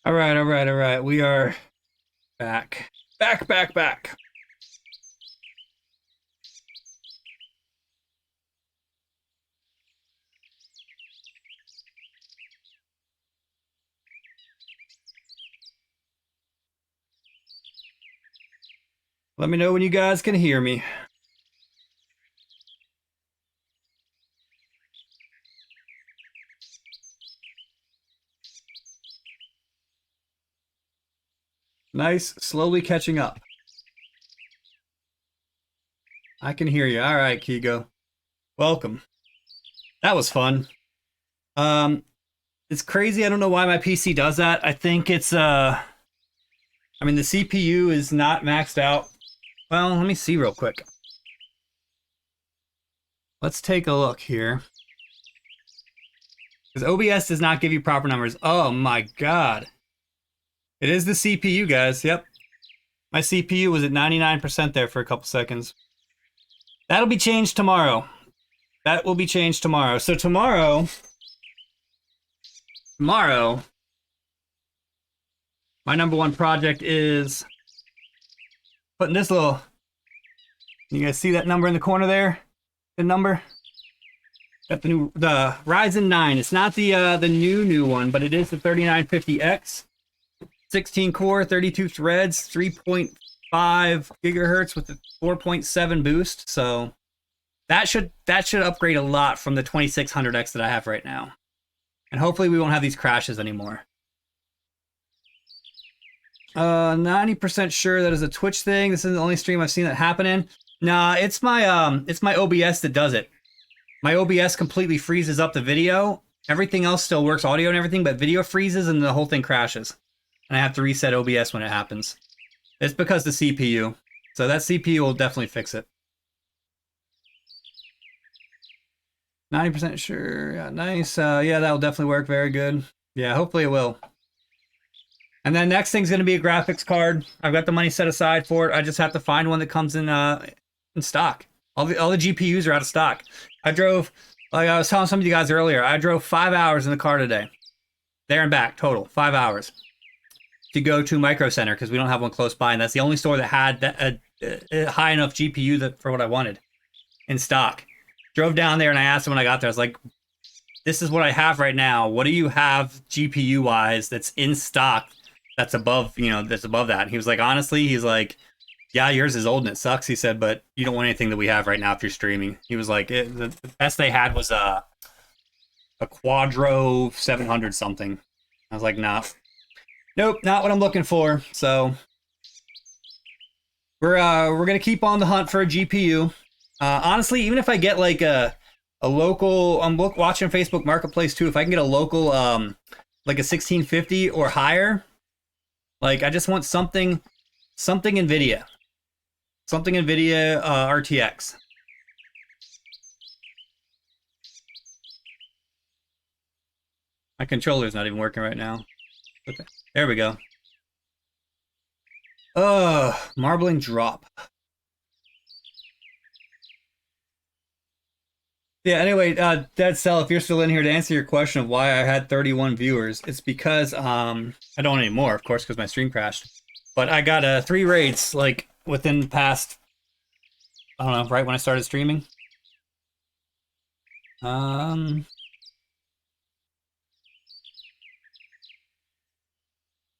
All right, all right, all right. We are back. Back. Let me know when you guys can hear me. Nice, slowly catching up. I can hear you. All right, Kigo. Welcome. That was fun. Um, it's crazy. I don't know why my PC does that. I think it's I mean the CPU is not maxed out. Well, let me see real quick. Let's take a look here. Because OBS does not give you proper numbers. Oh my god. It is the CPU, guys. Yep. My CPU was at 99% there for a couple seconds. That'll be changed tomorrow. That will be changed tomorrow. So tomorrow, my number one project is putting this little, you guys see that number in the corner there? The number? Got the Ryzen 9. It's not the new one, but it is the 3950X. 16 core, 32 threads, 3.5 gigahertz with the 4.7 boost. So that should upgrade a lot from the 2600X that I have right now. And hopefully we won't have these crashes anymore. 90% sure that is a Twitch thing. This is the only stream I've seen that happen in. Nah, it's my OBS that does it. My OBS completely freezes up the video. Everything else still works, audio and everything, but video freezes and the whole thing crashes. And I have to reset OBS when it happens. It's because the CPU. So that CPU will definitely fix it. 90% sure. Yeah, nice. Yeah, that'll definitely work. Very good. Yeah, hopefully it will. And then next thing's going to be a graphics card. I've got the money set aside for it. I just have to find one that comes in stock. All the GPUs are out of stock. I drove, like I was telling some of you guys earlier, I drove 5 hours in the car today. There and back, total, 5 hours. To go to Micro Center because we don't have one close by, and that's the only store that had that a high enough GPU for what I wanted in stock. Drove down there and I asked him when I got there, I was like, this is what I have right now. What do you have GPU wise that's in stock that's above, that's above that? And he was like, honestly, he's like, yeah, yours is old and it sucks. He said, but you don't want anything that we have right now if you're streaming. He was like, the best they had was a Quadro 700 something. I was like, nah. Nope, not what I'm looking for. So we're gonna keep on the hunt for a GPU. Honestly, even if I get like a local, I'm watching Facebook Marketplace too. If I can get a local like a 1650 or higher, like I just want something NVIDIA, RTX. My controller's not even working right now. Okay. There we go. Marbling drop. Yeah, anyway, Dead Cell, if you're still in here, to answer your question of why I had 31 viewers, it's because I don't anymore, of course, because my stream crashed. But I got 3 raids, like, within the past, I don't know, right when I started streaming.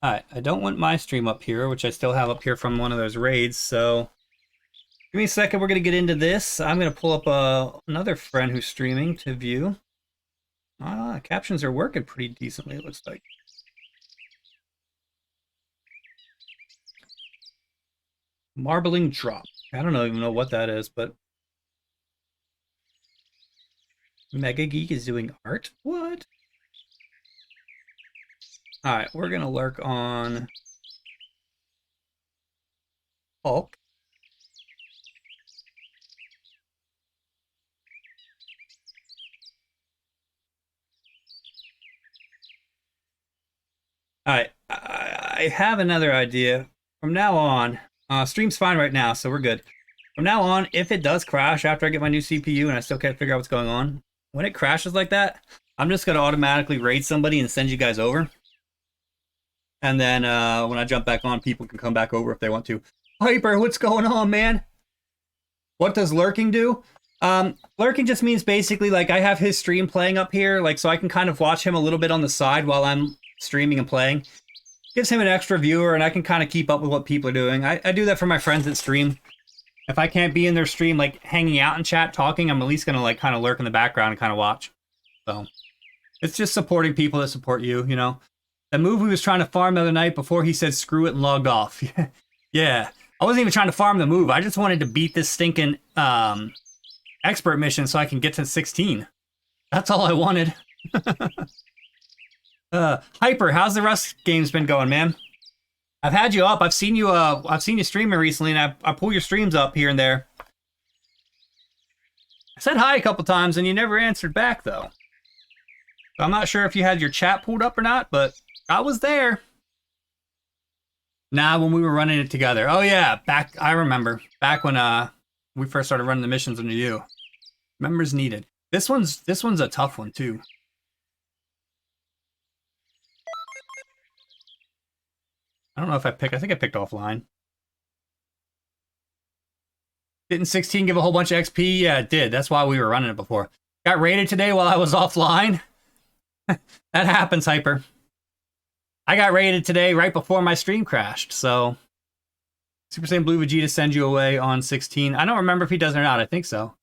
Alright, I don't want my stream up here, which I still have up here from one of those raids, so give me a second, we're going to get into this. I'm going to pull up another friend who's streaming to view. Captions are working pretty decently, it looks like. Marbling drop. I don't even know what that is, but Mega Geek is doing art? What? Alright, we're gonna lurk on Hulk. Alright, I have another idea. From now on, stream's fine right now, so we're good. From now on, if it does crash after I get my new CPU and I still can't figure out what's going on, when it crashes like that, I'm just gonna automatically raid somebody and send you guys over. And then when I jump back on, people can come back over if they want to. Hyper, what's going on, man? What does lurking do? Lurking just means basically like I have his stream playing up here, like so I can kind of watch him a little bit on the side while I'm streaming and playing. Gives him an extra viewer, and I can kind of keep up with what people are doing. I do that for my friends that stream. If I can't be in their stream, like hanging out in chat, talking, I'm at least gonna like kind of lurk in the background and kind of watch. So it's just supporting people that support you, you know. The move he was trying to farm the other night before he said screw it and logged off. Yeah. I wasn't even trying to farm the move. I just wanted to beat this stinking expert mission so I can get to 16. That's all I wanted. Hyper, how's the Rust games been going, man? I've had you up. I've seen you streaming recently, and I pull your streams up here and there. I said hi a couple times, and you never answered back, though. So I'm not sure if you had your chat pulled up or not, but I was there. Nah, when we were running it together. Oh yeah, I remember. Back when we first started running the missions under you. Members needed. This one's a tough one too. I don't know if I think I picked offline. Didn't 16 give a whole bunch of XP? Yeah, it did. That's why we were running it before. Got raided today while I was offline. That happens, Hyper. I got raided today right before my stream crashed, so Super Saiyan Blue Vegeta sends you away on 16. I don't remember if he does or not. I think so.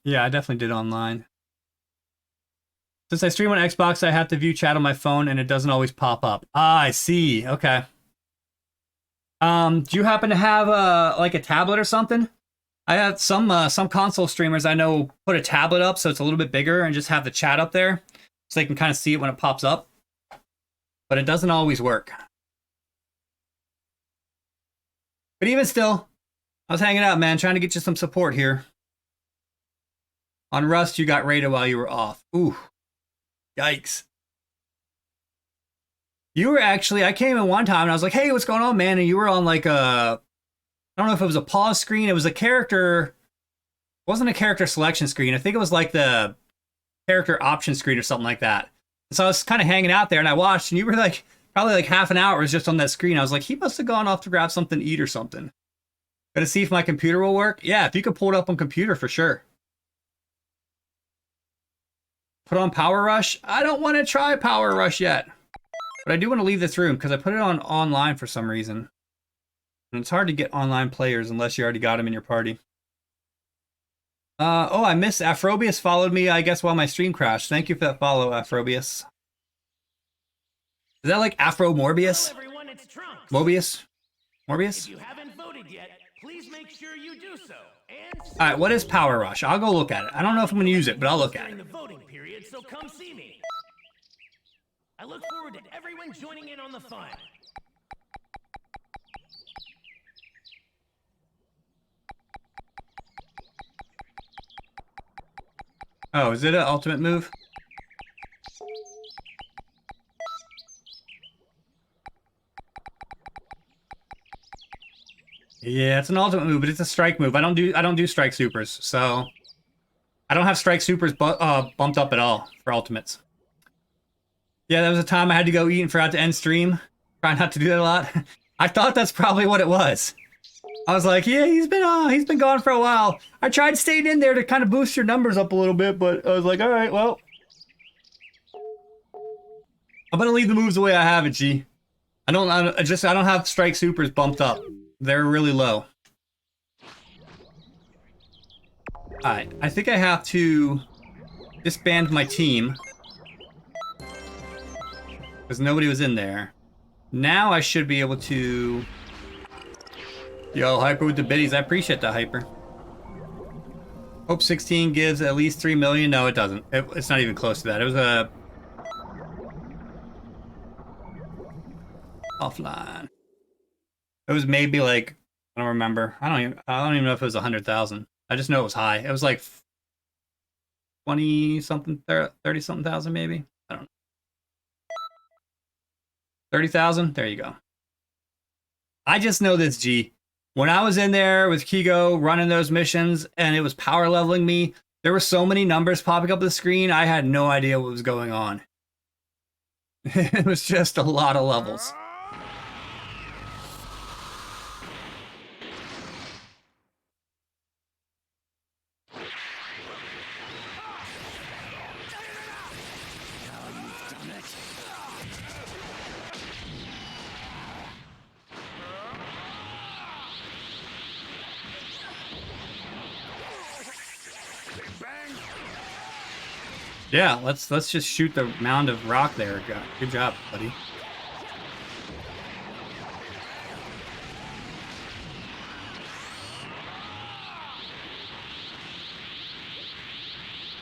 Yeah, I definitely did online. Since I stream on Xbox, I have to view chat on my phone, and it doesn't always pop up. Ah, I see. Okay. Do you happen to have like a tablet or something? I have some console streamers I know put a tablet up so it's a little bit bigger and just have the chat up there so they can kind of see it when it pops up. But it doesn't always work. But even still, I was hanging out, man, trying to get you some support here. On Rust, you got raided while you were off. Ooh. Yikes. You were actually, I came in one time and I was like, hey, what's going on, man? And you were on like a, I don't know if it was a pause screen. It was a character, it wasn't a character selection screen. I think it was like the character option screen or something like that. So I was kind of hanging out there and I watched and you were like, probably like half an hour was just on that screen. I was like, he must have gone off to grab something to eat or something. Gonna see if my computer will work. Yeah, if you could pull it up on computer for sure. Put on Power Rush. I don't want to try Power Rush yet. But I do want to leave this room because I put it on online for some reason. And it's hard to get online players unless you already got them in your party. Oh, I missed Afrobius followed me, I guess, while my stream crashed. Thank you for that follow, Afrobius. Is that like Afro Morbius? Hello, everyone, it's Trunks. Mobius? Morbius? If you haven't voted yet, please make sure you do so. And All right, what is Power Rush? I'll go look at it. I don't know if I'm going to use it, but I'll look at during it. the voting period, so come see me. I look forward to everyone joining in on the fun. Oh, is it an ultimate move? Yeah, it's an ultimate move, but it's a strike move. I don't do strike supers, so I don't have strike supers bumped up at all for ultimates. Yeah, there was a time I had to go eat and forgot to end stream. Try not to do that a lot. I thought that's probably what it was. I was like, yeah, he's been gone for a while. I tried staying in there to kind of boost your numbers up a little bit, but I was like, all right, well, I'm gonna leave the moves the way I have it, G. I don't have strike supers bumped up. They're really low. All right, I think I have to disband my team because nobody was in there. Now I should be able to. Yo, Hyper with the biddies. I appreciate that, Hyper. Hope 16 gives at least 3 million. No, it doesn't. It's not even close to that. It was a offline. It was maybe like, I don't remember. I don't even know if it was 100,000. I just know it was high. It was like 20 something, 30 something thousand maybe. I don't know. 30,000. There you go. I just know this, G. When I was in there with Kigo running those missions and it was power leveling me, there were so many numbers popping up on the screen, I had no idea what was going on. It was just a lot of levels. Yeah, let's just shoot the mound of rock there. Good job, buddy.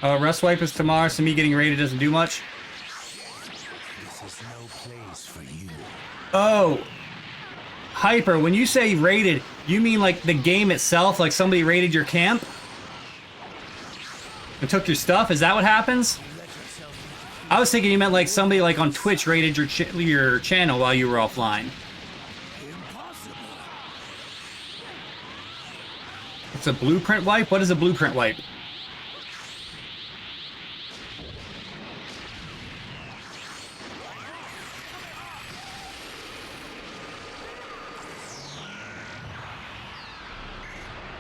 Rest wipe is tomorrow, so me getting raided doesn't do much. This is no place for you. Oh, Hyper, when you say raided, you mean like the game itself, like somebody raided your camp? And took your stuff? Is that what happens? I was thinking you meant like somebody like on Twitch raided your channel while you were offline. Impossible. It's a blueprint wipe? What is a blueprint wipe?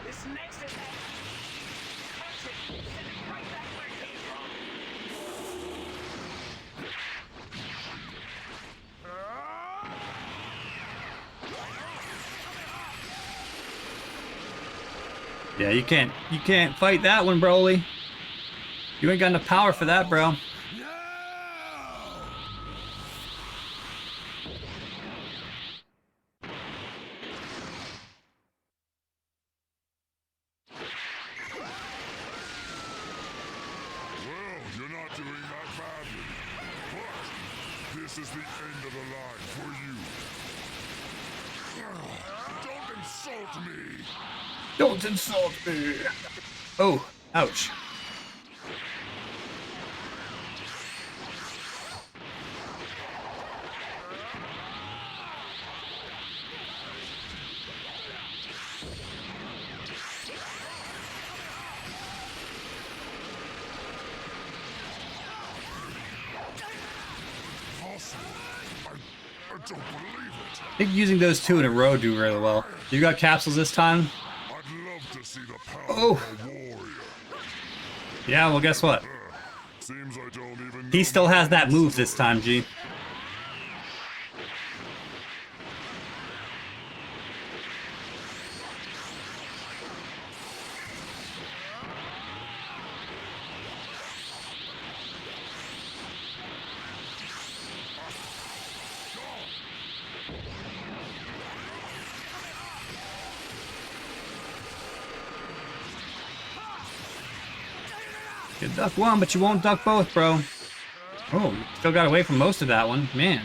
This next attack. Catch it. Send it right back where it came from. Yeah, you can't fight that one, Broly. You ain't got enough power for that, bro. You're not doing that badly. But this is the end of the line for you. Don't insult me! Don't insult me. Oh, ouch. I don't believe it. I think using those two in a row do really well. You got capsules this time? I'd love to see the power Oh. of a warrior. Yeah, well, guess what? Seems I don't even He know still my has that own move this story. time, G. You duck one, but you won't duck both, bro. Oh, still got away from most of that one. Man.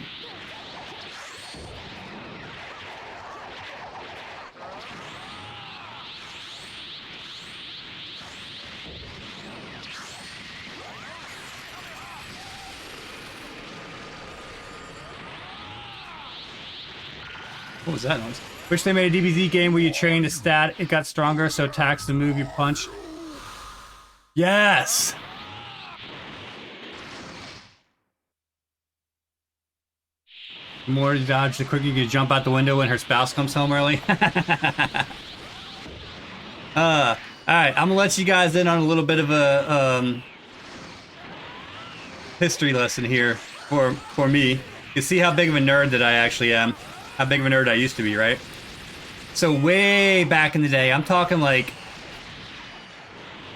What was that noise? Wish they made a DBZ game where you trained a stat, it got stronger, so attacks the move you punch. Yes! The more you dodge, the quicker you can jump out the window when her spouse comes home early. Alright, I'm gonna let you guys in on a little bit of a history lesson here for me. You see how big of a nerd that I actually am. How big of a nerd I used to be, right? So way back in the day, I'm talking like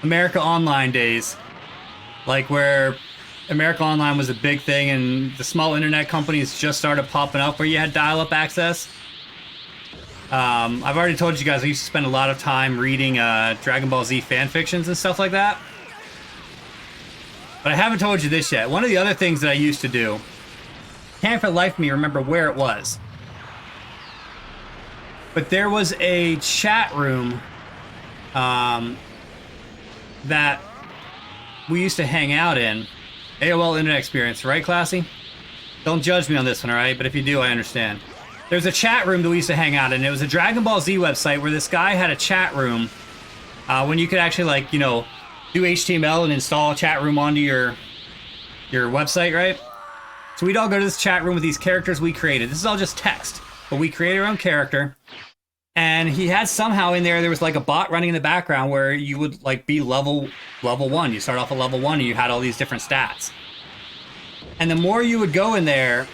America Online days, like where America Online was a big thing and the small internet companies just started popping up where you had dial-up access. I've already told you guys I used to spend a lot of time reading Dragon Ball Z fan fictions and stuff like that. But I haven't told you this yet. One of the other things that I used to do, can't for the life of me remember where it was, but there was a chat room that we used to hang out in. AOL Internet Experience, right, Classy? Don't judge me on this one, alright? But if you do, I understand. there's a chat room that we used to hang out in. It was a Dragon Ball Z website where this guy had a chat room when you could actually, like, you know, do HTML and install a chat room onto your website, right? So we'd all go to this chat room with these characters we created. This is all just text, but we created our own character. And he had somehow in there was like a bot running in the background where you would like be level 1. You start off at level 1 and you had all these different stats. And the more you would go in there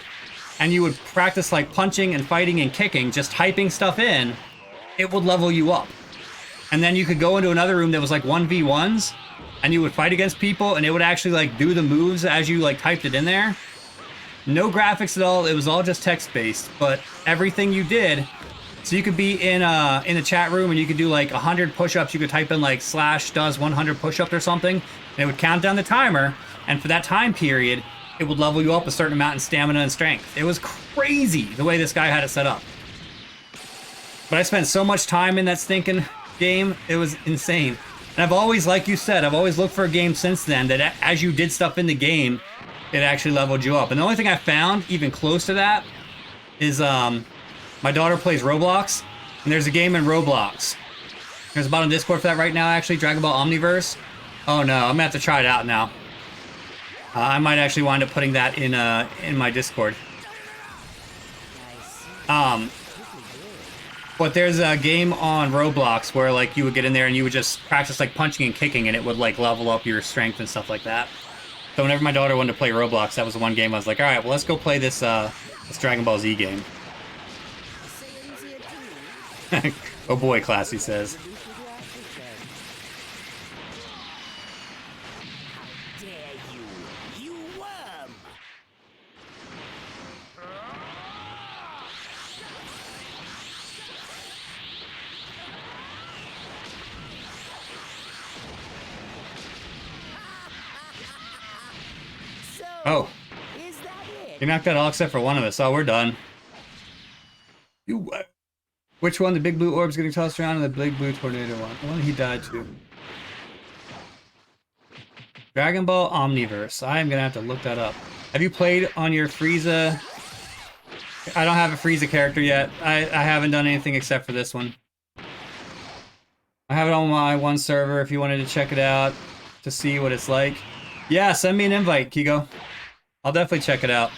and you would practice like punching and fighting and kicking, just typing stuff in, it would level you up. And then you could go into another room that was like 1v1s and you would fight against people and it would actually like do the moves as you like typed it in there. No graphics at all. It was all just text-based, but everything you did. So you could be in the chat room and you could do like 100 push-ups. You could type in like / does 100 push-ups or something, and it would count down the timer. And for that time period, it would level you up a certain amount in stamina and strength. It was crazy the way this guy had it set up. But I spent so much time in that stinking game, it was insane. And I've always, like you said, I've always looked for a game since then that as you did stuff in the game, it actually leveled you up. And the only thing I found even close to that is my daughter plays Roblox, and there's a game in Roblox. There's a bot on Discord for that right now, actually, Dragonball Omniverse. Oh no, I'm gonna have to try it out now. I might actually wind up putting that in my Discord. But there's a game on Roblox where like you would get in there and you would just practice like punching and kicking, and it would like level up your strength and stuff like that. So whenever my daughter wanted to play Roblox, that was the one game I was like, all right, well, let's go play this Dragon Ball Z game. Oh boy, Classy says. Dare you, you worm! So, Oh, is that it? you knocked out all except for one of us. Oh, we're done. You Which one? The big blue orb's getting tossed around, and the big blue tornado one. The one he died to. Dragon Ball Omniverse. I am gonna have to look that up. Have you played on your Frieza? I don't have a Frieza character yet. I haven't done anything except for this one. I have it on my one server if you wanted to check it out to see what it's like. Yeah, send me an invite, Kigo. I'll definitely check it out.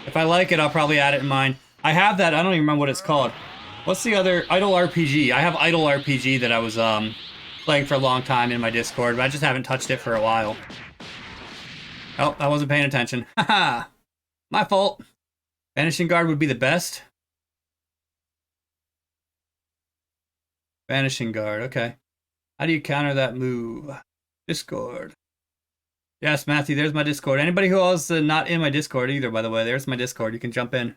If I like it, I'll probably add it in mine. I have that. I don't even remember what it's called. What's the other? Idle RPG. I have Idle RPG that I was playing for a long time in my Discord, but I just haven't touched it for a while. Oh, I wasn't paying attention. Haha. My fault. Vanishing Guard would be the best. Vanishing Guard, okay. How do you counter that move? Discord. Yes, Matthew, there's my Discord. Anybody who else not in my Discord either, by the way, there's my Discord. You can jump in.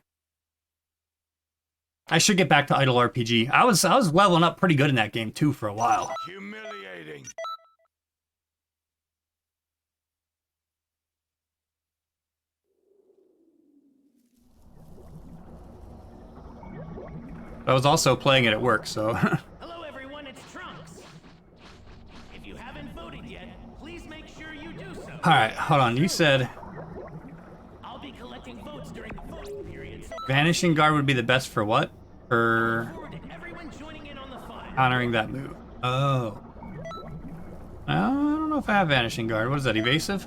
I should get back to Idle RPG. I was leveling up pretty good in that game too for a while. Humiliating. I was also playing it at work, so. Hello everyone, it's Trunks. If you haven't voted yet, please make sure you do so. Alright, hold on. You said I'll be collecting votes during the voting period, so Vanishing Guard would be the best for what? For forward to everyone joining in on the fun. countering that move. Oh. I don't know if I have Vanishing Guard. What is that, evasive?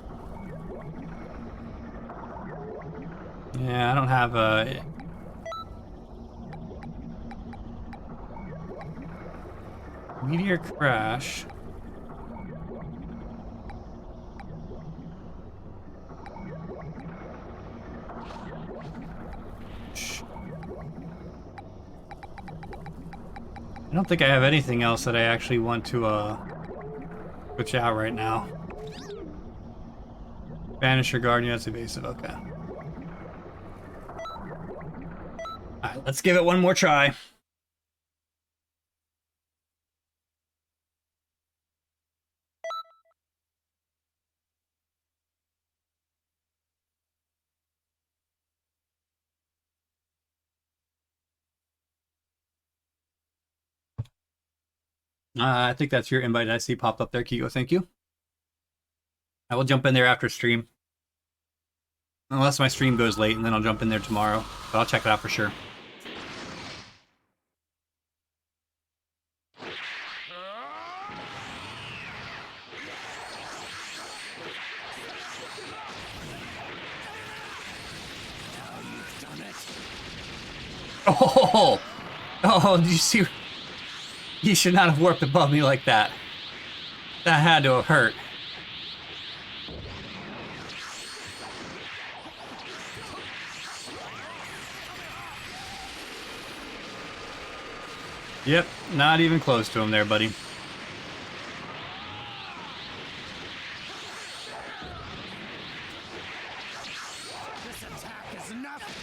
Yeah, I don't have Meteor Crash. I don't think I have anything else that I actually want to switch out right now. Banisher Guard, yeah, it's evasive, okay. Alright, let's give it one more try. I think that's your invite I see popped up there, Kigo. Thank you. I will jump in there after stream. Unless my stream goes late, and then I'll jump in there tomorrow. But I'll check it out for sure. Oh! Oh, did you see? You should not have warped above me like that. That had to have hurt. Yep, not even close to him there, buddy. This attack is nothing.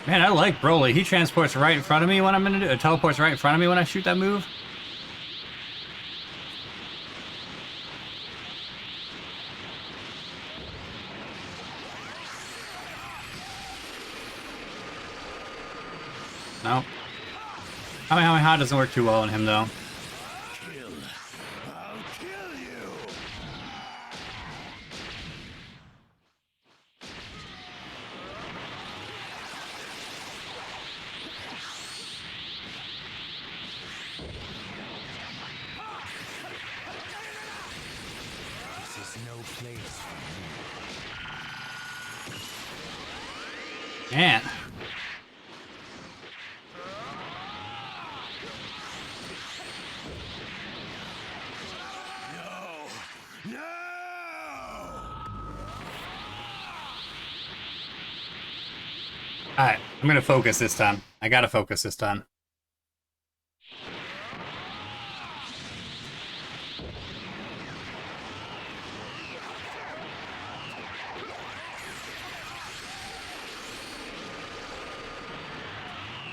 Man, I like Broly. He transports right in front of me when I'm gonna do it. Teleports right in front of me when I shoot that move. No. Kamehameha doesn't work too well on him, though. Kill. I'll kill you. This is no place for me. Man. No! Alright, I'm gonna focus this time. I gotta focus this time.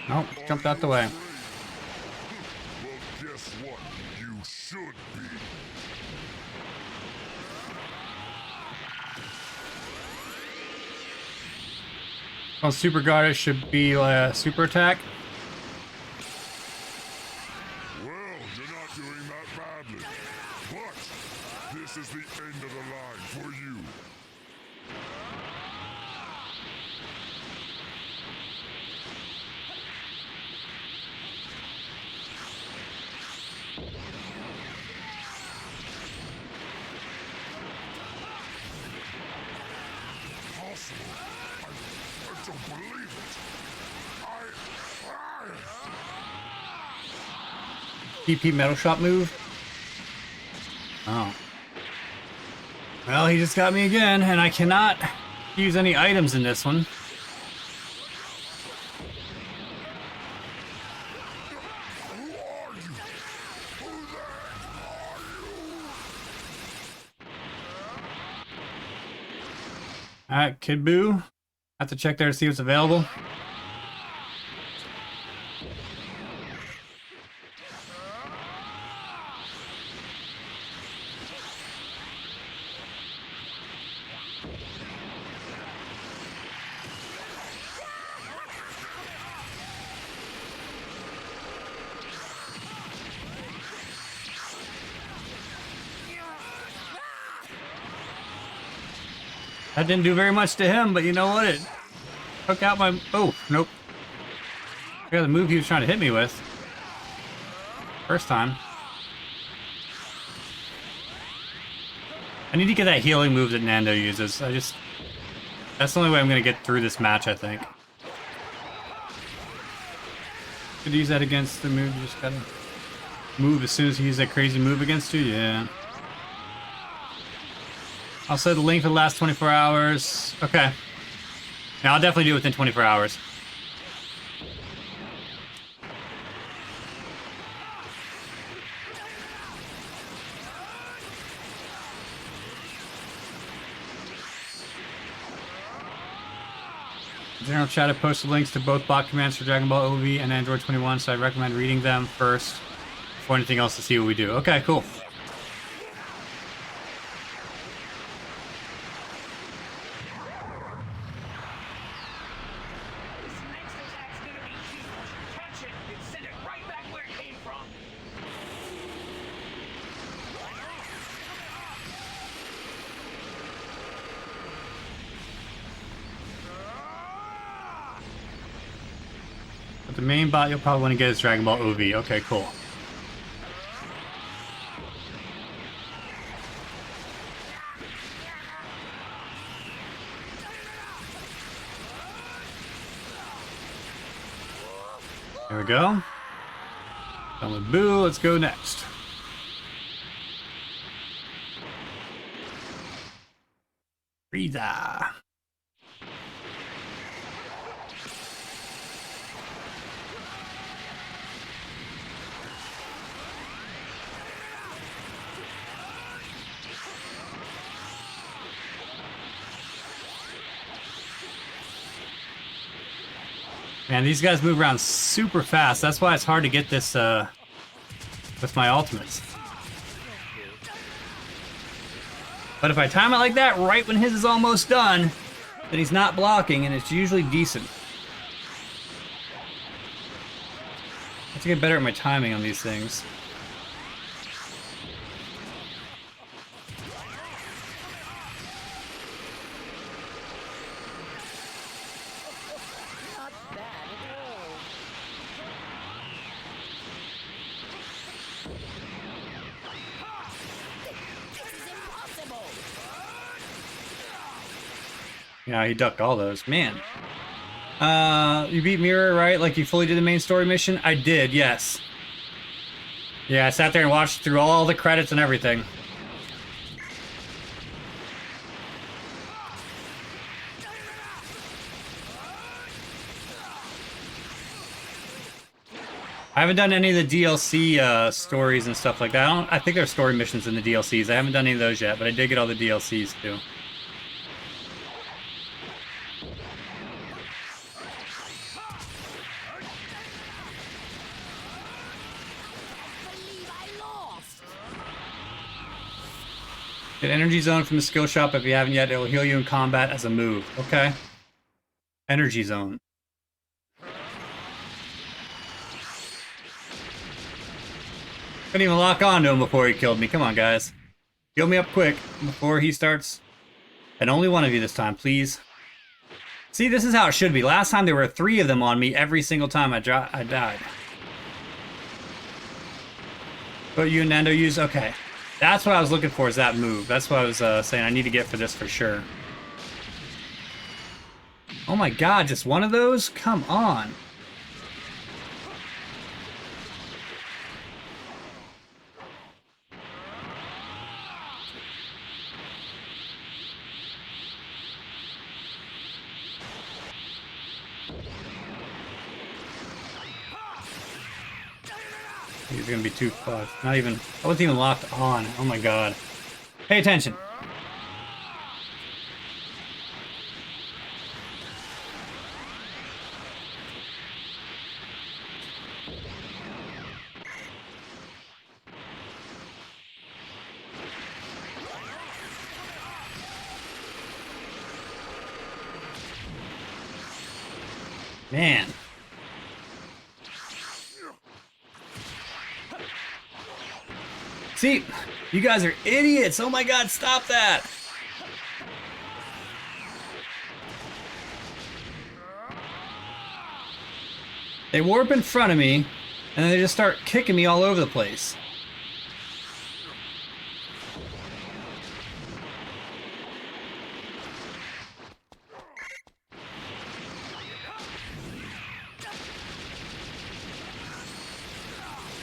Nope, jumped out the way. Well, guess what? You should be. Well, Super Guard should be a super attack. Well, you're not doing that badly. But this is the end of the line for you. Possible. I don't believe it. DP Metal Shot move. Oh. Well, he just got me again, and I cannot use any items in this one. Who are you? Who the heck are you? Alright, Kid Buu. Have to check there to see what's available. That didn't do very much to him, but you know what? It took out my... Oh, nope. I got the move he was trying to hit me with. First time. I need to get that healing move that Nando uses. That's the only way I'm going to get through this match, I think. Could use that against the move. You just gotta move as soon as he uses that crazy move against you. Yeah. I'll set the link for the last 24 hours. Okay. Now I'll definitely do it within 24 hours. General chat, I posted links to both bot commands for Dragon Ball OV and Android 21, so I recommend reading them first before anything else to see what we do. Okay, cool. This next attack's gonna be huge. Catch it and send it right back where it came from. But the main bot you'll probably want to get is Dragon Ball OV. Okay, cool. There we go. Done with Boo. Let's go next. Frieza. Man, these guys move around super fast. That's why it's hard to get this with my ultimates. But if I time it like that, right when his is almost done, then he's not blocking, and it's usually decent. I have to get better at my timing on these things. Yeah, he ducked all those. Man. You beat Mirror, right? Like you fully did the main story mission? I did, yes. Yeah, I sat there and watched through all the credits and everything. I haven't done any of the DLC stories and stuff like that. I think there's story missions in the DLCs. I haven't done any of those yet, but I did get all the DLCs too. Get Energy Zone from the skill shop if you haven't yet. It'll heal you in combat as a move. Okay. Energy Zone. Couldn't even lock on to him before he killed me. Come on, guys. Heal me up quick before he starts. And only one of you this time, please. See, this is how it should be. Last time there were 3 of them on me every single time I died. But you and Nando use... Okay. That's what I was looking for, is that move. That's what I was saying I need to get for this for sure. Oh my god, just one of those? Come on. He's gonna be too close. Not even. I wasn't even locked on. Oh my god. Pay attention. Man. See, you guys are idiots. Oh my god, stop that. They warp in front of me, and then they just start kicking me all over the place.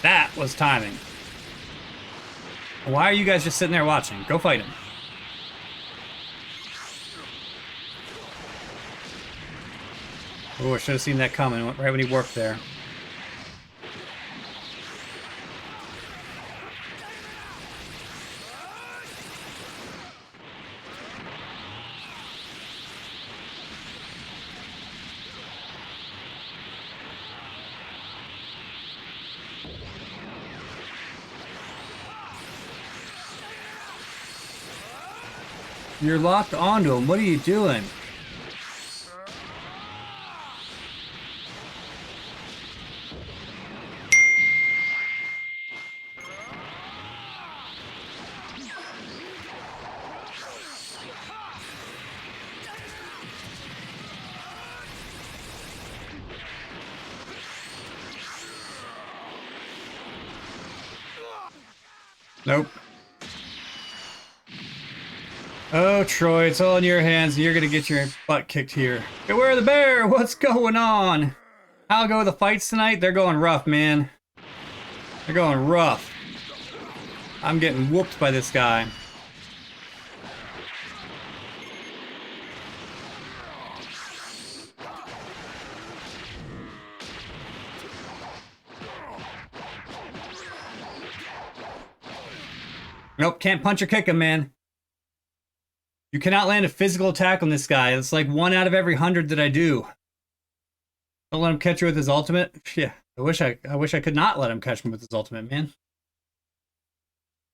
That was timing. Why are you guys just sitting there watching? Go fight him. Oh, I should have seen that coming right when he warped there. You're locked onto him. What are you doing? Nope. Oh, Troy, it's all in your hands, and you're gonna get your butt kicked here. Beware the bear! What's going on? How go the fights tonight? They're going rough, man. They're going rough. I'm getting whooped by this guy. Nope, can't punch or kick him, man. You cannot land a physical attack on this guy. It's like 1 out of every 100 that I do. Don't let him catch you with his ultimate. Yeah, I wish I could not let him catch me with his ultimate, man.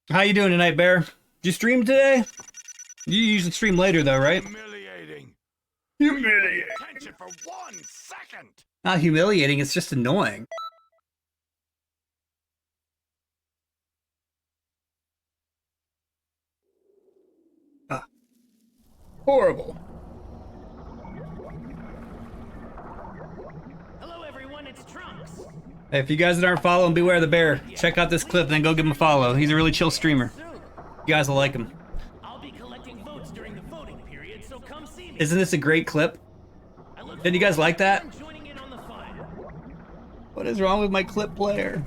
How you doing tonight, Bear? Did you stream today? You usually stream later, though, right? Humiliating. Humiliating. Attention for 1 second. Not humiliating. It's just annoying. Horrible. Hello, everyone. It's Trunks. Hey, if you guys that aren't following, beware the bear. Check out this clip, and then go give him a follow. He's a really chill streamer. You guys will like him. I'll be collecting votes during the voting period, so come see me. Isn't this a great clip? I look Did you guys like that? forward to joining in on the fun. What is wrong with my clip player?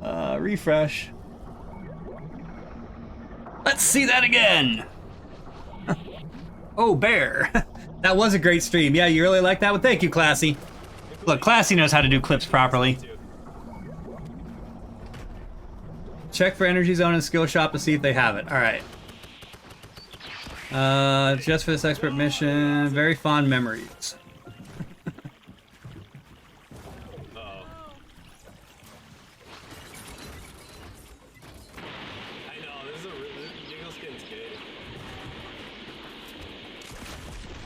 Refresh. Let's see that again. Oh, Bear. That was a great stream. Yeah, you really like that one? Thank you, Classy. Look, Classy knows how to do clips properly. Check for Energy Zone and Skill Shop to see if they have it. All right. Just for this expert mission, very fond memories.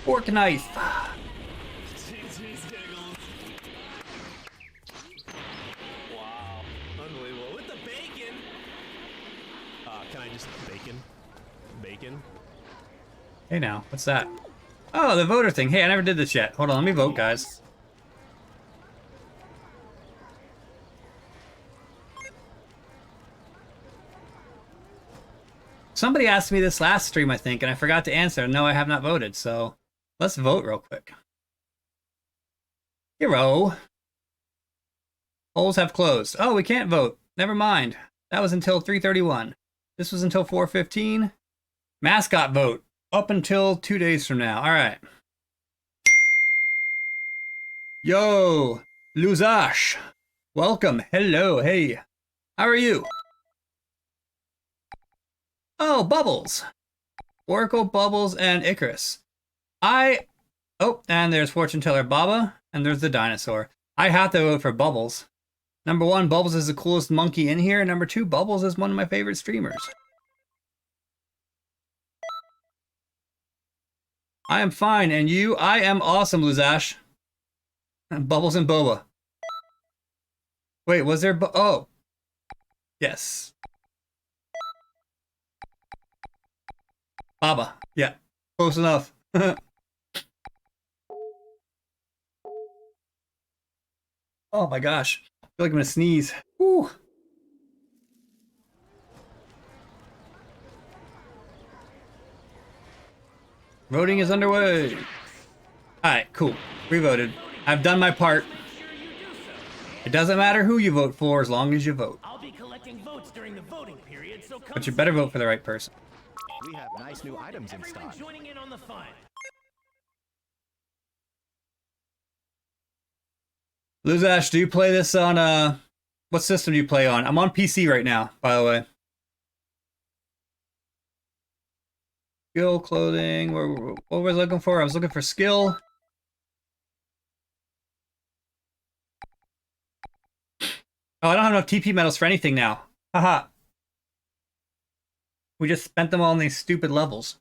Fork knife. Wow. Unbelievable. With the bacon. Can I just bacon? Bacon? Hey now, what's that? Oh, the voter thing. Hey, I never did this yet. Hold on, let me vote, guys. Somebody asked me this last stream, I think, and I forgot to answer. No, I have not voted, so let's vote real quick. Hero. Polls have closed. Oh, we can't vote. Never mind. That was until 3:31. This was until 4:15. Mascot vote. Up until 2 days from now. All right. Yo, Luzash. Welcome. Hello. Hey. How are you? Oh, Bubbles. Oracle, Bubbles, and Icarus. Oh, and there's Fortune Teller Baba, and there's the dinosaur. I have to vote for Bubbles. Number 1, Bubbles is the coolest monkey in here. Number 2, Bubbles is one of my favorite streamers. I am fine, and you? I am awesome, Luzash. Bubbles and Boba. Wait, was there oh. Yes. Baba. Yeah. Close enough. Oh my gosh. I feel like I'm gonna sneeze. Whew. Voting is underway. Alright, cool. We voted. I've done my part. It doesn't matter who you vote for as long as you vote. I'll be collecting votes during the voting period, so come But you better see me. vote for the right person. We have nice new items in Everyone stock. joining in on the fun. Luzash, do you play this on, what system do you play on? I'm on PC right now, by the way. Skill, clothing, what was I looking for? I was looking for skill. Oh, I don't have enough TP medals for anything now. Haha. We just spent them all on these stupid levels.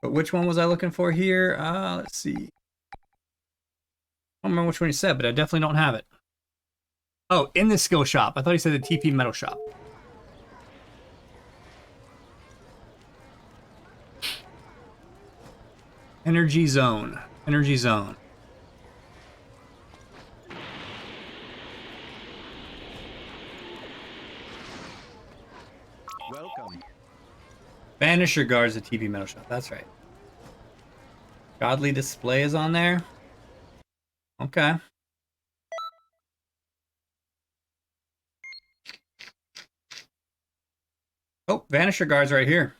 But which one was I looking for here? Let's see. I don't remember which one he said, but I definitely don't have it. Oh, in the skill shop. I thought he said the TP metal shop. Energy zone. Energy zone. Welcome. Vanisher guards the TP metal shop. That's right. Godly display is on there. Okay. Oh, Vanisher Guard's right here.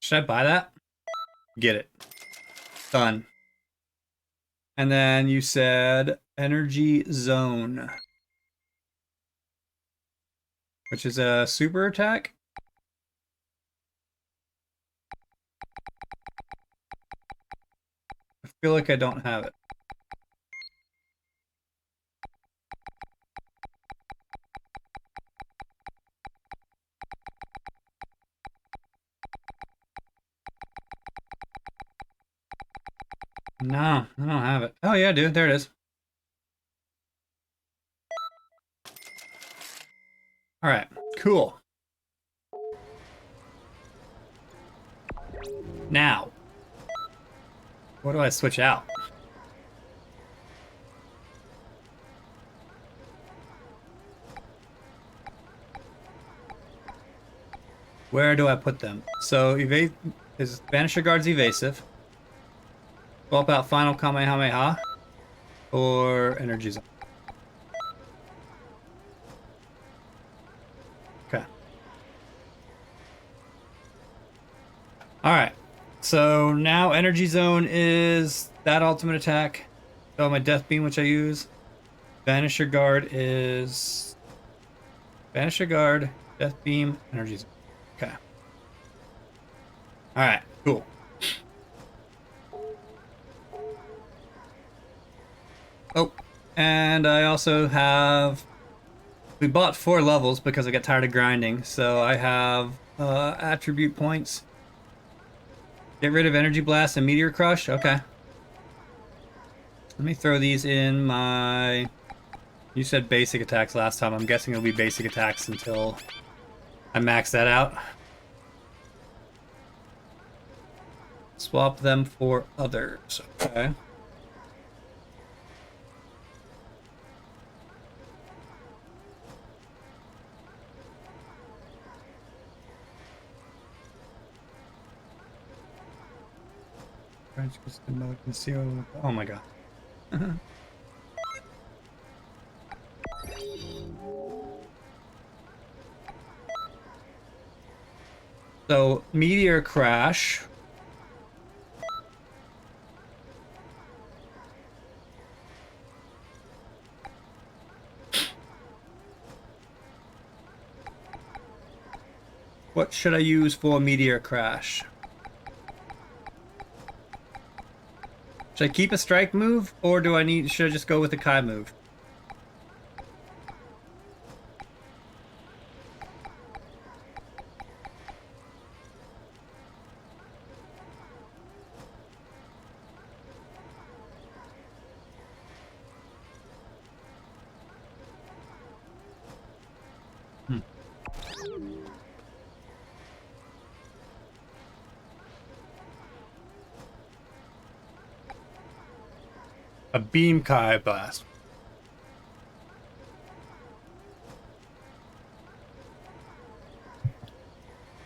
Should I buy that? Get it. Done. And then you said Energy Zone, which is a super attack. I feel like I don't have it. No, I don't have it. Oh yeah, dude, there it is. All right, cool. Now, what do I switch out? Where do I put them? So, evade is Vanisher Guard's evasive. Swap out Final Kamehameha or Energy Zone. Okay. All right. So now Energy Zone is that ultimate attack. Oh, my Death Beam, which I use. Vanisher Guard is Vanisher Guard, Death Beam, Energy Zone. Okay. All right. Cool. Oh, and I also have. We bought 4 levels because I got tired of grinding, so I have attribute points. Get rid of Energy Blast and Meteor Crush. Okay. Let me throw these in my. You said basic attacks last time. I'm guessing it'll be basic attacks until I max that out. Swap them for others. Okay. Oh my god. So, Meteor Crash. What should I use for Meteor Crash? Should I keep a strike move, or should I just go with a Kai move? A Beam Kai Blast.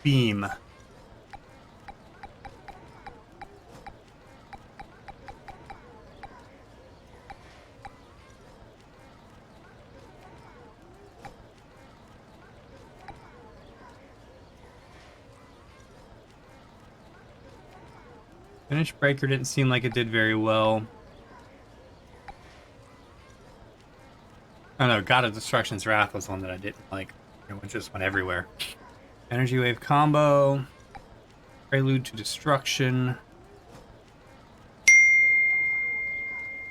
Beam. Finish Breaker didn't seem like it did very well. Oh no, God of Destruction's Wrath was one that I didn't like. It just went everywhere. Energy Wave combo. Prelude to Destruction.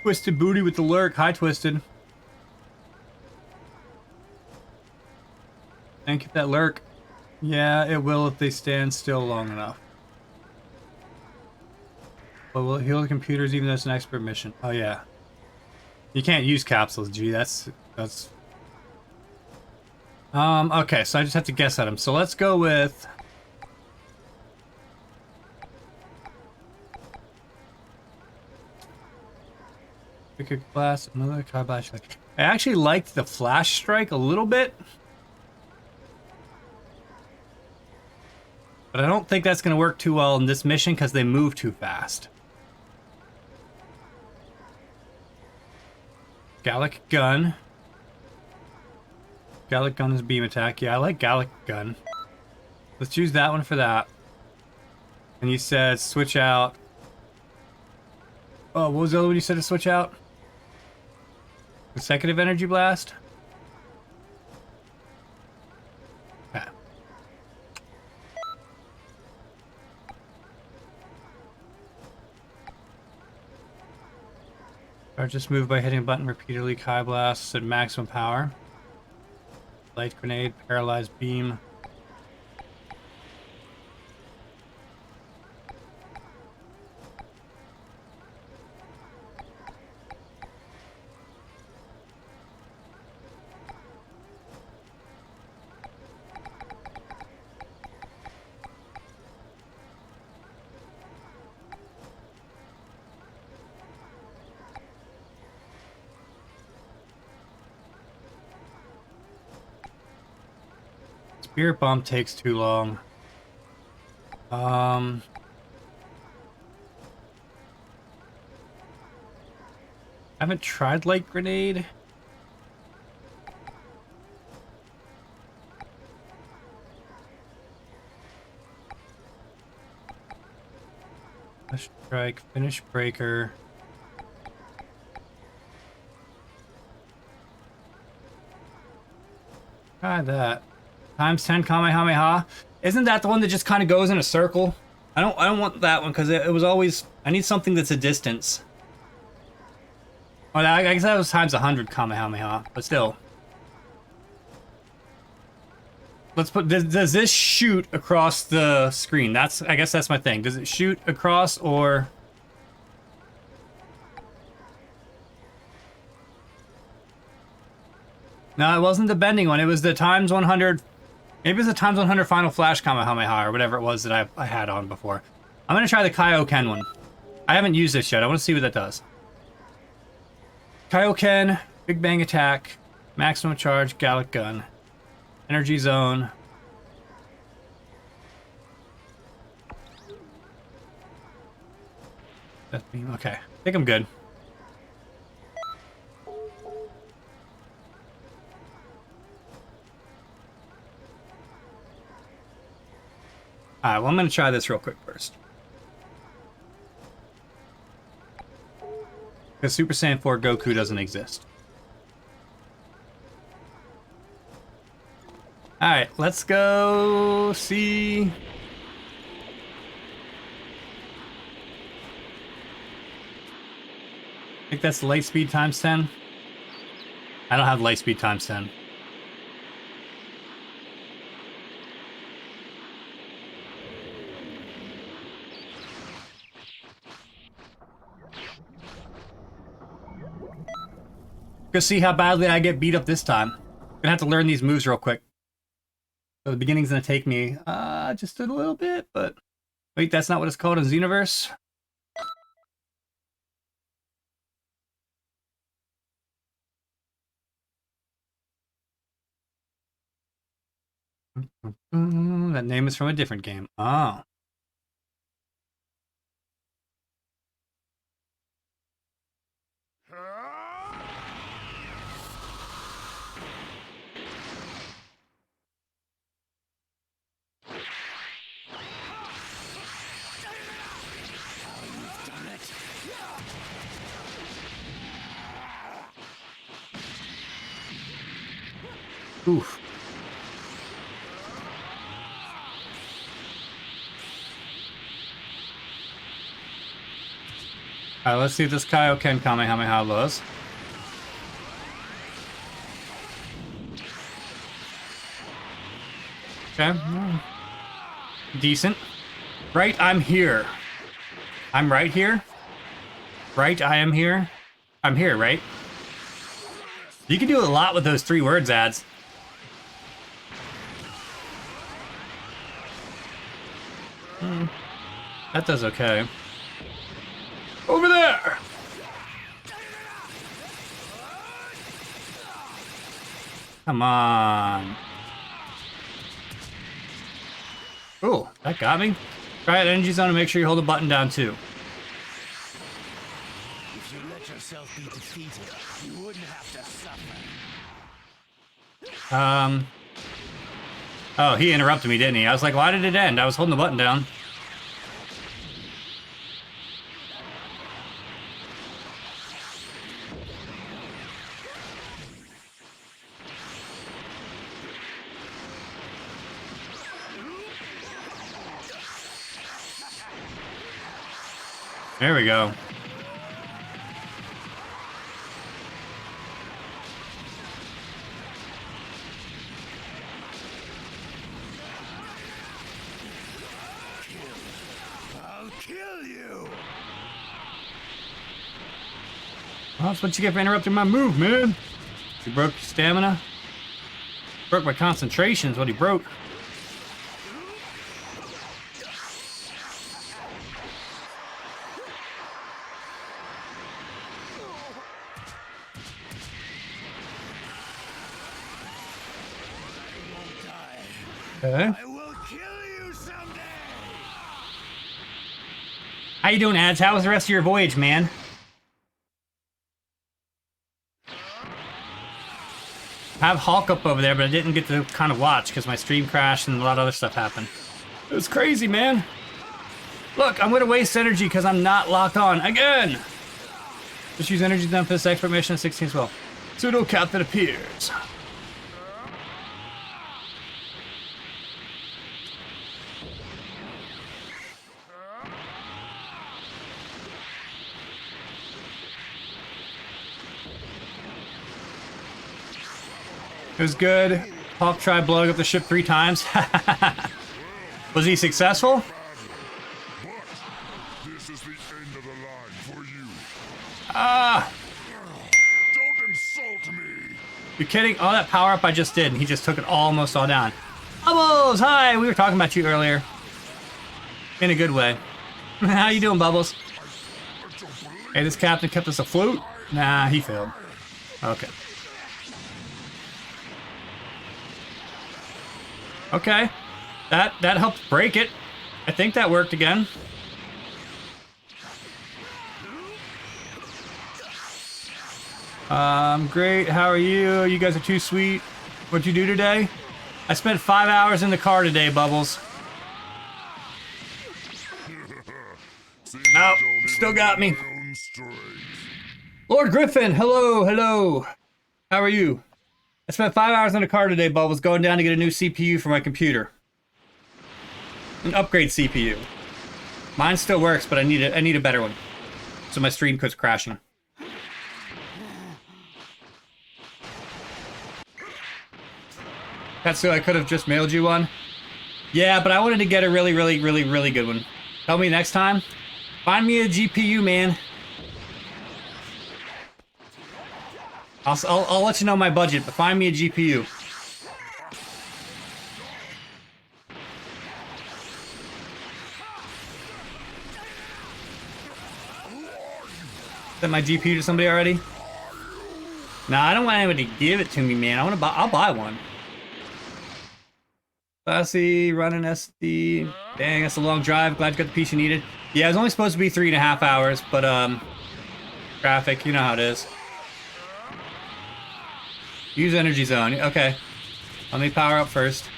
Twisted Booty with the lurk. Hi, Twisted. Thank you for that lurk. Yeah, it will if they stand still long enough. But will it heal the computers even though it's an expert mission? Oh yeah. You can't use capsules, G. That's okay, so I just have to guess at them. So let's go with Wicked Blast, another Kai Blast. I actually liked the Flash Strike a little bit. But I don't think that's going to work too well in this mission because they move too fast. Gallic gun. Gallic gun is beam attack. Yeah, I like Gallic gun. Let's use that one for that. And you said switch out. Oh, what was the other one you said to switch out? Consecutive energy blast? Okay. Or just move by hitting a button repeatedly. Kai blast at maximum power. Light grenade, paralyzed beam. Spirit bomb takes too long. Haven't tried light grenade. Flash strike, finish breaker. Try that. Times 10 Kamehameha. Isn't that the one that just kind of goes in a circle? I don't want that one because it was always. I need something that's a distance. Oh, I guess that was times 100 Kamehameha, but still. Let's put. Does this shoot across the screen? I guess that's my thing. Does it shoot across or? No, it wasn't the bending one. It was the times 100. Maybe it was the times 100 final flash Kamehameha or whatever it was that I had on before. I'm gonna try the Kaioken one. I haven't used this yet. I want to see what that does. Kaioken, Big Bang attack, maximum charge, Gallic gun, energy zone. Death beam. Okay, I think I'm good. Alright, well, I'm going to try this real quick first. Because Super Saiyan 4 Goku doesn't exist. Alright, let's go see... I think that's light speed times 10. I don't have light speed times 10. Go see how badly I get beat up this time. Gonna have to learn these moves real quick. So the beginning's gonna take me just a little bit, but wait, that's not what it's called in Xenoverse. That name is from a different game. Oh. Oof. Alright, let's see if this Kaioken Kamehameha does. Okay. Decent. Right, I'm here. I'm right here. Right, I am here. I'm here, right? You can do a lot with those 3 words ads. That does okay. Over there! Come on. Ooh, That got me. Try it, energy zone, and make sure you hold the button down too. If you let yourself be defeated, you wouldn't have to suffer. Oh, he interrupted me, didn't he? I was like, why did it end? I was holding the button down. There we go. I'll kill you. Well, that's what you get for interrupting my move, man. He broke your stamina. Broke my concentration is what he broke. Okay. I will kill you someday. How you doing, Ads? How was the rest of your voyage, man? I have Hulk up over there, but I didn't get to kind of watch because my stream crashed and a lot of other stuff happened. It was crazy, man. Look, I'm gonna waste energy because I'm not locked on again. Just use energy done for this expert mission 16 as well. Pseudo captain appears. It was good. Hawk tried blowing up the ship 3 times. Was he successful? But this is the end of the line for you. Ah! Don't insult me. You're kidding? Oh, that power up I just did, and he just took it almost all down. Bubbles! Hi! We were talking about you earlier. In a good way. How you doing, Bubbles? Hey, this captain kept us afloat? Nah, he failed. Okay. Okay. That helped break it. I think that worked again. Great. How are you? You guys are too sweet. What'd you do today? I spent 5 hours in the car today, Bubbles. Nope. Still got me. Lord Griffin, hello, hello. How are you? I spent 5 hours in the car today, Bubbles, going down to get a new CPU for my computer. An upgrade CPU. Mine still works, but I need a better one. So my stream quits crashing. Katsu, I could have just mailed you one. Yeah, but I wanted to get a really good one. Tell me next time. Find me a GPU, man. I'll let you know my budget, but find me a GPU. Sent my GPU to somebody already? Nah, I don't want anybody to give it to me, man. I'll buy one. Classy, running SD. Dang, that's a long drive. Glad you got the piece you needed. Yeah, it was only supposed to be 3.5 hours, but traffic, you know how it is. Use energy zone. Okay. Let me power up first.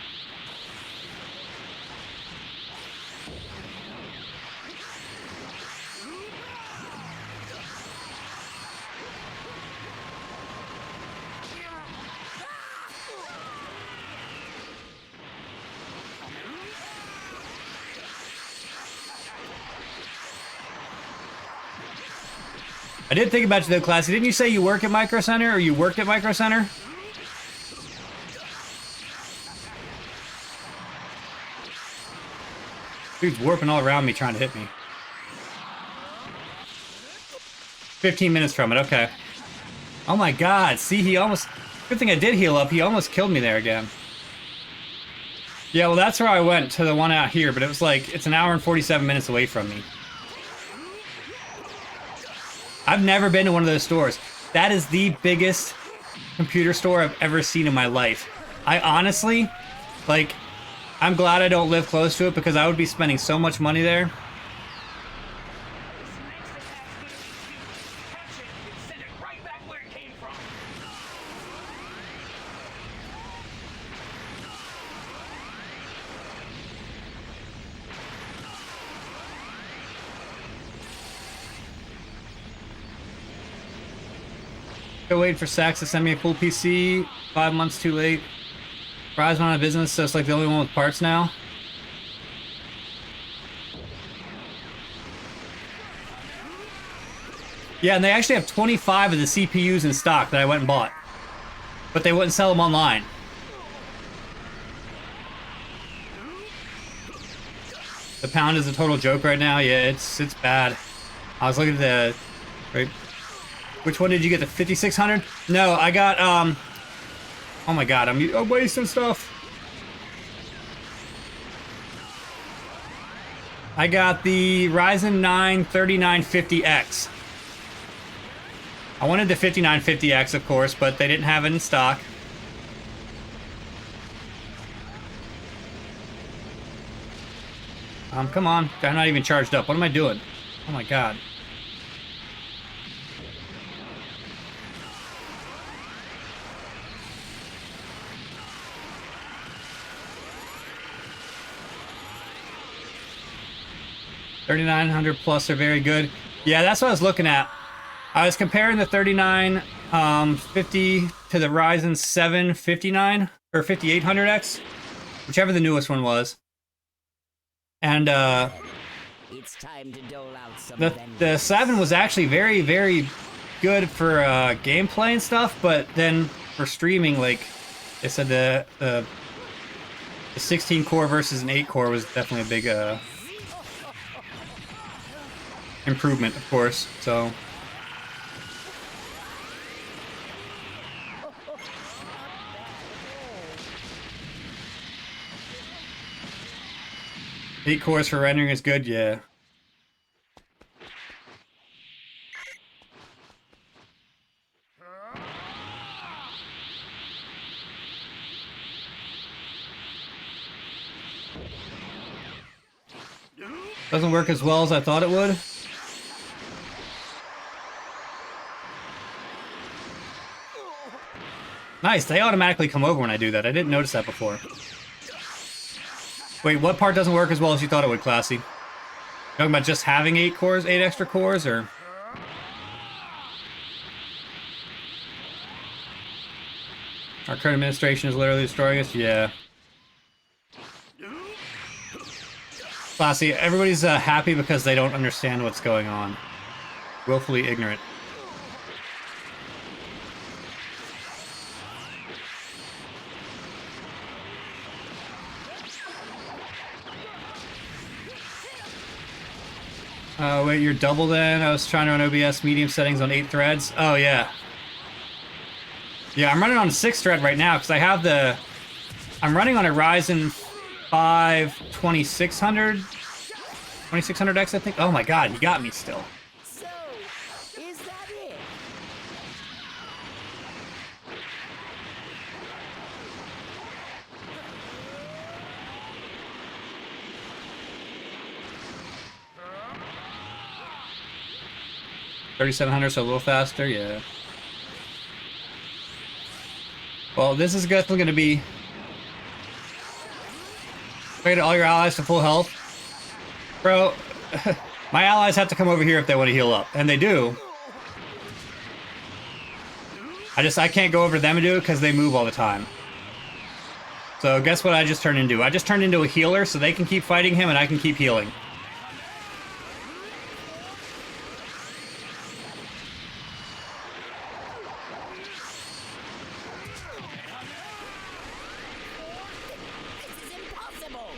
I did think about you though, Classy. Didn't you say you work at Micro Center, or you worked at Micro Center? Dude's warping all around me trying to hit me. 15 minutes from it, okay. Oh my god, see, he almost... Good thing I did heal up, he almost killed me there again. Yeah, well that's where I went, to the one out here, but it was like, it's an hour and 47 minutes away from me. I've never been to one of those stores. That is the biggest computer store I've ever seen in my life. I honestly, like, I'm glad I don't live close to it because I would be spending so much money there. This next attack's gonna be huge. Catch it and send it right back where it came from. Still waiting for Saks to send me a full PC. 5 months too late. Verizon on a business, so it's like the only one with parts now. Yeah, and they actually have 25 of the CPUs in stock that I went and bought. But they wouldn't sell them online. The pound is a total joke right now. Yeah, it's bad. I was looking at the... Right. Which one did you get? The 5600? No, I got, oh my god, I'm wasting stuff. I got the Ryzen 9 3950X. I wanted the 5950X, of course, but they didn't have it in stock. Come on. I'm not even charged up. What am I doing? Oh my god. $3,900 plus are very good. Yeah, that's what I was looking at. I was comparing the 3950 to the Ryzen 7 59 or 5800X, whichever the newest one was. And It's time to dole out some the 7 was actually very, very good for gameplay and stuff, but then for streaming, like they said, the 16 core versus an 8 core was definitely a big improvement, of course. So 8 cores for rendering is good, yeah. Doesn't work as well as I thought it would. Nice, they automatically come over when I do that. I didn't notice that before. Wait, what part doesn't work as well as you thought it would, Classy? You talking about just having 8 cores, 8 extra cores, or? Our current administration is literally destroying us? Yeah. Classy, everybody's happy because they don't understand what's going on. Willfully ignorant. Wait, you're double then? I was trying to run OBS medium settings on 8 threads. Oh, yeah. Yeah, I'm running on 6 thread right now because I have the... I'm running on a Ryzen 5 2600... 2600X, I think. Oh my god, you got me still. So, is that it? $3,700, so a little faster, yeah. Well, this is definitely going to be... Get all your allies to full health. Bro, my allies have to come over here if they want to heal up, and they do. I can't go over to them and do it because they move all the time. So guess what I just turned into? I just turned into a healer so they can keep fighting him and I can keep healing. This is impossible!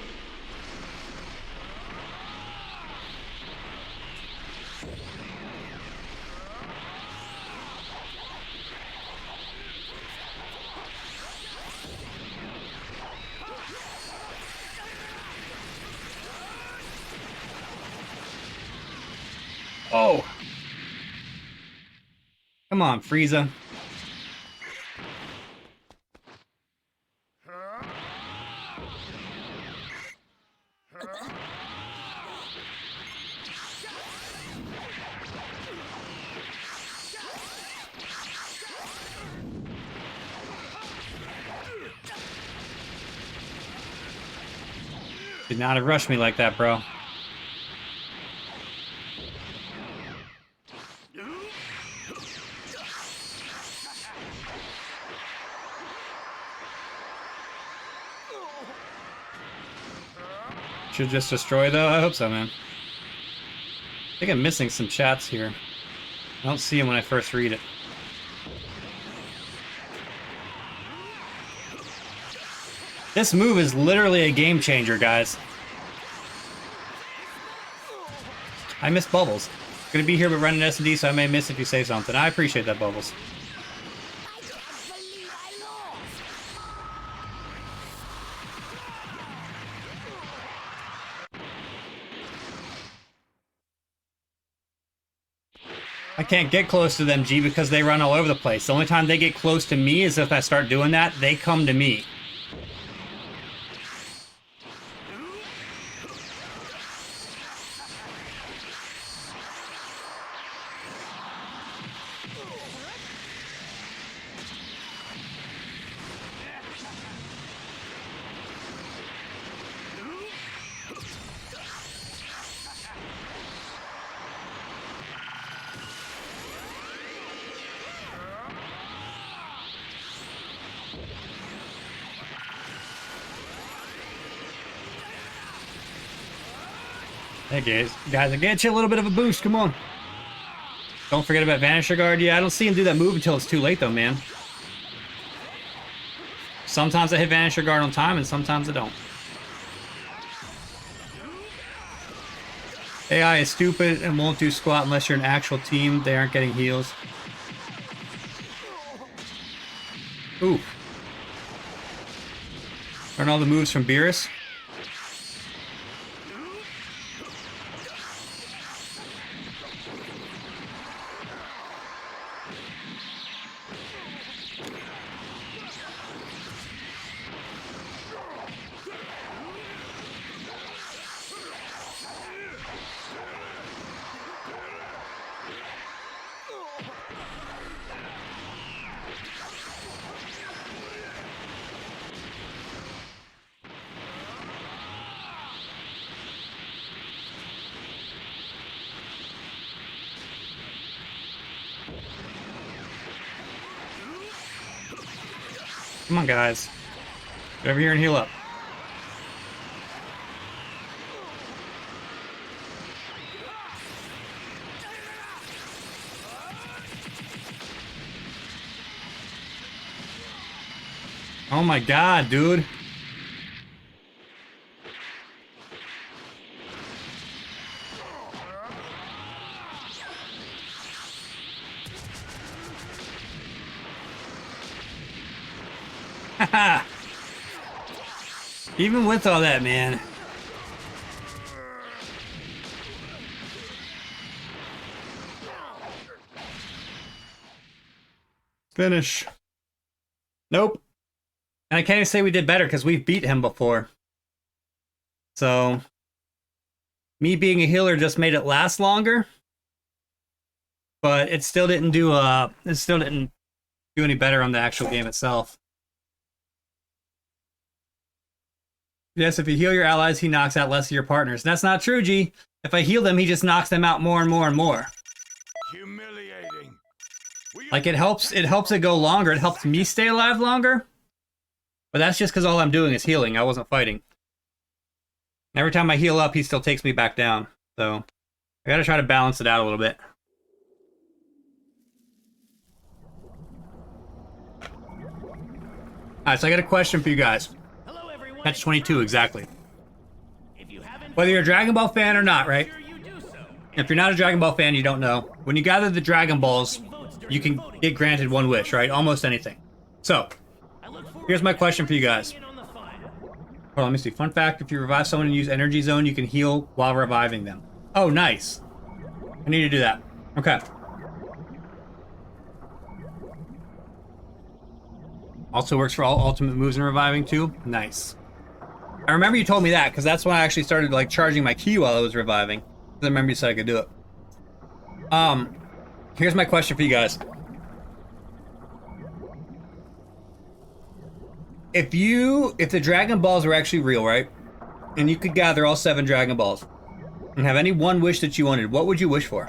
Oh! Come on, Frieza. Did not have rushed me like that, bro. Should just destroy though? I hope so, man. I think I'm missing some chats here. I don't see them when I first read it. This move is literally a game changer, guys. I missed Bubbles. Gonna be here but running S&D, so I may miss if you say something. I appreciate that, Bubbles. I can't believe I lost. I can't get close to them, G, because they run all over the place. The only time they get close to me is if I start doing that, they come to me. Hey guys, I get you a little bit of a boost, come on. Don't forget about Vanisher Guard. Yeah, I don't see him do that move until it's too late though, man. Sometimes I hit Vanisher Guard on time and sometimes I don't. AI is stupid and won't do squat unless you're an actual team. They aren't getting heals. Ooh. Learn all the moves from Beerus. Come on, guys. Get over here and heal up. Oh my god, dude. Even with all that, man. Finish. Nope. And I can't even say we did better because we've beat him before. So, me being a healer just made it last longer. But it still didn't do any better on the actual game itself. Yes, if you heal your allies, he knocks out less of your partners. That's not true, G. If I heal them, he just knocks them out more and more and more. Humiliating. Like it helps it go longer. It helps me stay alive longer. But that's just because all I'm doing is healing. I wasn't fighting. Every time I heal up, he still takes me back down. So I gotta try to balance it out a little bit. Alright, so I got a question for you guys. Hello, everyone. Catch 22, exactly. If you haven't Whether you're a Dragon Ball fan or not, right? sure you do so. If you're not a Dragon Ball fan, you don't know. When you gather the Dragon Balls, you can get granted one wish, right? Almost anything. So, I look forward here's my to question for you guys. being on the fun. Hold on, let me see. Fun fact, if you revive someone and use Energy Zone, you can heal while reviving them. Oh, nice. I need to do that. Okay. Also works for all ultimate moves and reviving too. Nice. I remember you told me that because that's when I actually started like charging my ki while I was reviving. I remember you said I could do it. Here's my question for you guys. If the Dragon Balls were actually real, right? and you could gather all 7 Dragon Balls and have any one wish that you wanted, what would you wish for?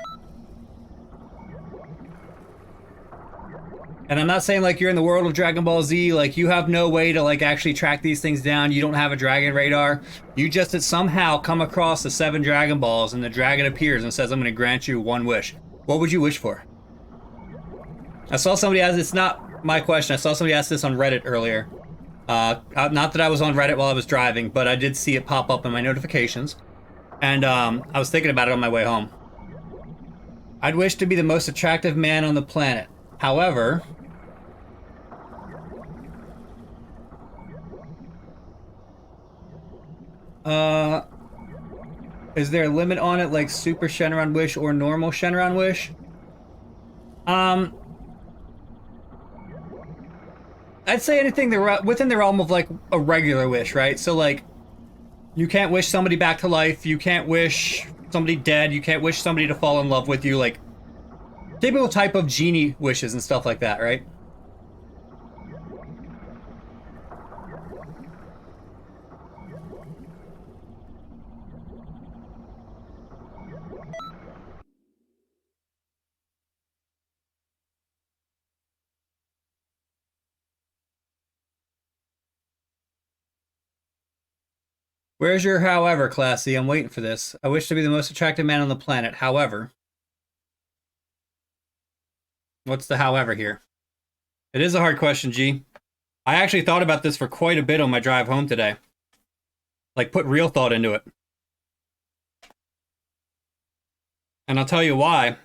And I'm not saying like you're in the world of Dragon Ball Z, like you have no way to like actually track these things down. You don't have a dragon radar. You just somehow come across the 7 Dragon Balls and the dragon appears and says, I'm going to grant you one wish. What would you wish for? I saw somebody ask, it's not my question, I saw somebody ask this on Reddit earlier. Not that I was on Reddit while I was driving, but I did see it pop up in my notifications. And I was thinking about it on my way home. I'd wish to be the most attractive man on the planet. However, is there a limit on it, like Super Shenron Wish or normal Shenron Wish? I'd say anything within the realm of like a regular wish, right? So like, you can't wish somebody back to life, you can't wish somebody dead, you can't wish somebody to fall in love with you, like typical type of genie wishes and stuff like that, right? Where's your however, Classy? I'm waiting for this. I wish to be the most attractive man on the planet. However. What's the however here? It is a hard question, G. I actually thought about this for quite a bit on my drive home today. Like, put real thought into it. And I'll tell you why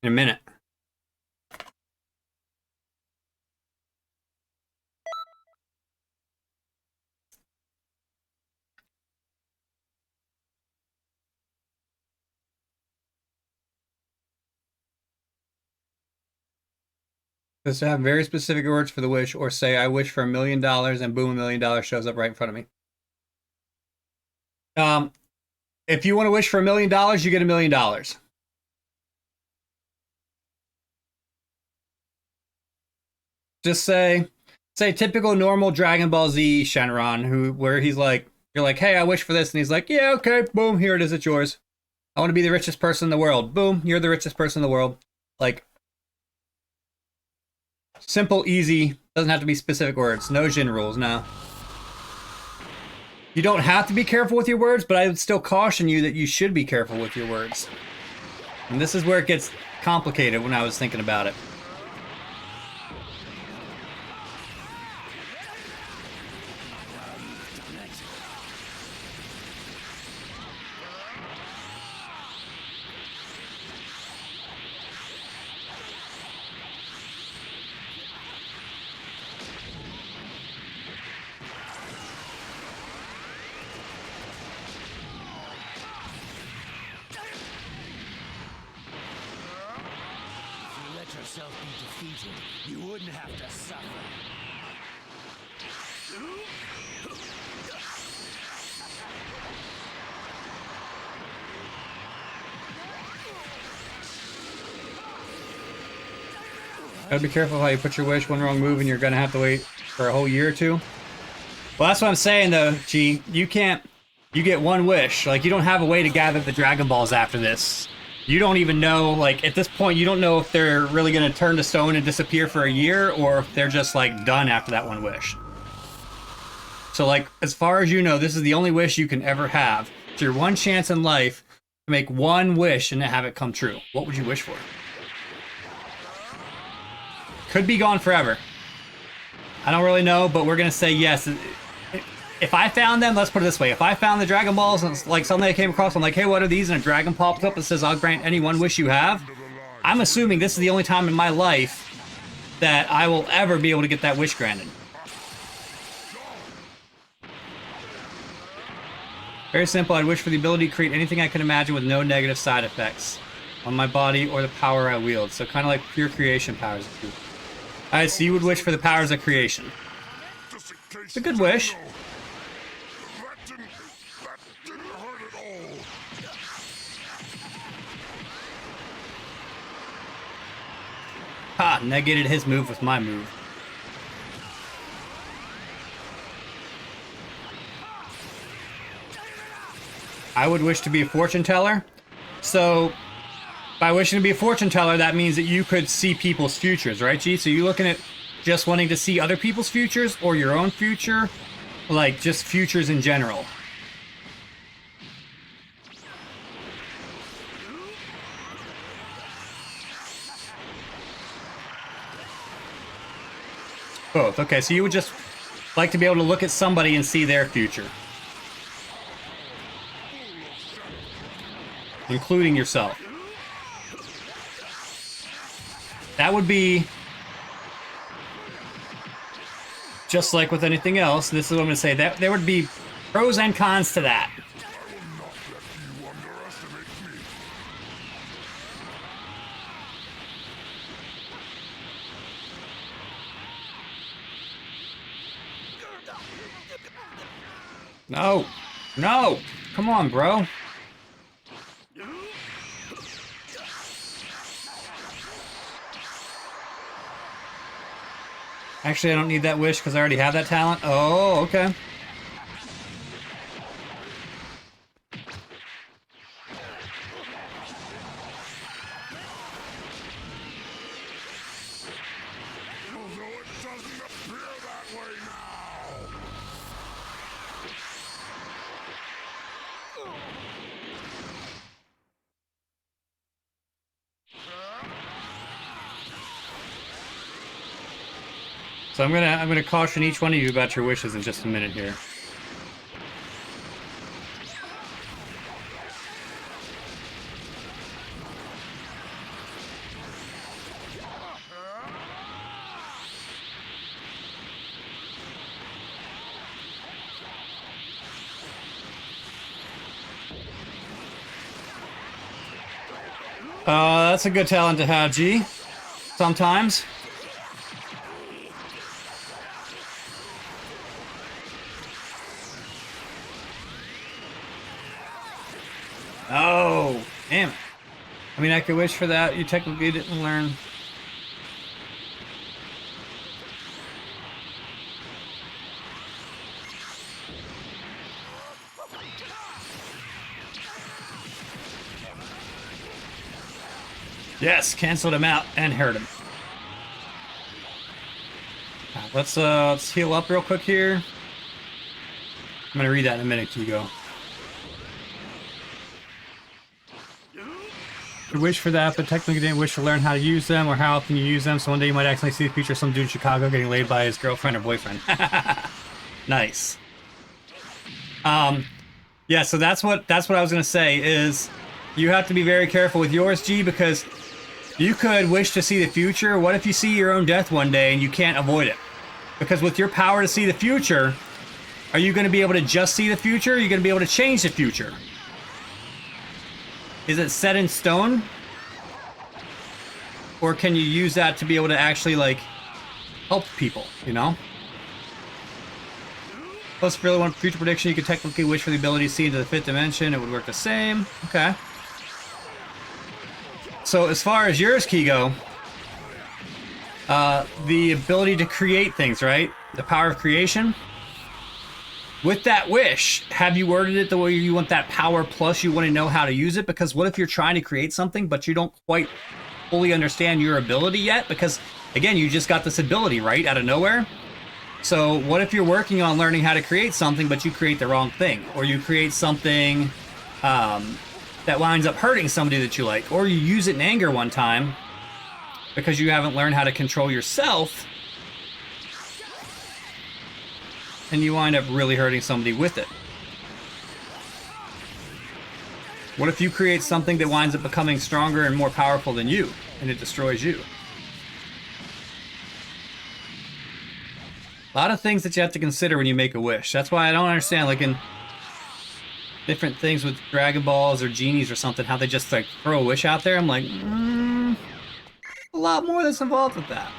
in a minute. Just to have very specific words for the wish, or say, I wish for $1 million, and boom, $1 million shows up right in front of me. If you want to wish for $1 million, you get $1 million. Just say typical normal Dragon Ball Z Shenron, where he's like, you're like, hey, I wish for this, and he's like, yeah, okay, boom, here it is, it's yours. I want to be the richest person in the world. Boom, you're the richest person in the world. Like, simple, easy, doesn't have to be specific words. No Jin rules, no. You don't have to be careful with your words, but I would still caution you that you should be careful with your words. And this is where it gets complicated when I was thinking about it. Yourself be defeated, you wouldn't have to suffer. Gotta be careful how you put your wish. One wrong move and you're gonna have to wait for a whole year or two. Well, that's what I'm saying though, G. You get one wish. Like, you don't have a way to gather the Dragon Balls after this. You don't even know, like, at this point, you don't know if they're really going to turn to stone and disappear for a year, or if they're just, like, done after that one wish. So, like, as far as you know, this is the only wish you can ever have. It's your one chance in life to make one wish and to have it come true. What would you wish for? Could be gone forever. I don't really know, but we're going to say yes. If I found them, let's put it this way. If I found the Dragon Balls and it's like something I came across, I'm like, hey, what are these? And a dragon pops up and says, I'll grant any one wish you have. I'm assuming this is the only time in my life that I will ever be able to get that wish granted. Very simple. I'd wish for the ability to create anything I can imagine with no negative side effects on my body or the power I wield. So kind of like pure creation powers. Alright, so you would wish for the powers of creation. It's a good wish. Ha! Negated his move with my move. I would wish to be a fortune teller. So by wishing to be a fortune teller, that means that you could see people's futures, right, G? So you're looking at just wanting to see other people's futures or your own future? Like, just futures in general. Both. Okay, so you would just like to be able to look at somebody and see their future. Including yourself. That would be, just like with anything else, this is what I'm going to say, that there would be pros and cons to that. I will not let you underestimate me. No. No. Come on, bro. Actually, I don't need that wish because I already have that talent. Oh, okay. Although it doesn't appear that way now. So I'm gonna caution each one of you about your wishes in just a minute here. That's a good talent to have, G. Sometimes. Oh, damn it. I mean, I could wish for that. You technically didn't learn. Yes, canceled him out and hurt him. Let's heal up real quick here. I'm gonna read that in a minute, Kigo. Could wish for that, but technically didn't wish to learn how to use them or how often you use them, so one day you might actually see the future of some dude in Chicago getting laid by his girlfriend or boyfriend. Nice. Yeah, so that's what I was gonna say is you have to be very careful with yours, G, because you could wish to see the future. What if you see your own death one day and you can't avoid it? Because with your power to see the future, are you going to be able to just see the future? Or are you going to be able to change the future? Is it set in stone? Or can you use that to be able to actually, like, help people, you know? Plus, if you really want future prediction, you could technically wish for the ability to see into the fifth dimension. It would work the same. Okay. So as far as yours, Kigo, the ability to create things, right? The power of creation. With that wish, have you worded it the way you want that power plus you want to know how to use it? Because what if you're trying to create something, but you don't quite fully understand your ability yet? Because, again, you just got this ability, right, out of nowhere? So what if you're working on learning how to create something, but you create the wrong thing? Or you create something that winds up hurting somebody that you like? Or you use it in anger one time because you haven't learned how to control yourself, and you wind up really hurting somebody with it. What if you create something that winds up becoming stronger and more powerful than you, and it destroys you? A lot of things that you have to consider when you make a wish. That's why I don't understand, like in different things with Dragon Balls or genies or something, how they just like throw a wish out there. I'm like, a lot more that's involved with that.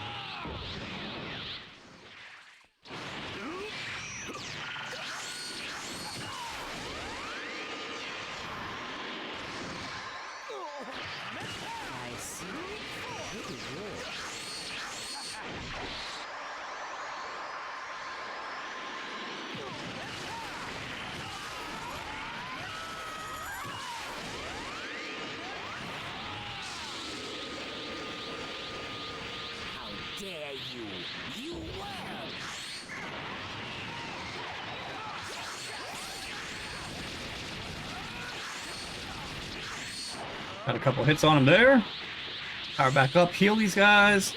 you. You will. Got a couple hits on him there. Power back up, heal these guys.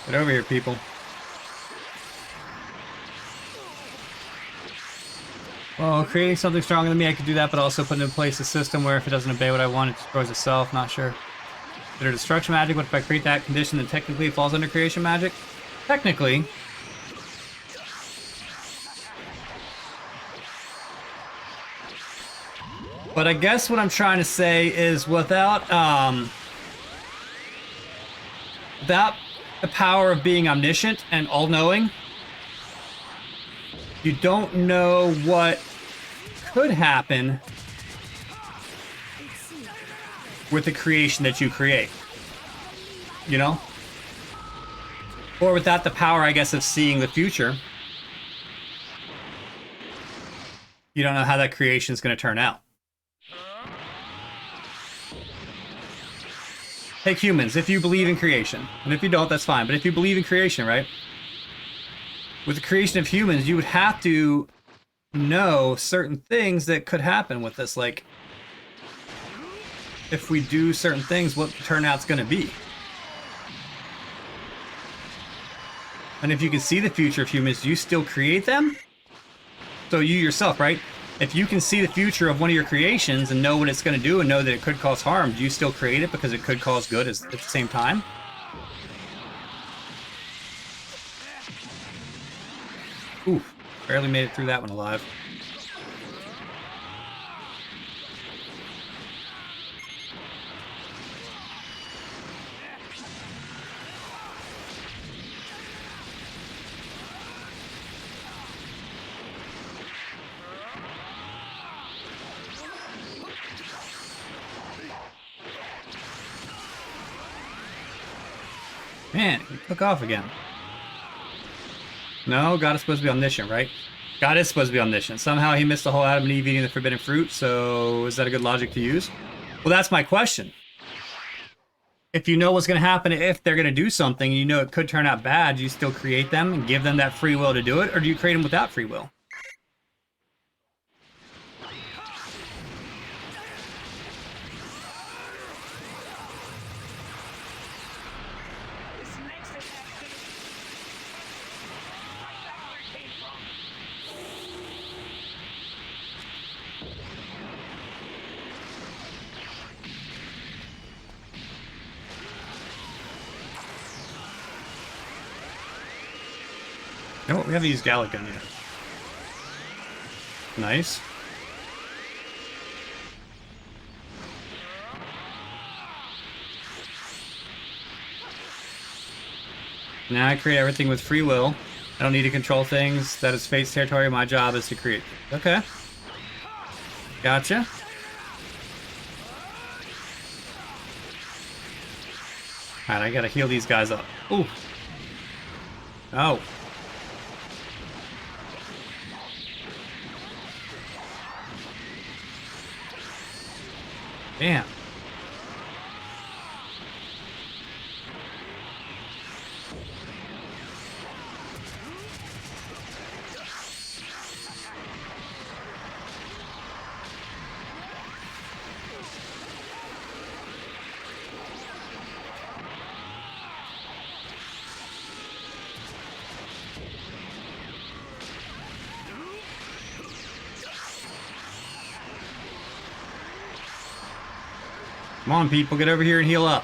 Get over here, people. Well, creating something stronger than me, I could do that, but also put in place a system where if it doesn't obey what I want, it destroys itself. Not sure. Consider destruction magic. What if I create that condition that technically falls under creation magic? Technically. But I guess what I'm trying to say is without the power of being omniscient and all-knowing, you don't know what could happen with the creation that you create. You know? Or without the power, I guess, of seeing the future, you don't know how that creation is going to turn out. Take humans, if you believe in creation. And if you don't, that's fine. But if you believe in creation, right? With the creation of humans, you would have to know certain things that could happen with this. Like, if we do certain things, what the turnout's going to be. And if you can see the future of humans, do you still create them? So you yourself, right? If you can see the future of one of your creations and know what it's going to do and know that it could cause harm, do you still create it because it could cause good at the same time? Oof, barely made it through that one alive. Man, he took off again. No, God is supposed to be omniscient, right? God is supposed to be omniscient. Somehow he missed the whole Adam and Eve eating the forbidden fruit, so is that a good logic to use? Well, that's my question. If you know what's going to happen if they're going to do something, and you know it could turn out bad, do you still create them and give them that free will to do it, or do you create them without free will? Oh, we haven't used Gallic gun yet. Nice. Now I create everything with free will. I don't need to control things. That is fate's territory. My job is to create. Okay. Gotcha. Alright, I gotta heal these guys up. Ooh. Oh. Damn. Come on, people, get over here and heal up.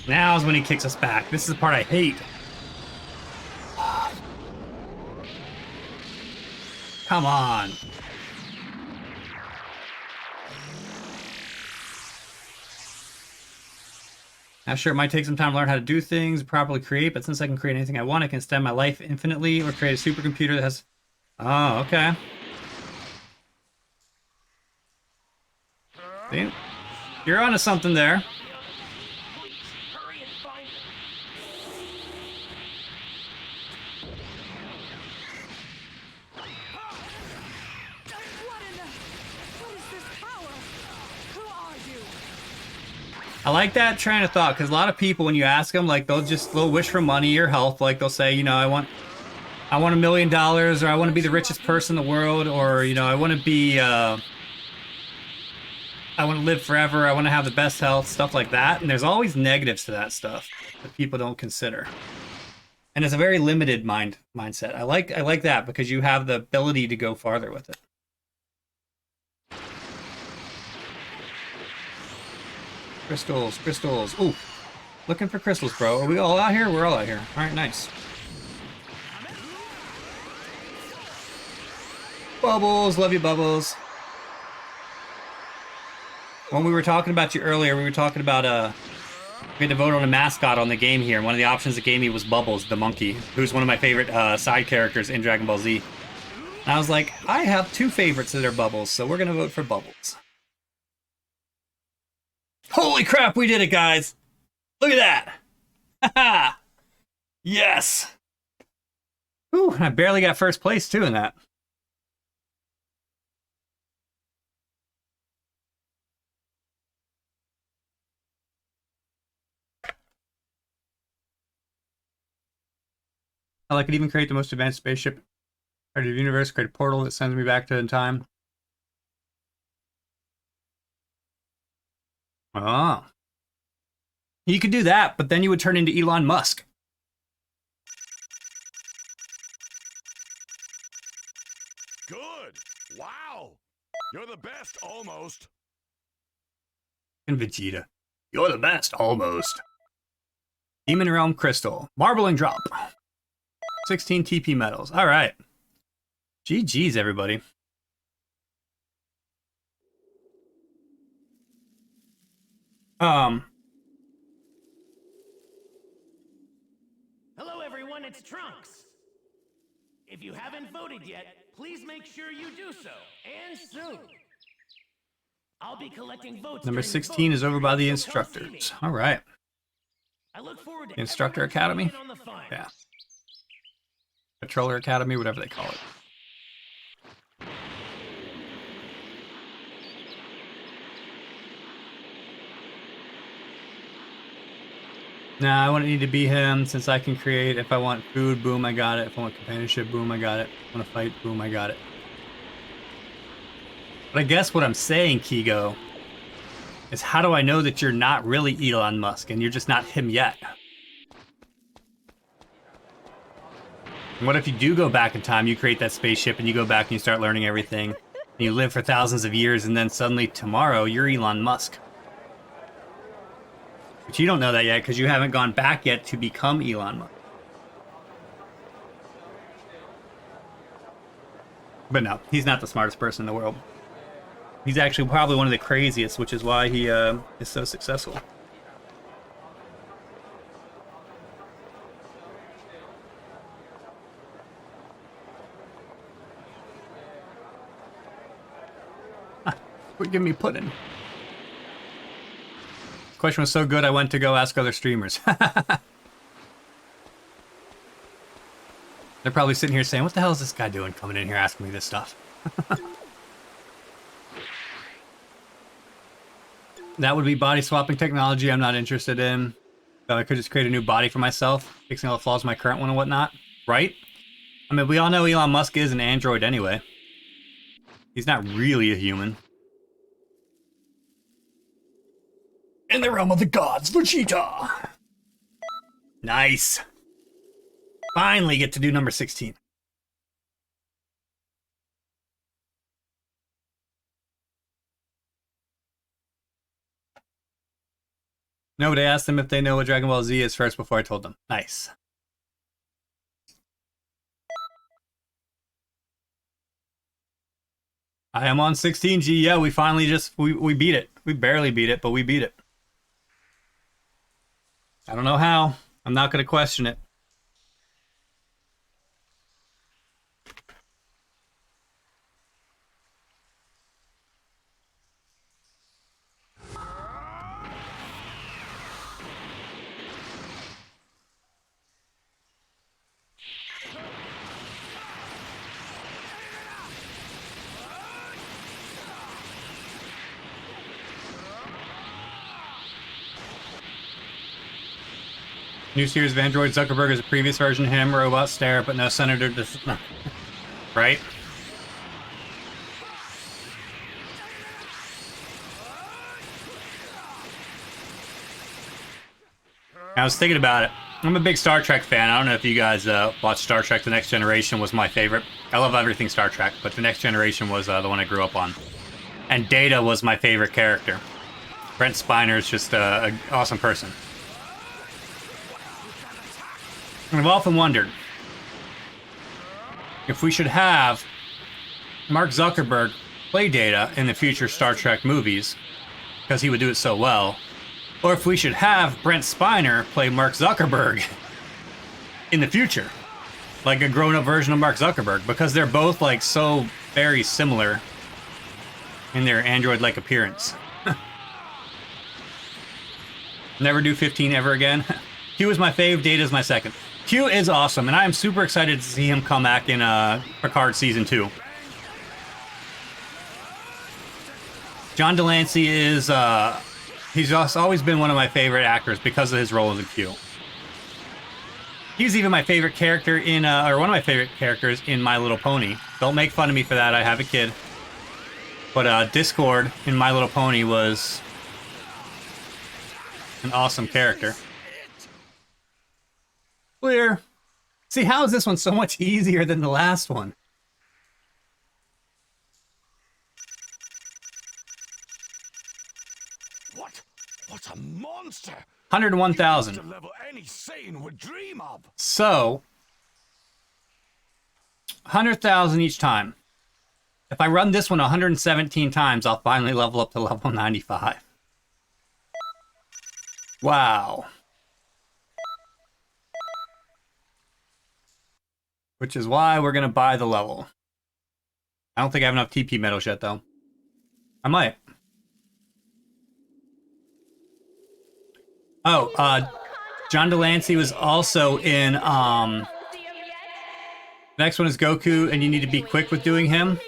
Now is when he kicks us back. This is the part I hate. Come on. Now, sure, it might take some time to learn how to do things, properly create, but since I can create anything I want, I can extend my life infinitely or create a supercomputer that has... Oh, okay. See? You're onto something there. What is this power? Who are you? I like that train of thought, because a lot of people, when you ask them, like, they'll wish for money or health. Like, they'll say, you know, I want $1 million, or I want to be the richest person in the world, or, you know, I want to be, I want to live forever, I want to have the best health, stuff like that. And there's always negatives to that stuff that people don't consider. And it's a very limited mindset. I like that, because you have the ability to go farther with it. Crystals, crystals. Ooh, looking for crystals, bro. Are we all out here? We're all out here. All right, nice. Bubbles, love you, Bubbles. When we were talking about you earlier, we were talking about we had to vote on a mascot on the game here. One of the options that gave me was Bubbles, the monkey, who's one of my favorite side characters in Dragon Ball Z. And I was like, I have 2 favorites that are Bubbles, so we're gonna vote for Bubbles. Holy crap, we did it, guys! Look at that! Haha! Yes! Ooh, I barely got first place, too, in that. I could even create the most advanced spaceship out of the universe, create a portal that sends me back to in time. Oh. You could do that, but then you would turn into Elon Musk. Good. Wow. You're the best, almost. And Vegeta. You're the best, almost. Demon Realm Crystal. Marbling Drop. 16 TP medals. All right. GG's, everybody. Hello, everyone. It's Trunks. If you haven't voted yet, please make sure you do so, and soon. I'll be collecting votes. Number during the 16 is over by the voting, so come see me. instructors. All right. I look forward to Instructor everyone Academy? joining in on the fun. Yeah. Patroller Academy, whatever they call it. Nah, I wouldn't need to be him since I can create. If I want food, boom, I got it. If I want companionship, boom, I got it. If I want to fight, boom, I got it. But I guess what I'm saying, Kigo, is how do I know that you're not really Elon Musk and you're just not him yet? And what if you do go back in time, you create that spaceship and you go back and you start learning everything, and you live for thousands of years, and then suddenly tomorrow you're Elon Musk? But you don't know that yet because you haven't gone back yet to become Elon Musk. But no, he's not the smartest person in the world. He's actually probably one of the craziest, which is why he is so successful. Quit giving me pudding. The question was so good, I went to go ask other streamers. They're probably sitting here saying, what the hell is this guy doing coming in here asking me this stuff? That would be body swapping technology I'm not interested in. So I could just create a new body for myself, fixing all the flaws of my current one and whatnot. Right? I mean, we all know Elon Musk is an android anyway. He's not really a human. In the realm of the gods, Vegeta! Nice. Finally get to do number 16. Nobody asked them if they know what Dragon Ball Z is first before I told them. Nice. I am on 16G. Yeah, we finally just, we beat it. We barely beat it, but we beat it. I don't know how. I'm not going to question it. New series of Android Zuckerberg is a previous version of him, robot stare, but no senator. Right? I was thinking about it. I'm a big Star Trek fan. I don't know if you guys watched Star Trek. The Next Generation was my favorite. I love everything Star Trek, but The Next Generation was the one I grew up on. And Data was my favorite character. Brent Spiner is just an awesome person. I've often wondered if we should have Mark Zuckerberg play Data in the future Star Trek movies, because he would do it so well, or if we should have Brent Spiner play Mark Zuckerberg in the future, like a grown-up version of Mark Zuckerberg, because they're both like so very similar in their android-like appearance. Never do 15 ever again. Q is my fave, Data is my second. Q is awesome, and I am super excited to see him come back in Picard Season 2. John Delancey is, he's always been one of my favorite actors because of his role as a Q. He's even my favorite character in, or one of my favorite characters in My Little Pony. Don't make fun of me for that, I have a kid. But Discord in My Little Pony was an awesome character. Clear. See, how is this one so much easier than the last one? What a monster! 101,000. The level any sane would dream of. So, 100,000 each time. If I run this one 117 times, I'll finally level up to level 95. Wow. Which is why we're going to buy the level. I don't think I have enough TP medals yet, though. I might. Oh, John Delancey was also in, next one is Goku, and you need to be quick with doing him.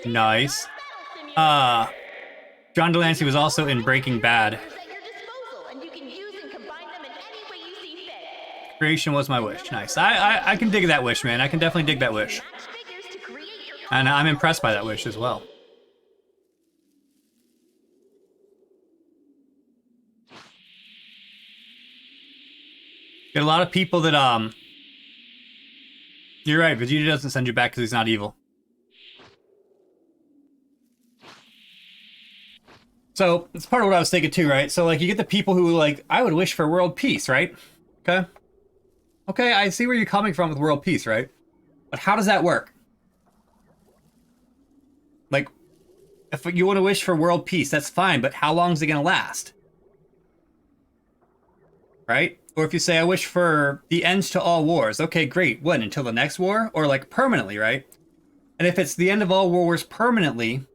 Nice. John Delancey was also in Breaking Bad. Creation was my wish. Nice. I can dig that wish, man. I can definitely dig that wish. And I'm impressed by that wish as well. Get a lot of people that, you're right, Vegeta doesn't send you back because he's not evil. So, it's part of what I was thinking too, right? So, like, you get the people who, like, I would wish for world peace, right? Okay? Okay, I see where you're coming from with world peace, right? But how does that work? Like, if you want to wish for world peace, that's fine, but how long is it going to last? Right? Or if you say, I wish for the ends to all wars. Okay, great. When? Until the next war? Or, like, permanently, right? And if it's the end of all wars permanently,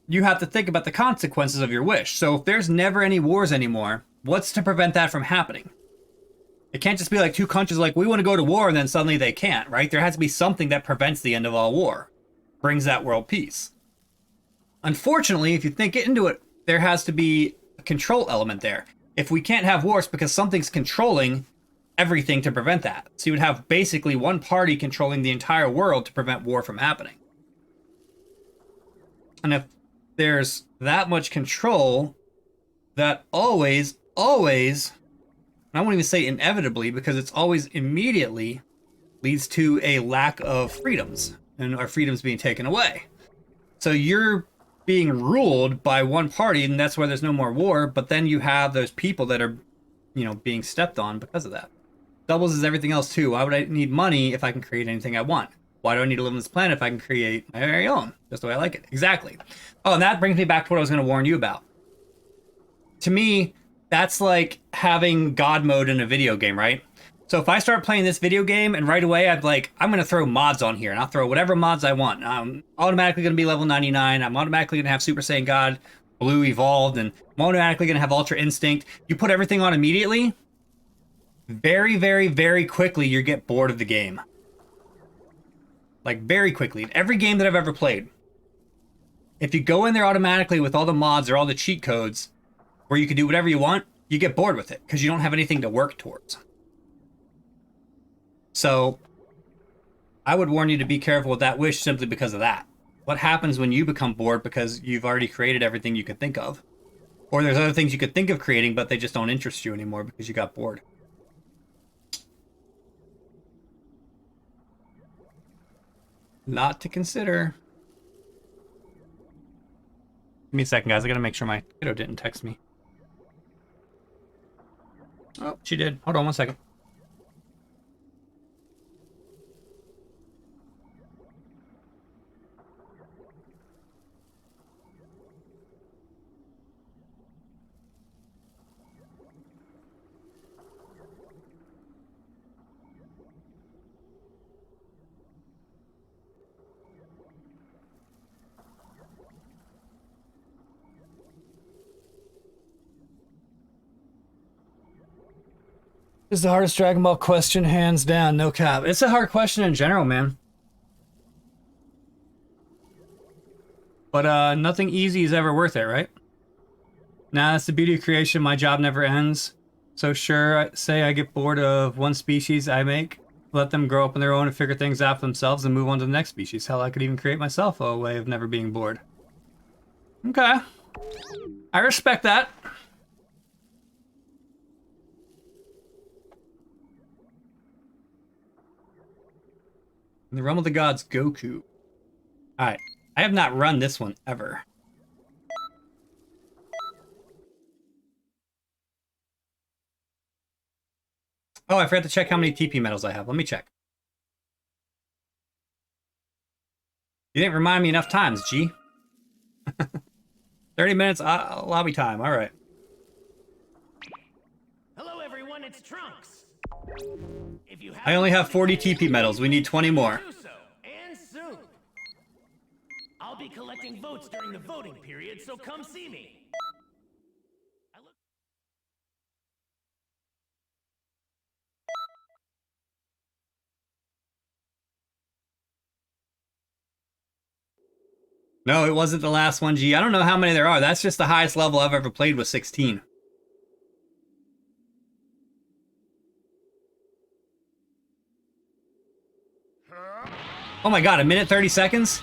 you have to think about the consequences of your wish. So if there's never any wars anymore, what's to prevent that from happening? It can't just be like two countries like, we want to go to war, and then suddenly they can't, right? There has to be something that prevents the end of all war. Brings that world peace. Unfortunately, if you think into it, there has to be a control element there. If we can't have wars because something's controlling everything to prevent that. So you would have basically one party controlling the entire world to prevent war from happening. And if there's that much control, that always, and I won't even say inevitably, because it's always immediately leads to a lack of freedoms, and our freedoms being taken away. So you're being ruled by one party, and that's why there's no more war, but then you have those people that are, you know, being stepped on because of that. Doubles is everything else too. Why would I need money if I can create anything I want? Why do I need to live on this planet if I can create my very own, just the way I like it? Exactly. Oh, and that brings me back to what I was going to warn you about. To me, that's like having God mode in a video game, right? So if I start playing this video game and right away I'm going to throw mods on here and I'll throw whatever mods I want. I'm automatically going to be level 99. I'm automatically going to have Super Saiyan God Blue evolved, and I'm automatically going to have Ultra Instinct. You put everything on immediately, very, very, very quickly you get bored of the game. Like very quickly. In every game that I've ever played. If you go in there automatically with all the mods or all the cheat codes where you can do whatever you want, you get bored with it because you don't have anything to work towards. So I would warn you to be careful with that wish simply because of that. What happens when you become bored because you've already created everything you could think of? Or there's other things you could think of creating, but they just don't interest you anymore because you got bored. Not to consider. Give me a second, guys. I gotta make sure my kiddo didn't text me. Oh, she did. Hold on one second. This is the hardest Dragon Ball question, hands down, no cap. It's a hard question in general, man. But nothing easy is ever worth it, right? Nah, that's the beauty of creation. My job never ends. So sure, say I get bored of one species I make, let them grow up on their own and figure things out for themselves and move on to the next species. Hell, I could even create myself a way of never being bored. Okay. I respect that. In the realm of the gods, Goku. Alright. I have not run this one ever. Oh, I forgot to check how many TP medals I have. Let me check. You didn't remind me enough times, G. 30 minutes lobby time. All right. Hello, everyone. It's Trunks. If you I only have 40 TP medals. We need 20 more. do so, and soon. I'll be collecting votes during the voting period, so come see me. No, it wasn't the last one, G. I don't know how many there are. That's just the highest level I've ever played with 16. Oh my god, a minute 30 seconds?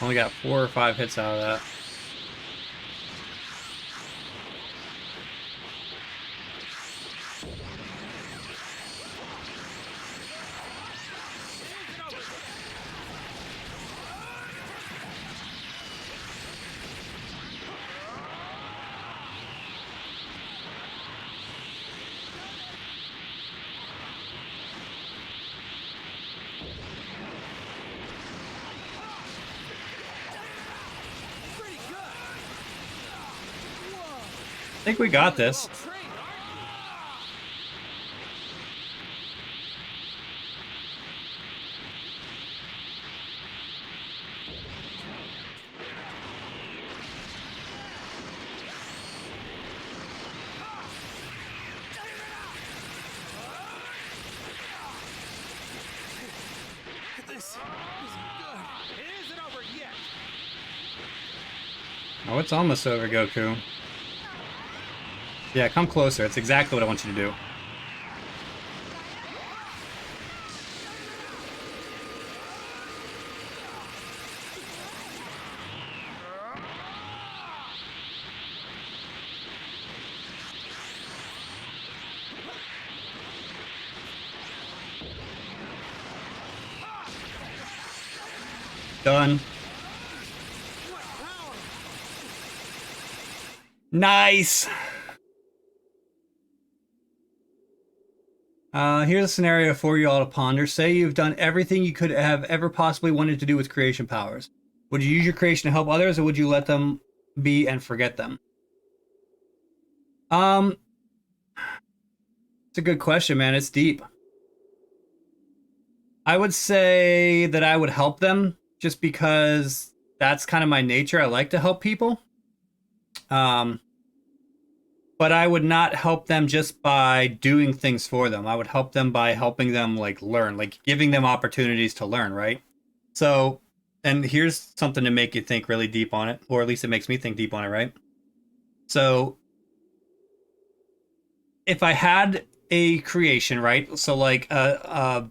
Only got 4 or 5 hits out of that. I think we got this. Oh, it's almost over, Goku. Yeah, come closer. It's exactly what I want you to do. Done. Nice. Here's a scenario for you all to ponder. Say you've done everything you could have ever possibly wanted to do with creation powers. Would you use your creation to help others, or would you let them be and forget them? It's a good question, man. It's deep. I would say that I would help them just because that's kind of my nature. I like to help people. But I would not help them just by doing things for them. I would help them by helping them like learn, like giving them opportunities to learn, right? So, and here's something to make you think really deep on it, or at least it makes me think deep on it, right? So, if I had a creation, right? So like a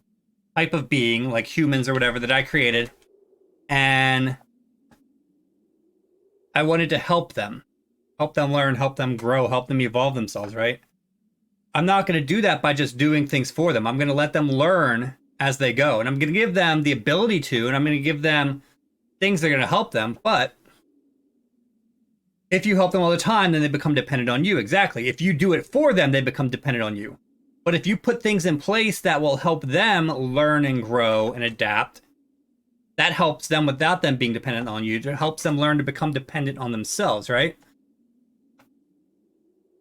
type of being, like humans or whatever that I created, and I wanted to help them learn, help them grow, help them evolve themselves, right? I'm not going to do that by just doing things for them. I'm going to let them learn as they go, and I'm going to give them the ability to, and I'm going to give them things that are going to help them. But if you help them all the time, then they become dependent on you. Exactly. If you do it for them, they become dependent on you. But if you put things in place that will help them learn and grow and adapt, that helps them without them being dependent on you. It helps them learn to become dependent on themselves, right?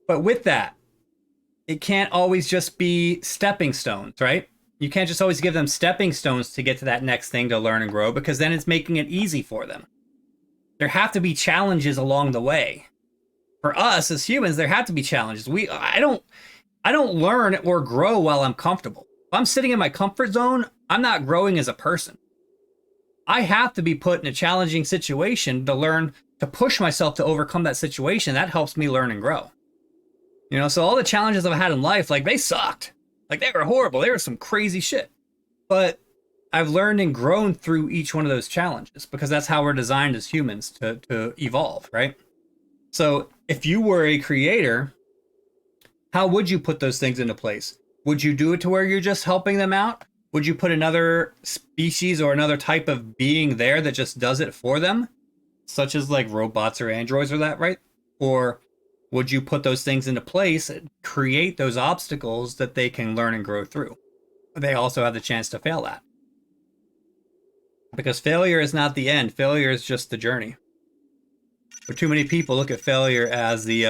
But with that, it can't always just be stepping stones, right? You can't just always give them stepping stones to get to that next thing to learn and grow, because then it's making it easy for them. There have to be challenges along the way. For us as humans, there have to be challenges. I don't learn or grow while I'm comfortable. If I'm sitting in my comfort zone, I'm not growing as a person. I have to be put in a challenging situation to learn, to push myself to overcome that situation. That helps me learn and grow. You know, so all the challenges I've had in life, like, they sucked. Like, they were horrible. They were some crazy shit. But I've learned and grown through each one of those challenges, because that's how we're designed as humans, to evolve, right? So if you were a creator, how would you put those things into place? Would you do it to where you're just helping them out? Would you put another species or another type of being there that just does it for them? Such as like robots or androids or that, right? Or would you put those things into place and create those obstacles that they can learn and grow through? They also have the chance to fail at. Because failure is not the end. Failure is just the journey. But too many people look at failure as the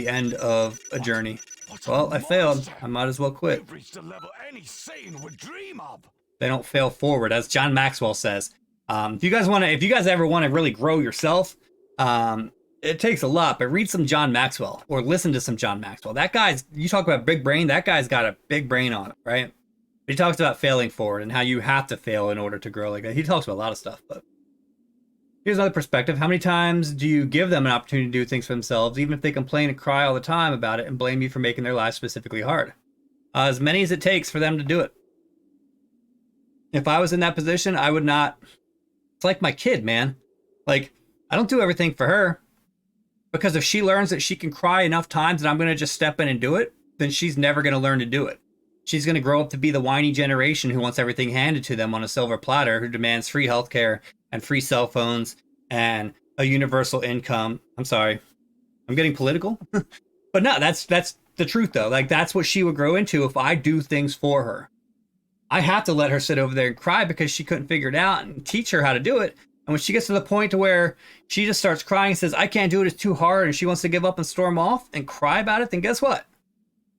end of a journey. Well, I failed. I might as well quit. You've reached a level any sane would dream of. They don't fail forward, as John Maxwell says. If you guys ever want to really grow yourself, it takes a lot, but read some John Maxwell or listen to some John Maxwell. That guy's, you talk about big brain, that guy's got a big brain on it, right? He talks about failing forward and how you have to fail in order to grow like that. He talks about a lot of stuff, but here's another perspective. How many times do you give them an opportunity to do things for themselves, even if they complain and cry all the time about it and blame you for making their lives specifically hard? As many as it takes for them to do it. If I was in that position, I would not. It's like my kid, man. Like, I don't do everything for her. Because if she learns that she can cry enough times and I'm going to just step in and do it, then she's never going to learn to do it. She's going to grow up to be the whiny generation who wants everything handed to them on a silver platter, who demands free healthcare and free cell phones and a universal income. I'm sorry. I'm getting political. But no, that's the truth, though. Like, that's what she would grow into if I do things for her. I have to let her sit over there and cry because she couldn't figure it out, and teach her how to do it. And when she gets to the point to where she just starts crying and says, I can't do it, it's too hard, and she wants to give up and storm off and cry about it, then guess what?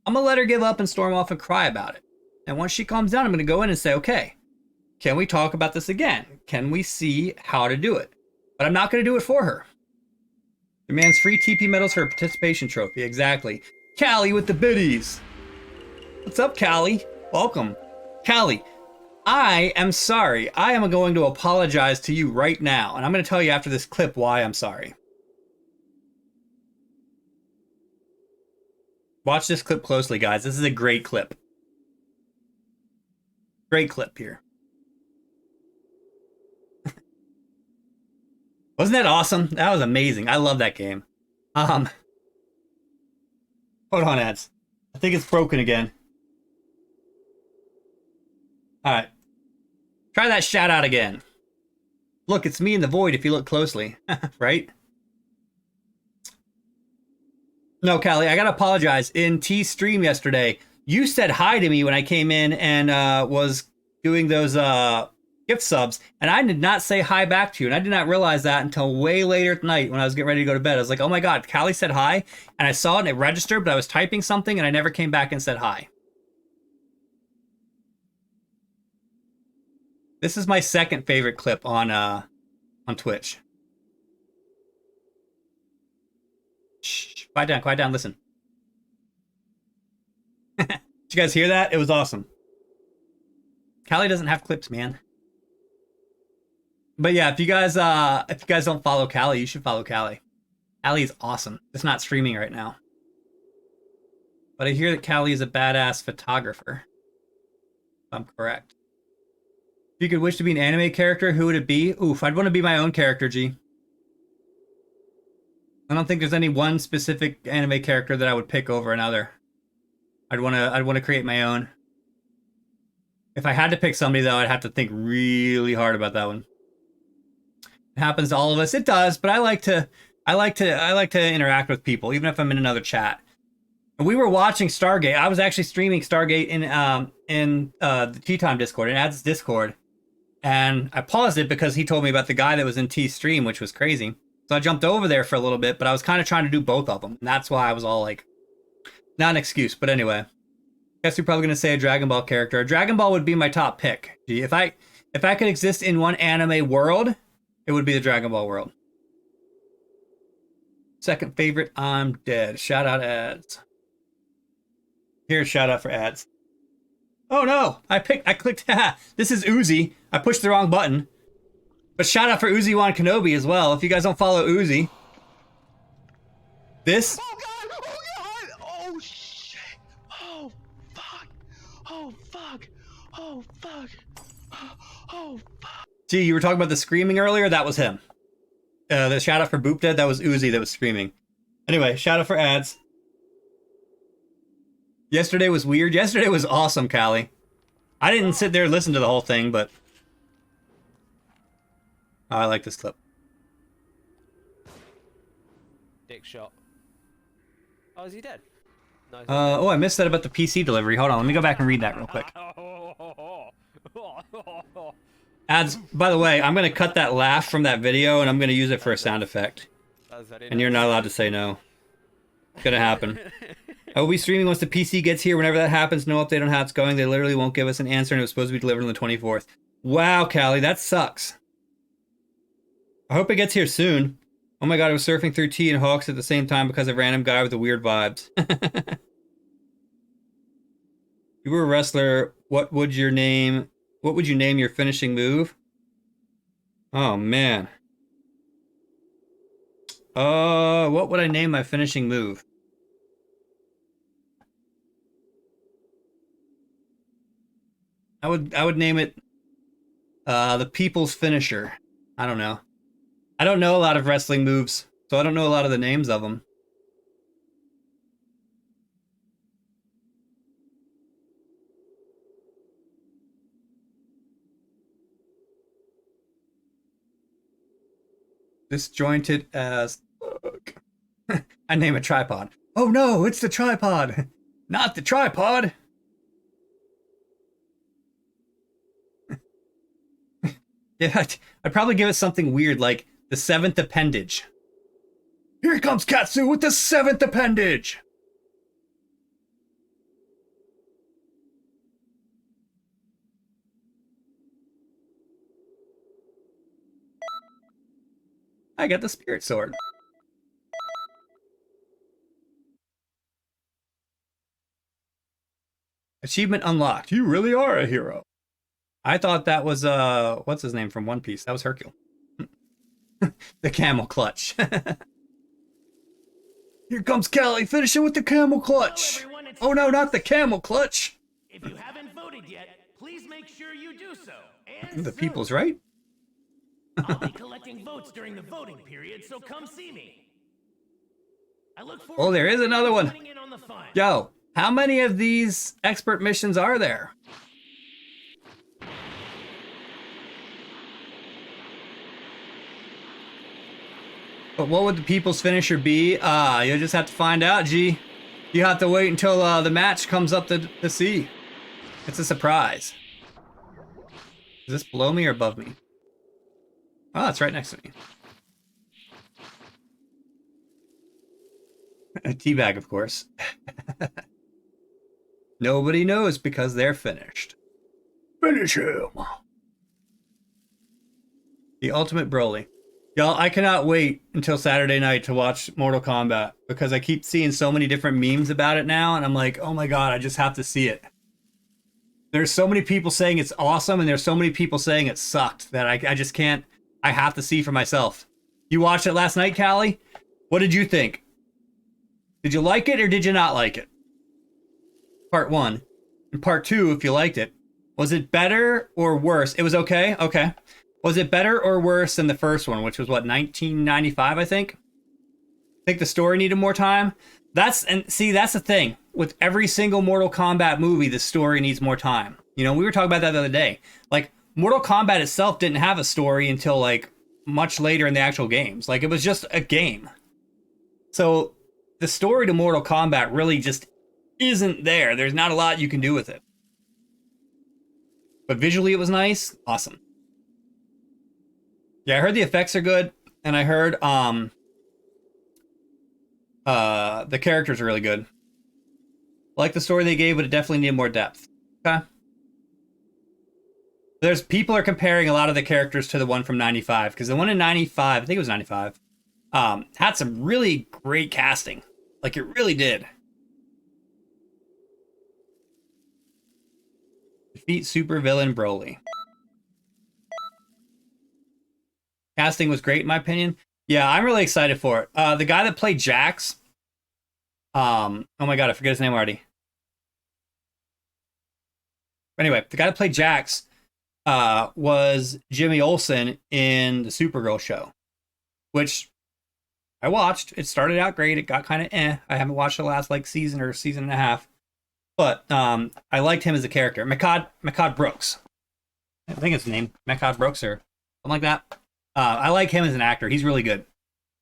I'm going to let her give up and storm off and cry about it. And once she calms down, I'm going to go in and say, okay, can we talk about this again? Can we see how to do it? But I'm not going to do it for her. Demands free TP medals for a participation trophy. Exactly. Callie with the biddies. What's up, Callie? Welcome. Callie, I am sorry. I am going to apologize to you right now. And I'm going to tell you after this clip why I'm sorry. Watch this clip closely, guys. This is a great clip. Great clip here. Wasn't that awesome? That was amazing. I love that game. Hold on, ads. I think it's broken again. All right. Try that shout out again. Look, it's me in the void if you look closely. Right? No, Callie, I gotta apologize. In T's stream yesterday, you said hi to me when I came in and was doing those gift subs, and I did not say hi back to you, and I did not realize that until way later at night when I was getting ready to go to bed. I was like, oh my god, Callie said hi, and I saw it and it registered, but I was typing something and I never came back and said hi. This is my second favorite clip on Twitch. Shh, quiet down, listen. Did you guys hear that? It was awesome. Callie doesn't have clips, man. But yeah, if you guys don't follow Callie, you should follow Callie. Callie is awesome. It's not streaming right now. But I hear that Callie is a badass photographer. If I'm correct. If you could wish to be an anime character, who would it be? Oof, I'd want to be my own character, G. I don't think there's any one specific anime character that I would pick over another. I'd want to create my own. If I had to pick somebody though, I'd have to think really hard about that one. It happens to all of us. It does, but I like to interact with people, even if I'm in another chat. And we were watching Stargate. I was actually streaming Stargate in the Tea Time Discord, in Ad's Discord, and I paused it because he told me about the guy that was in T's stream, which was crazy. So I jumped over there for a little bit, but I was kind of trying to do both of them. And that's why I was all like, not an excuse, but anyway. Guess you're probably going to say a Dragon Ball character. A Dragon Ball would be my top pick. Gee, if I could exist in one anime world, it would be the Dragon Ball world. Second favorite, I'm dead. Shout out ads. Here's a shout out for ads. Oh no, I clicked, this is Uzi. I pushed the wrong button. But shout out for Uzi Wan Kenobi as well. If you guys don't follow Uzi. This. Oh god! Oh god! Oh shit! Oh fuck! Oh fuck! Oh fuck! Oh fuck! Gee, you were talking about the screaming earlier? That was him. The shout out for Boop Dead, that was Uzi that was screaming. Anyway, shout out for ads. Yesterday was weird. Yesterday was awesome, Callie. I didn't sit there and listen to the whole thing, but I like this clip. Dick shot. Oh, is he dead? No, Oh, I missed that about the PC delivery. Hold on, let me go back and read that real quick. Ads, by the way, I'm going to cut that laugh from that video and I'm going to use it for a sound effect. And you're not allowed to say no. It's going to happen. I will be streaming once the PC gets here. Whenever that happens, no update on how it's going. They literally won't give us an answer and it was supposed to be delivered on the 24th. Wow, Callie, that sucks. I hope it gets here soon. Oh my god, I was surfing through T and Hawks at the same time because of a random guy with the weird vibes. If you were a wrestler, what would you name your finishing move? Oh man. What would I name my finishing move? I would name it the People's Finisher. I don't know. I don't know a lot of wrestling moves, so I don't know a lot of the names of them. Disjointed as fuck. I name a tripod. Oh no, it's the tripod! Not the tripod! Yeah, I'd probably give it something weird like the seventh appendage. Here comes Katsu with the seventh appendage! I got the spirit sword. Achievement unlocked. You really are a hero. I thought that was, what's his name from One Piece? That was Hercule. The camel clutch. Here comes Callie, finishing with the camel clutch. Hello, everyone, Oh no, not the camel clutch. If you haven't voted yet, please make sure you do so. And The soon. people's right. I'll be collecting votes during the voting period, so come see me. I look forward Oh, there is to another one. joining in on the fun. Yo, how many of these expert missions are there? But what would the people's finisher be? You'll just have to find out, G. You have to wait until the match comes up to see. It's a surprise. Is this below me or above me? Oh, it's right next to me. A teabag, of course. Nobody knows because they're finished. Finish him. The ultimate Broly. Y'all, I cannot wait until Saturday night to watch Mortal Kombat because I keep seeing so many different memes about it now, and I'm like, oh my god, I just have to see it. There's so many people saying it's awesome, and there's so many people saying it sucked that I just can't. I have to see for myself. You watched it last night, Callie? What did you think? Did you like it or did you not like it? Part 1. And part 2, if you liked it. Was it better or worse? It was okay? Okay. Was it better or worse than the first one, which was what, 1995, I think? Think the story needed more time? That's the thing. With every single Mortal Kombat movie, the story needs more time. You know, we were talking about that the other day. Like, Mortal Kombat itself didn't have a story until, like, much later in the actual games. Like, it was just a game. So, the story to Mortal Kombat really just isn't there. There's not a lot you can do with it. But visually it was nice. Awesome. Yeah, I heard the effects are good, and I heard the characters are really good. Like the story they gave, but it definitely needed more depth. Okay. There's people are comparing a lot of the characters to the one from 95, because the one in 95, I think it was 95, had some really great casting. Like, it really did. Defeat supervillain Broly. Casting was great in my opinion. Yeah, I'm really excited for it. The guy that played Jax, oh my god, I forget his name already. Anyway, the guy that played Jax was Jimmy Olsen in the Supergirl show, which I watched. It started out great. It got kind of I haven't watched the last like season or season and a half, but I liked him as a character. Mehcad Brooks, I think it's his name, Mehcad Brooks or something like that. I like him as an actor. He's really good.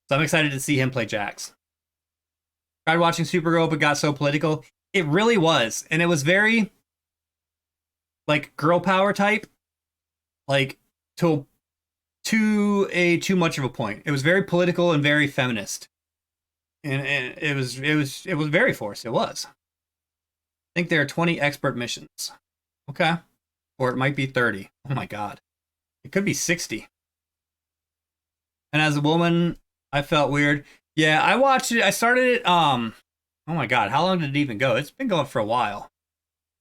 So I'm excited to see him play Jax. Tried watching Supergirl, but got so political. It really was. And it was very, like, girl power type. Like, to too much of a point. It was very political and very feminist. And it was very forced. It was. I think there are 20 expert missions. Okay. Or it might be 30. Oh my god. It could be 60. And as a woman, I felt weird. Yeah, I watched it. I started it. Oh my god, how long did it even go? It's been going for a while.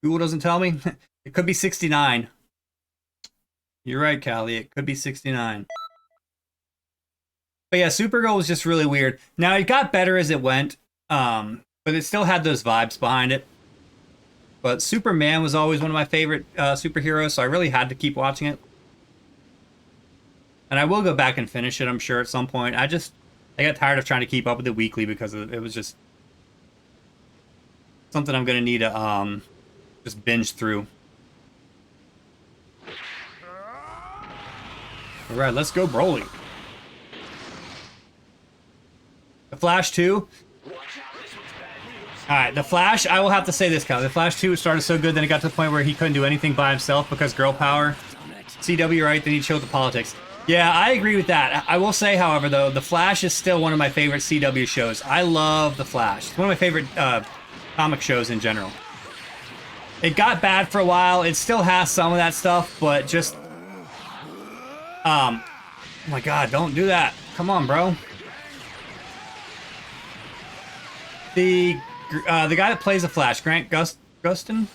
Google doesn't tell me. It could be 69. You're right, Callie. It could be 69. But yeah, Supergirl was just really weird. Now it got better as it went, but it still had those vibes behind it. But Superman was always one of my favorite superheroes, so I really had to keep watching it. And I will go back and finish it, I'm sure, at some point. I got tired of trying to keep up with it weekly because it was just something I'm going to need to just binge through. All right, let's go Broly. The Flash 2. All right, The Flash, I will have to say this, Cal. The Flash 2 started so good, then it got to the point where he couldn't do anything by himself because girl power. CW, right? Then he chilled the politics. Yeah, I agree with that. I will say, however, though, The Flash is still one of my favorite CW shows. I love The Flash. It's one of my favorite comic shows in general. It got bad for a while. It still has some of that stuff, but just... oh my god, don't do that. Come on, bro. The guy that plays The Flash, Grant Gustin?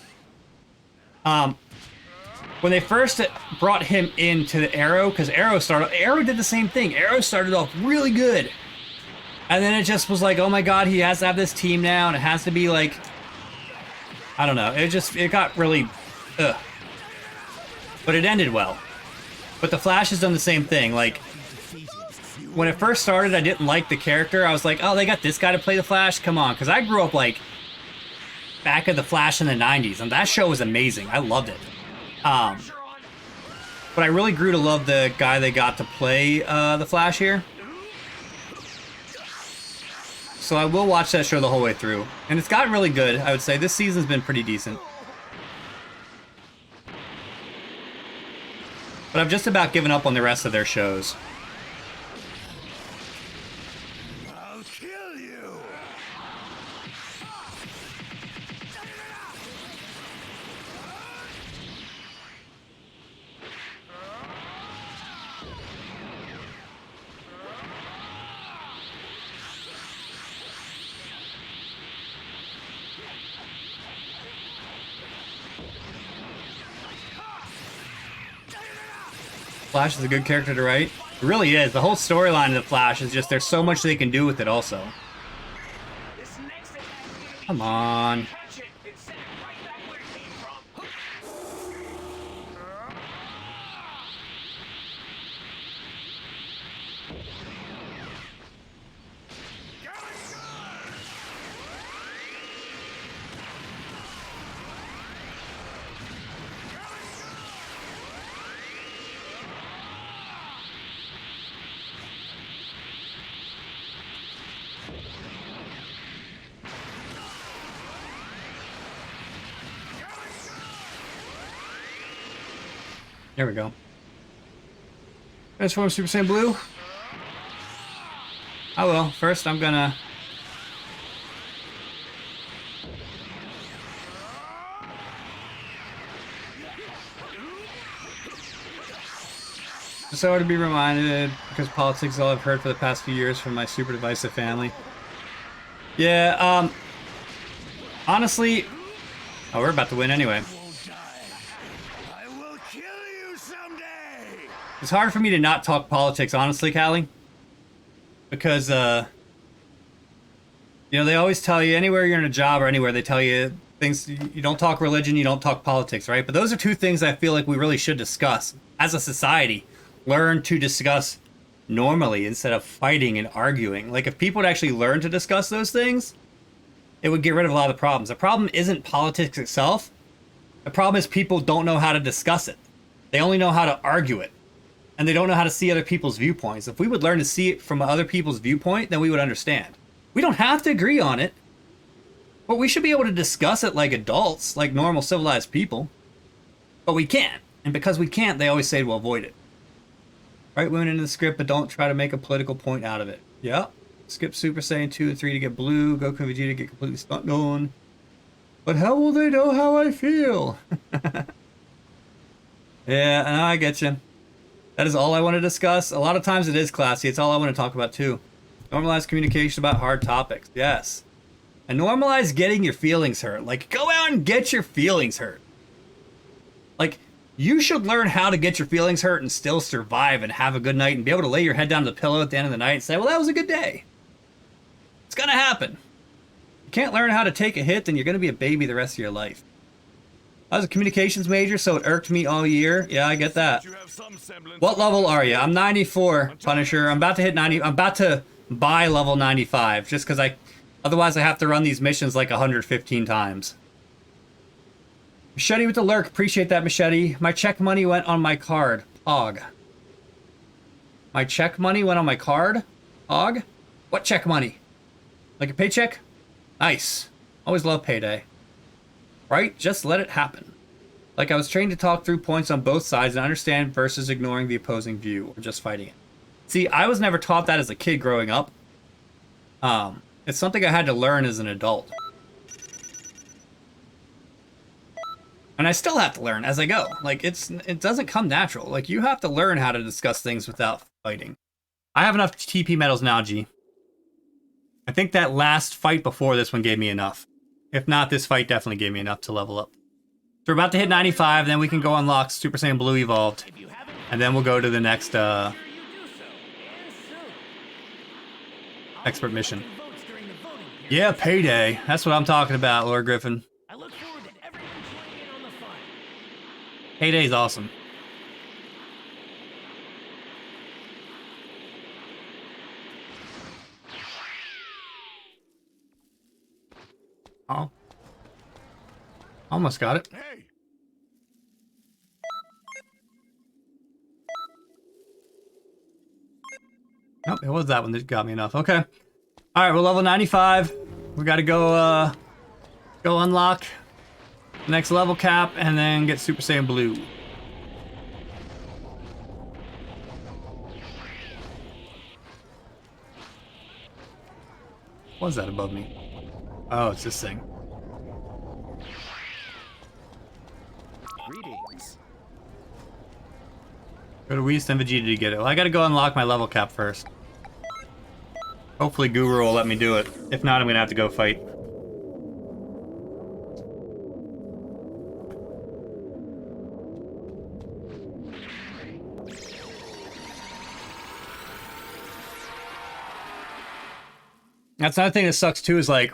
When they first brought him into the Arrow, because Arrow did the same thing. Arrow started off really good. And then it just was like, oh my god, he has to have this team now, and it has to be like... I don't know. It got really... ugh. But it ended well. But The Flash has done the same thing. Like, when it first started, I didn't like the character. I was like, oh, they got this guy to play The Flash? Come on. Because I grew up, like, back at The Flash in the 90s, and that show was amazing. I loved it. But I really grew to love the guy they got to play The Flash here. so I will watch that show the whole way through. And it's gotten really good, I would say. This season's been pretty decent. But I've just about given up on the rest of their shows. I'll kill you. Flash is a good character to write. It really is. The whole storyline of the Flash is just there's so much they can do with it also. This next attack is Come on. catch it and send it right back where it came from. There we go. Transform Super Saiyan Blue. Oh well, first I'm gonna... Just so to be reminded, because politics is all I've heard for the past few years from my super divisive family. Yeah, honestly... Oh, we're about to win anyway. I will kill you someday. It's hard for me to not talk politics, honestly, Callie. Because, you know, they always tell you, anywhere you're in a job or anywhere, they tell you things, you don't talk religion, you don't talk politics, right? But those are two things I feel like we really should discuss. As a society, learn to discuss normally instead of fighting and arguing. Like, if people would actually learn to discuss those things, it would get rid of a lot of the problems. The problem isn't politics itself. The problem is people don't know how to discuss it. They only know how to argue it. And they don't know how to see other people's viewpoints. If we would learn to see it from other people's viewpoint, then we would understand. We don't have to agree on it. But we should be able to discuss it like adults, like normal civilized people. But we can't. And because we can't, they always say to avoid it. Write women into the script, but don't try to make a political point out of it. Yep. Skip Super Saiyan 2 and 3 to get blue. Goku and Vegeta get completely stunt going. But how will they know how I feel? Yeah, no, I get you. That is all I want to discuss. A lot of times it is classy. It's all I want to talk about too. Normalize communication about hard topics. Yes. And normalize getting your feelings hurt. Like, go out and get your feelings hurt. Like, you should learn how to get your feelings hurt and still survive and have a good night and be able to lay your head down to the pillow at the end of the night and say, well, that was a good day. It's gonna happen. You can't learn how to take a hit, then you're gonna be a baby the rest of your life. I was a communications major, so it irked me all year. Yeah, I get that. You have some semblance. What level are you? I'm 94, Punisher. I'm about to hit 90. I'm about to buy level 95, just because otherwise I have to run these missions like 115 times. Machete with the lurk. Appreciate that, Machete. My check money went on my card. Pog. My check money went on my card? Pog? What check money? Like a paycheck? Nice. Always love payday. Right? Just let it happen. Like, I was trained to talk through points on both sides and understand versus ignoring the opposing view or just fighting it. See, I was never taught that as a kid growing up. It's something I had to learn as an adult. And I still have to learn as I go. Like, it doesn't come natural. Like, you have to learn how to discuss things without fighting. I have enough TP medals now, G. I think that last fight before this one gave me enough. If not, this fight definitely gave me enough to level up. So we're about to hit 95, then we can go unlock Super Saiyan Blue Evolved. And then we'll go to the next expert mission. Yeah, payday. That's what I'm talking about, Lord Griffin. I look forward to everyone joining in on the fun. Payday's awesome. Oh. Almost got it. Hey, Nope, it was that one that got me enough. Okay. All right, we're level 95. We got to go unlock the next level cap and then get Super Saiyan Blue. What is that above me? Oh, it's this thing. Greetings. Go to Whis and Vegeta to get it. Well, I gotta go unlock my level cap first. Hopefully Guru will let me do it. If not, I'm gonna have to go fight. That's another thing that sucks too, is like,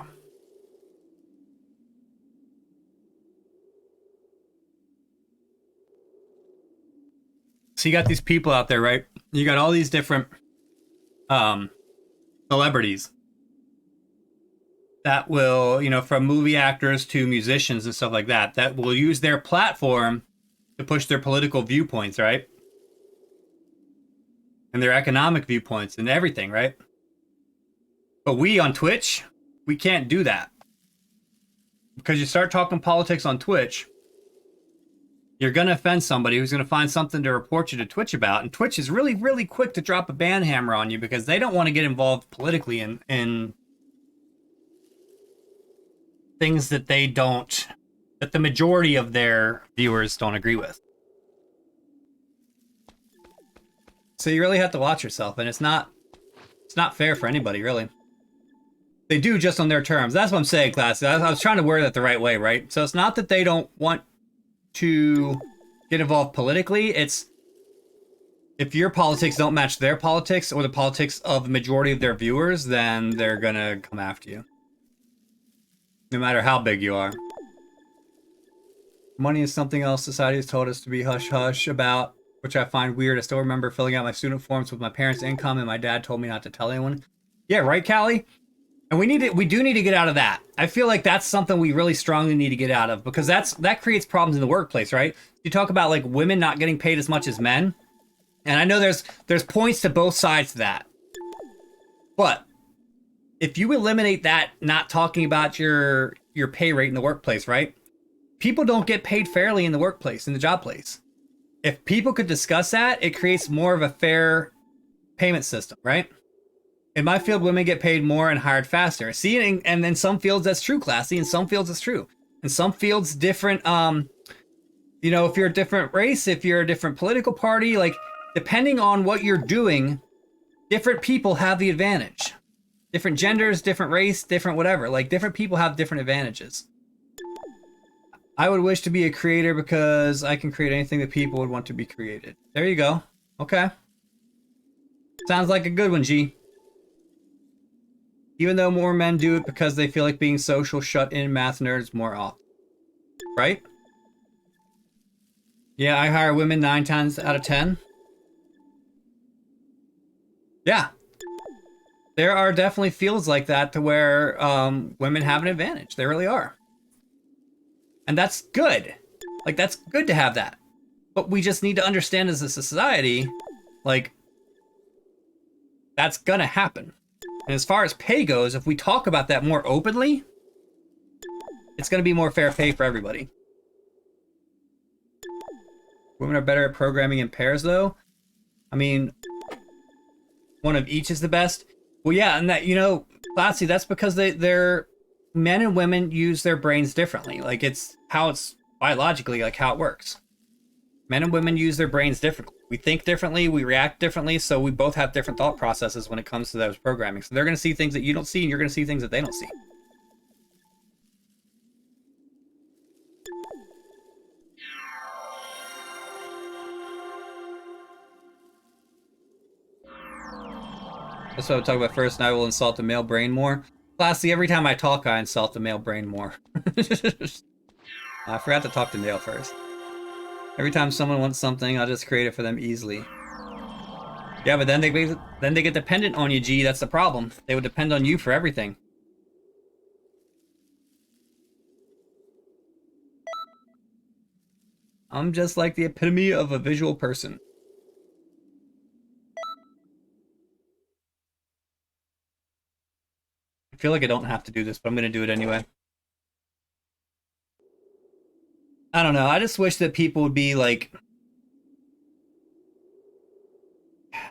so you got these people out there, right? You got all these different celebrities that will, you know, from movie actors to musicians and stuff like that, that will use their platform to push their political viewpoints, right? And their economic viewpoints and everything, right? But we on Twitch, we can't do that. Because you start talking politics on Twitch, you're going to offend somebody who's going to find something to report you to Twitch about. And Twitch is really, really quick to drop a ban hammer on you because they don't want to get involved politically in things that that the majority of their viewers don't agree with. So you really have to watch yourself, and it's not fair for anybody, really. They do just on their terms. That's what I'm saying, class. I was trying to word that the right way, right? So it's not that they don't want to get involved politically. It's if your politics don't match their politics or the politics of the majority of their viewers, then they're gonna come after you. No matter how big you are. Money is something else society has told us to be hush-hush about, which I find weird. I still remember filling out my student forms with my parents' income, and my dad told me not to tell anyone. Yeah, right, Callie? And we do need to get out of that. I feel like that's something we really strongly need to get out of, because that creates problems in the workplace, right? You talk about like women not getting paid as much as men, and I know there's points to both sides to that. But if you eliminate that, not talking about your pay rate in the workplace, right? People don't get paid fairly in the workplace, in the job place. If people could discuss that, it creates more of a fair payment system, right? In my field, women get paid more and hired faster. See, and in some fields that's true, Classy. In some fields it's true. In some fields, different, you know, if you're a different race, if you're a different political party, like, depending on what you're doing, different people have the advantage. Different genders, different race, different whatever. Like, different people have different advantages. I would wish to be a creator because I can create anything that people would want to be created. There you go. Okay. Sounds like a good one, G. Even though more men do it because they feel like being social, shut-in math nerds more often. Right? Yeah, I hire women 9 times out of 10. Yeah. There are definitely fields like that to where women have an advantage. They really are. And that's good. Like, that's good to have that. But we just need to understand as a society, like, that's gonna happen. And as far as pay goes, if we talk about that more openly, it's going to be more fair pay for everybody. Women are better at programming in pairs, though. I mean, one of each is the best. Well, yeah, and that, you know, Classy, that's because they're men and women use their brains differently. Like, it's how it's biologically, like, how it works. Men and women use their brains differently. We think differently, we react differently, so we both have different thought processes when it comes to those programming. So they're going to see things that you don't see, and you're going to see things that they don't see. That's what I was talking about first, and I will insult the male brain more. Classy, every time I talk, I insult the male brain more. I forgot to talk to Nail first. Every time someone wants something, I'll just create it for them easily. Yeah, but then they get dependent on you, G. That's the problem. They would depend on you for everything. I'm just like the epitome of a visual person. feel like I don't have to do this, but I'm gonna do it anyway. I don't know. I just wish that people would be like,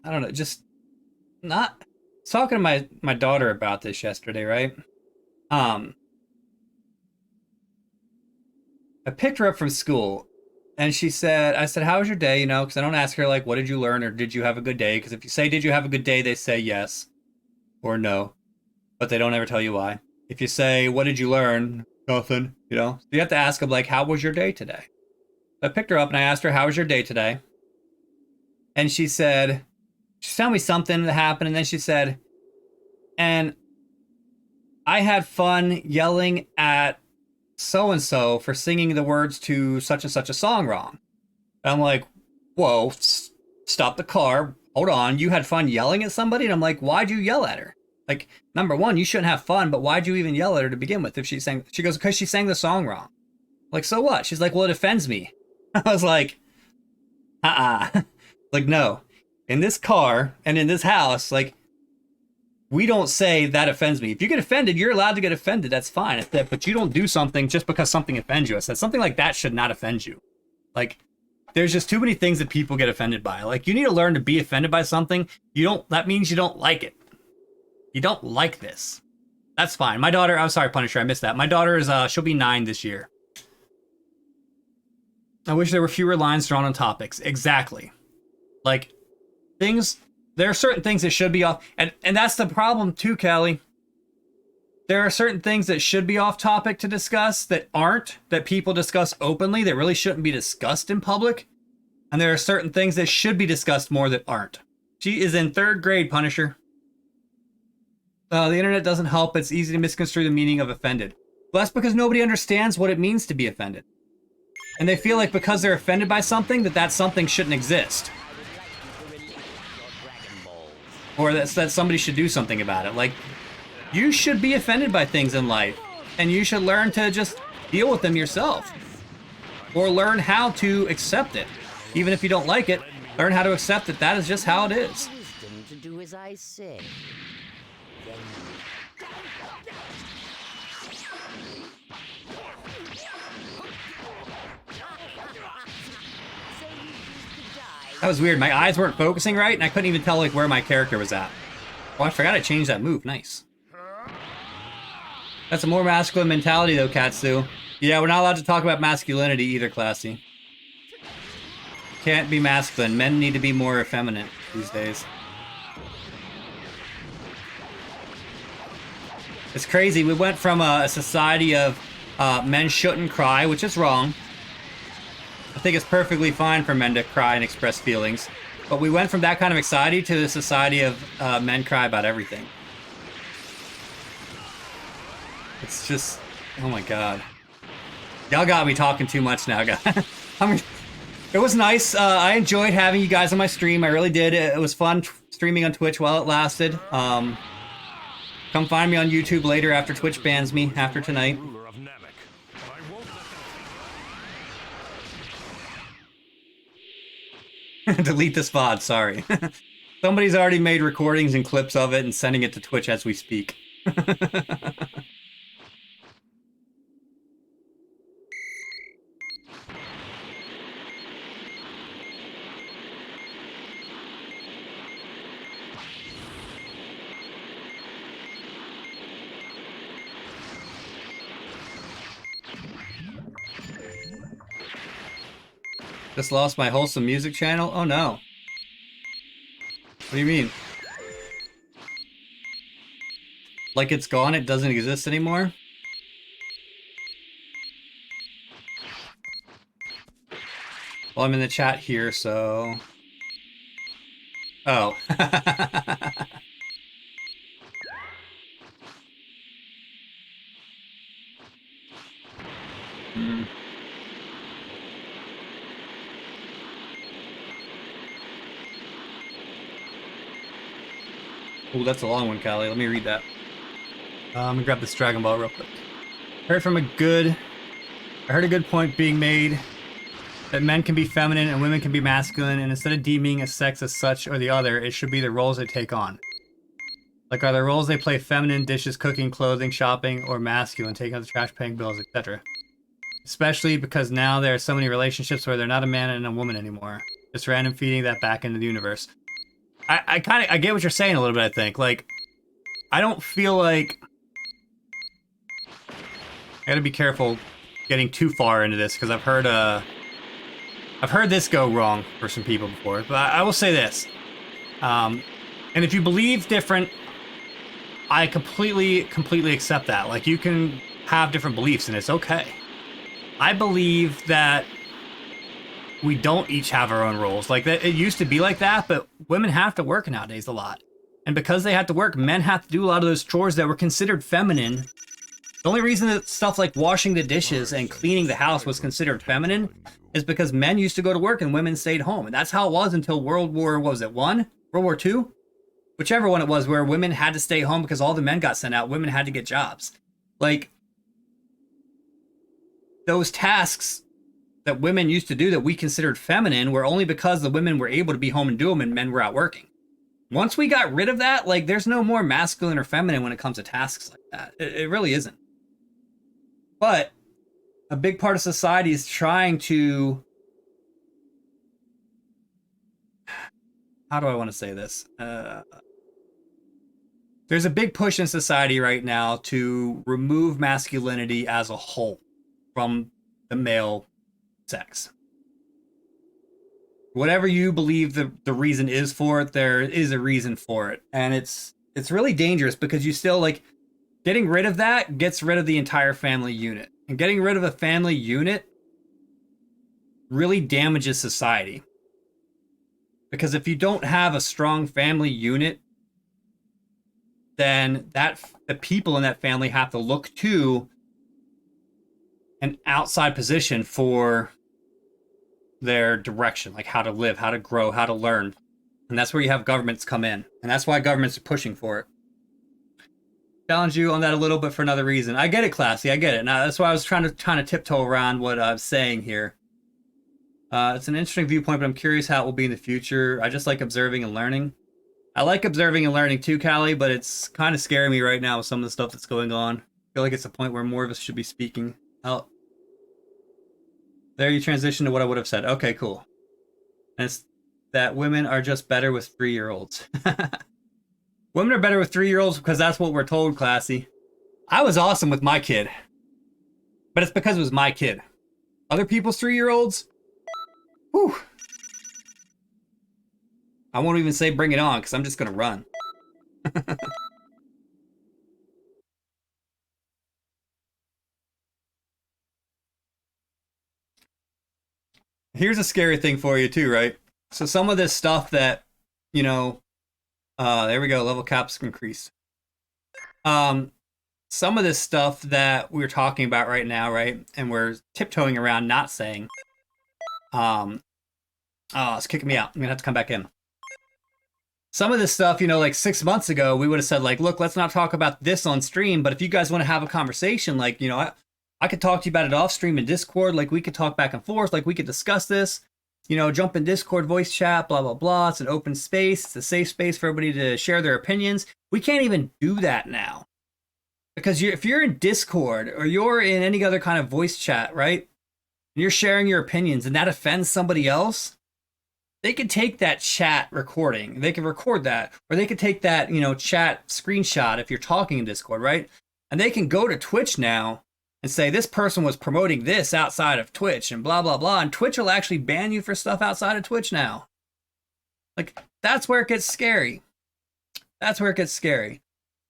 I don't know, just not. I was talking to my daughter about this yesterday, right? I picked her up from school, and she said, I said, how was your day? You know, because I don't ask her like, what did you learn or did you have a good day? Because if you say, did you have a good day? They say yes or no, but they don't ever tell you why. If you say, what did you learn? Nothing, you know? So you have to ask them like, how was your day today? So I picked her up and I asked her, how was your day today? And she said, she told me something that happened, and then she said, and I had fun yelling at so-and-so for singing the words to such and such a song wrong. And I'm like, whoa, stop the car. Hold on. You had fun yelling at somebody? And I'm like, why'd you yell at her? Like, number one, you shouldn't have fun, but why'd you even yell at her to begin with? If she sang, she goes, because she sang the song wrong. Like, so what? She's like, well, it offends me. I was like, like, no. In this car and in this house, like, we don't say that offends me. If you get offended, you're allowed to get offended. That's fine. But you don't do something just because something offends you. I said something like that should not offend you. Like, there's just too many things that people get offended by. Like, you need to learn to be offended by something. That means you don't like it. You don't like this. That's fine. My daughter, I'm sorry, Punisher, I missed that. My daughter is, she'll be 9 this year. I wish there were fewer lines drawn on topics. Exactly. Like, there are certain things that should be off, and that's the problem too, Callie. There are certain things that should be off topic to discuss that aren't, that people discuss openly, that really shouldn't be discussed in public. And there are certain things that should be discussed more that aren't. She is in 3rd grade, Punisher. The internet doesn't help. It's easy to misconstrue the meaning of offended. Well, that's because nobody understands what it means to be offended. And they feel like because they're offended by something, that something shouldn't exist. Or that somebody should do something about it. Like, you should be offended by things in life. And you should learn to just deal with them yourself. Or learn how to accept it. Even if you don't like it, learn how to accept that that is just how it is. Wisdom to do as I say. Then That was weird. My eyes weren't focusing right, and I couldn't even tell like where my character was at. Oh, I forgot I changed that move. Nice. That's a more masculine mentality, though, Katsu. Yeah, we're not allowed to talk about masculinity either, Classy. Can't be masculine. Men need to be more effeminate these days. It's crazy. We went from a society of men shouldn't cry, which is wrong. I think it's perfectly fine for men to cry and express feelings. But we went from that kind of society to the society of men cry about everything. It's just, oh my god. Y'all got me talking too much now, guys. It was nice. I enjoyed having you guys on my stream. I really did. It was fun streaming on Twitch while it lasted. Come find me on YouTube later after Twitch bans me after tonight. Delete this VOD, sorry. Somebody's already made recordings and clips of it and sending it to Twitch as we speak. Just lost my wholesome music channel? Oh no. What do you mean? Like it's gone, it doesn't exist anymore? Well, I'm in the chat here, so... Oh. Oh, that's a long one, Callie. Let me read that. I'm gonna grab this Dragonball real quick. I heard a good point being made that men can be feminine and women can be masculine, and instead of deeming a sex as such or the other, it should be the roles they take on. Like, are the roles they play feminine, dishes, cooking, clothing, shopping, or masculine, taking out the trash, paying bills, etc.? Especially because now there are so many relationships where they're not a man and a woman anymore. Just random feeding that back into the universe. I get what you're saying a little bit, I think. Like, I don't feel like... I gotta be careful getting too far into this, because I've heard this go wrong for some people before. But I will say this. And if you believe different, I completely accept that. Like, you can have different beliefs, and it's okay. I believe that we don't each have our own roles. Like, that, it used to be like that, but women have to work nowadays a lot. And because they have to work, men have to do a lot of those chores that were considered feminine. The only reason that stuff like washing the dishes and cleaning the house was considered feminine is because men used to go to work and women stayed home. And that's how it was until World War, what was it, World War II? Whichever one it was, where women had to stay home because all the men got sent out. Women had to get jobs. Like, those tasks that women used to do that we considered feminine were only because the women were able to be home and do them and men were out working. Once we got rid of that, like, there's no more masculine or feminine when it comes to tasks like that. It really isn't. But a big part of society is trying to... How do I want to say this? There's a big push in society right now to remove masculinity as a whole from the male sex. Whatever you believe the reason is for it, there is a reason for it. And it's really dangerous because you still, like, getting rid of that gets rid of the entire family unit. And getting rid of a family unit really damages society. Because if you don't have a strong family unit, then the people in that family have to look to an outside position for their direction, like how to live, how to grow, how to learn. And that's where you have governments come in. And that's why governments are pushing for it. Challenge you on that a little bit for another reason. I get it, Classy. I get it. Now, that's why I was trying to tiptoe around what I was saying here. It's an interesting viewpoint, but I'm curious how it will be in the future. I just like observing and learning. I like observing and learning too, Callie, but it's kind of scaring me right now with some of the stuff that's going on. I feel like it's a point where more of us should be speaking out. There you transition to what I would have said. Okay, cool. And it's that women are just better with 3-year-olds. Women are better with 3-year-olds because that's what we're told, Classy. I was awesome with my kid. But it's because it was my kid. Other people's 3-year-olds? Whew. I won't even say bring it on because I'm just going to run. Here's a scary thing for you too, right? So some of this stuff that, you know, there we go, level caps increased. Some of this stuff that we're talking about right now, right? And we're tiptoeing around not saying. Oh, it's kicking me out. I'm gonna have to come back in. Some of this stuff, you know, like 6 months ago, we would have said, like, look, let's not talk about this on stream, but if you guys want to have a conversation, like, you know, I could talk to you about it off stream in Discord, like, we could talk back and forth, like, we could discuss this, you know, jump in Discord, voice chat, blah, blah, blah. It's an open space. It's a safe space for everybody to share their opinions. We can't even do that now. Because if you're in Discord or you're in any other kind of voice chat, right, and you're sharing your opinions and that offends somebody else, they could take that chat recording. They could record that, or they could take that, you know, chat screenshot if you're talking in Discord, right? And they can go to Twitch now and say this person was promoting this outside of Twitch and blah, blah, blah. And Twitch will actually ban you for stuff outside of Twitch now. Like, that's where it gets scary. That's where it gets scary.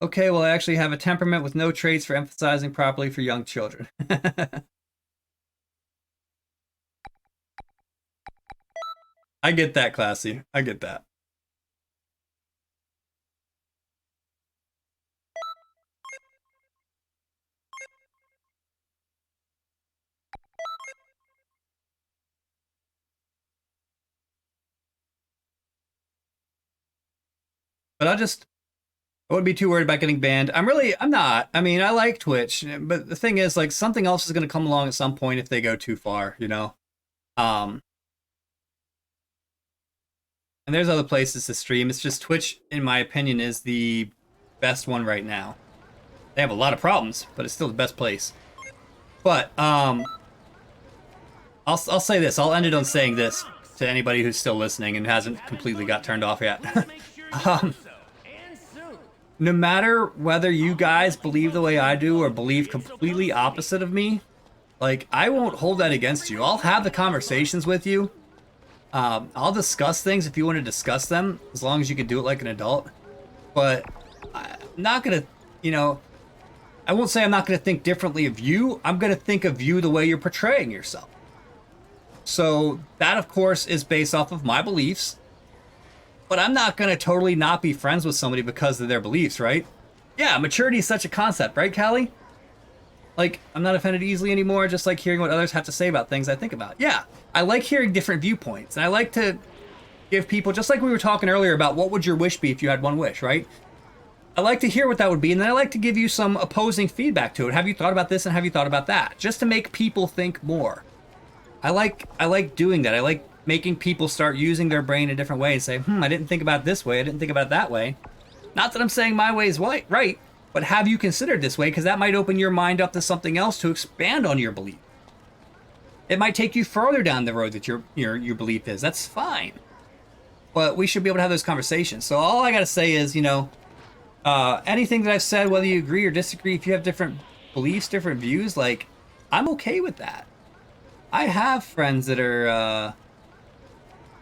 Okay, well, I actually have a temperament with no traits for emphasizing properly for young children. I get that, Classy. I get that. But I wouldn't be too worried about getting banned. I'm not. I mean, I like Twitch, but the thing is, like, something else is going to come along at some point if they go too far, you know? And there's other places to stream. It's just Twitch, in my opinion, is the best one right now. They have a lot of problems, but it's still the best place. But I'll say this. I'll end it on saying this to anybody who's still listening and hasn't completely got turned off yet. Make sure you do so, and soon. No matter whether you guys believe the way I do or believe completely opposite of me, like, I won't hold that against you. I'll have the conversations with you. I'll discuss things if you want to discuss them, as long as you can do it like an adult. But I'm not gonna, you know, I won't say I'm not gonna think differently of you. I'm gonna think of you the way you're portraying yourself. So that, of course, is based off of my beliefs. But I'm not gonna totally not be friends with somebody because of their beliefs, right? Yeah, maturity is such a concept, right, Callie? Like, I'm not offended easily anymore. I just like hearing what others have to say about things I think about. Yeah, I like hearing different viewpoints. And I like to give people, just like we were talking earlier about what would your wish be if you had one wish, right? I like to hear what that would be. And then I like to give you some opposing feedback to it. Have you thought about this and have you thought about that? Just to make people think more. I like doing that. I like making people start using their brain a different way and say, I didn't think about it this way. I didn't think about it that way. Not that I'm saying my way is right. But have you considered this way? Because that might open your mind up to something else to expand on your belief. It might take you further down the road that your belief is. That's fine. But we should be able to have those conversations. So all I got to say is, anything that I've said, whether you agree or disagree, if you have different beliefs, different views, like, I'm okay with that. I have friends that are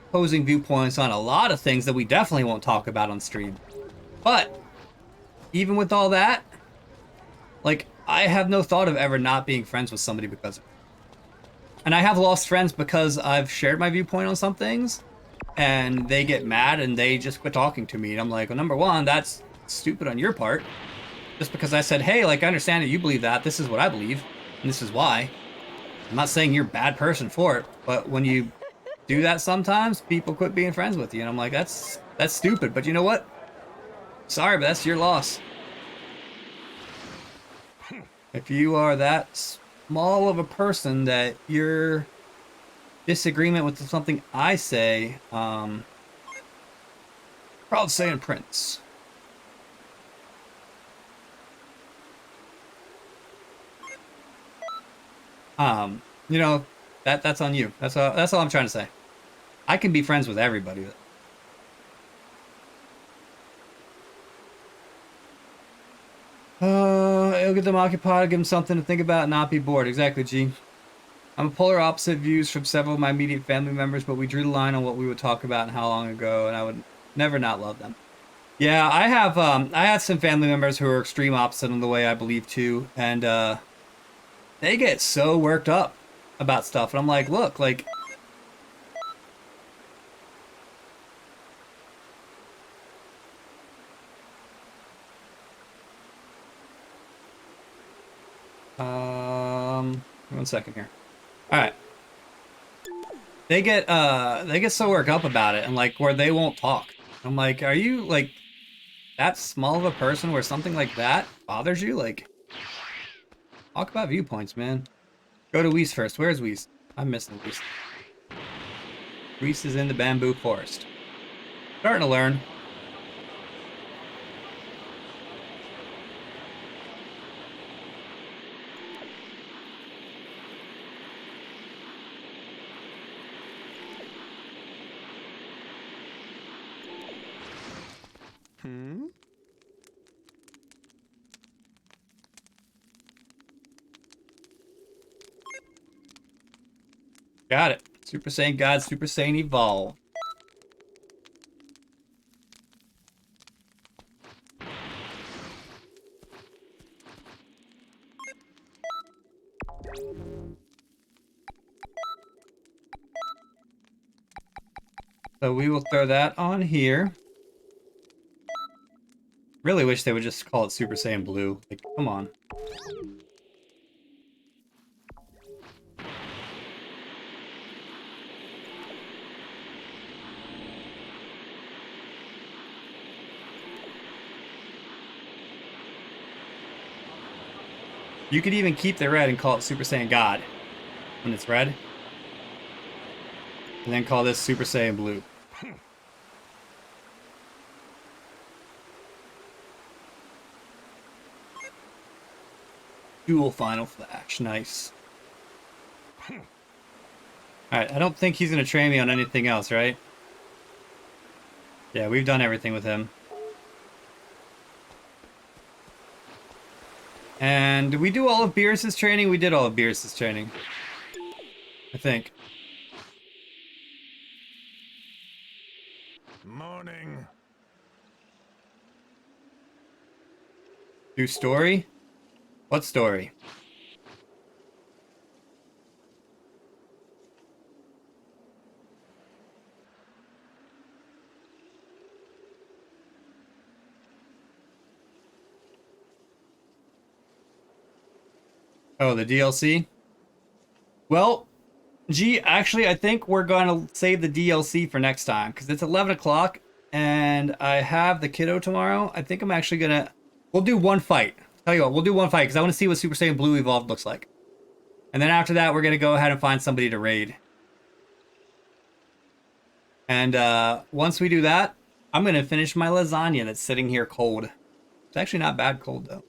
opposing viewpoints on a lot of things that we definitely won't talk about on stream. But even with all that, like, I have no thought of ever not being friends with somebody because of it. And I have lost friends because I've shared my viewpoint on some things, and they get mad and they just quit talking to me. And I'm like, well, number one, that's stupid on your part. Just because I said, hey, like, I understand that you believe that. This is what I believe, and this is why. I'm not saying you're a bad person for it, but when you do that sometimes, people quit being friends with you. And I'm like, that's stupid. But you know what? Sorry, but that's your loss. If you are that small of a person that your disagreement with something I say, proud saying Prince. That's on you. That's all I'm trying to say. I can be friends with everybody. It'll get them occupied, give them something to think about, not be bored. Exactly, G. I'm a polar opposite views from several of my immediate family members, but we drew the line on what we would talk about and how long ago, and I would never not love them. Yeah, I have some family members who are extreme opposite in the way I believe too, and they get so worked up about stuff, and I'm like, look, like, one second here. All right. They get so worked up about it, and like, where they won't talk. I'm like, are you like that small of a person where something like that bothers you? Like, talk about viewpoints, man. Go to Weiss first. Where's Weiss? I'm missing Weiss. Weiss is in the bamboo forest. Starting to learn. Got it. Super Saiyan God, Super Saiyan Evolve. So we will throw that on here. Really wish they would just call it Super Saiyan Blue. Like, come on. You could even keep the red and call it Super Saiyan God when it's red. And then call this Super Saiyan Blue. Dual Final Flash. Nice. Alright, I don't think he's going to train me on anything else, right? Yeah, we've done everything with him. And did we do all of Beerus's training? We did all of Beerus's training. I think. Morning. Do story? What story? Oh, the DLC? Well, gee, actually, I think we're going to save the DLC for next time, because it's 11 o'clock, and I have the kiddo tomorrow. I think I'm actually going to... We'll do one fight. Tell you what, we'll do one fight, because I want to see what Super Saiyan Blue Evolved looks like. And then after that, we're going to go ahead and find somebody to raid. And once we do that, I'm going to finish my lasagna that's sitting here cold. It's actually not bad cold, though.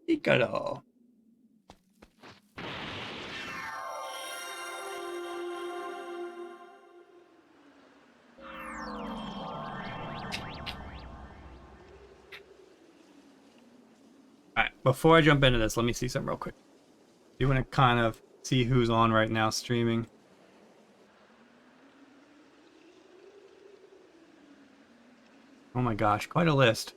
Picaro. Alright, before I jump into this, let me see something real quick. You want to kind of see who's on right now streaming. Oh my gosh, quite a list.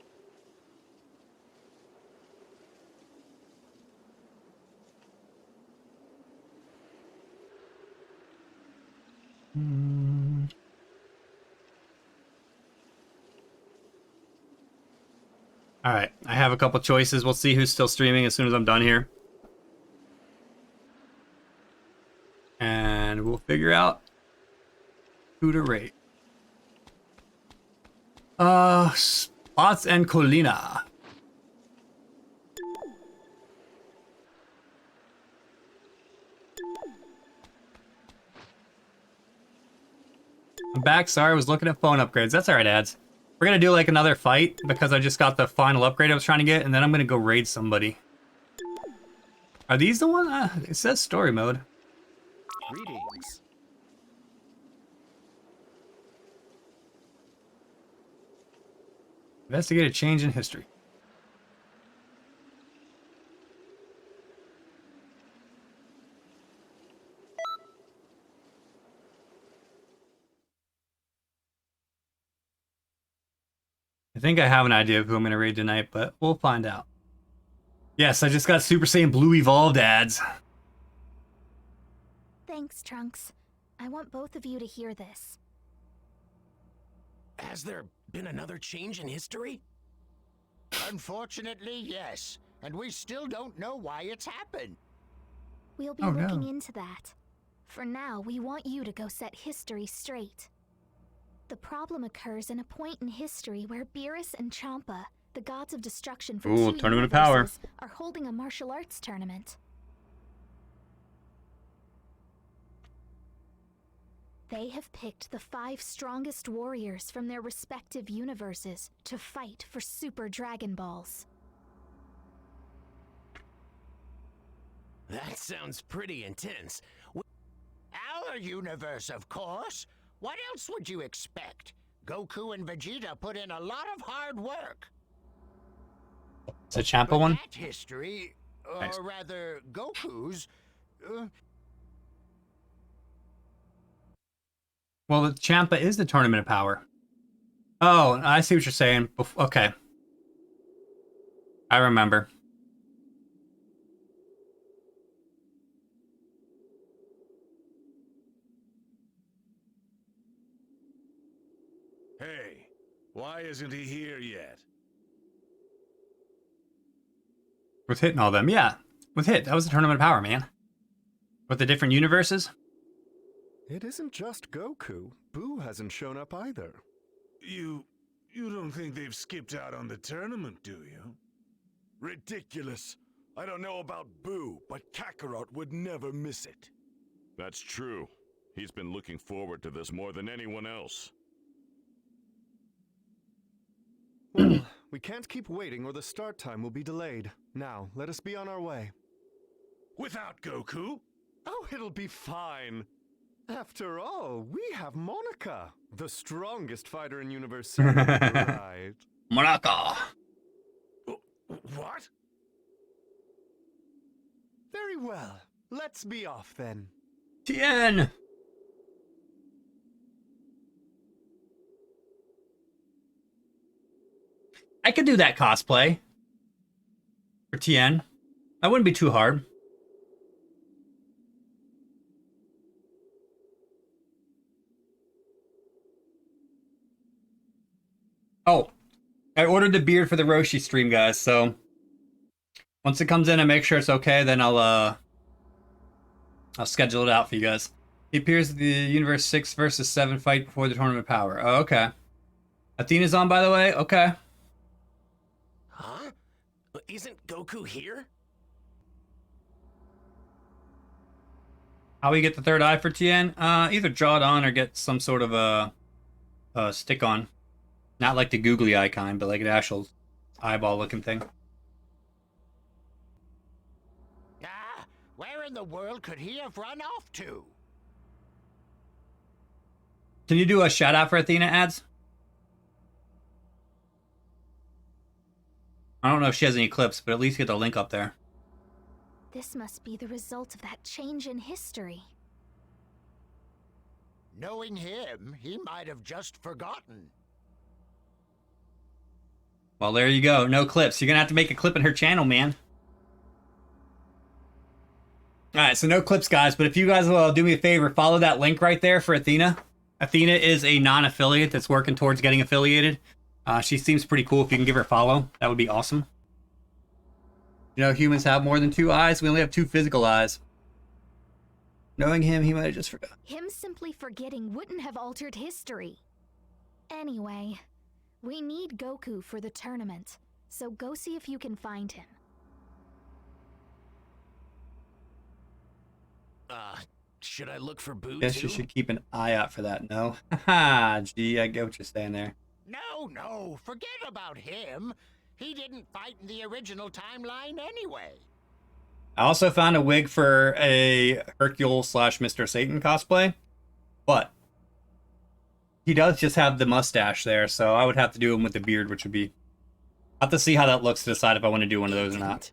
Alright, I have a couple choices. We'll see who's still streaming as soon as I'm done here. And we'll figure out who to rate. Spots and Colina. I'm back. Sorry, I was looking at phone upgrades. That's alright, ads. We're gonna do like another fight because I just got the final upgrade I was trying to get, and then I'm gonna go raid somebody. Are these the ones? It says story mode. Greetings. Investigate a change in history. I think I have an idea of who I'm going to raid tonight, but we'll find out. Yes, I just got Super Saiyan Blue Evolved ads. Thanks, Trunks. I want both of you to hear this. Has there been another change in history? Unfortunately, yes. And we still don't know why it's happened. We'll be Oh, looking no. into that. For now, we want you to go set history straight. The problem occurs in a point in history where Beerus and Champa, the gods of destruction from Ooh, two Tournament of Power. universes, are holding a martial arts tournament. They have picked the 5 strongest warriors from their respective universes to fight for Super Dragon Balls. That sounds pretty intense. Our universe, of course. What else would you expect? Goku and Vegeta put in a lot of hard work. It's a Champa But one? that history, or Nice. rather, Goku's, Well, the Champa is the Tournament of Power. Oh, I see what you're saying. Okay. I remember. Hey, why isn't he here yet? Was hitting all them. Yeah. with it. That was the Tournament of Power, man. With the different universes. It isn't just Goku. Boo hasn't shown up either. You don't think they've skipped out on the tournament, do you? Ridiculous. I don't know about Boo, but Kakarot would never miss it. That's true. He's been looking forward to this more than anyone else. Well, we can't keep waiting or the start time will be delayed. Now, let us be on our way. Without Goku? Oh, it'll be fine. After all, we have Monica, the strongest fighter in Universe 7, right? Monaco. What? Very well. Let's be off then. Tien. I could do that cosplay for Tien. That wouldn't be too hard. Oh, I ordered the beard for the Roshi stream, guys. So once it comes in and make sure it's okay, then I'll schedule it out for you guys. He appears at the Universe 6 versus 7 fight before the Tournament of Power. Oh, okay. Athena's on, by the way. Okay. Huh? Isn't Goku here? How we get the third eye for Tien? Either draw it on or get some sort of a stick on. Not like the googly eye kind, but like an actual eyeball-looking thing. Ah, where in the world could he have run off to? Can you do a shout-out for Athena ads? I don't know if she has any clips, but at least get the link up there. This must be the result of that change in history. Knowing him, he might have just forgotten. Well, there you go. No clips. You're going to have to make a clip in her channel, man. Alright, so no clips, guys. But if you guys will do me a favor, follow that link right there for Athena. Athena is a non-affiliate that's working towards getting affiliated. She seems pretty cool. If you can give her a follow, that would be awesome. You know, humans have more than 2 eyes. We only have 2 physical eyes. Knowing him, he might have just forgot. Him simply forgetting wouldn't have altered history. Anyway, we need Goku for the tournament, so go see if you can find him. Should I look for Boo Guess too? you should keep an eye out for that, no? Haha, gee, I get what you're saying there. No, forget about him. He didn't fight in the original timeline anyway. I also found a wig for a Hercule / Mr. Satan cosplay, but he does just have the mustache there, so I would have to do him with the beard, which would be... I'll have to see how that looks to decide if I want to do one of those or not.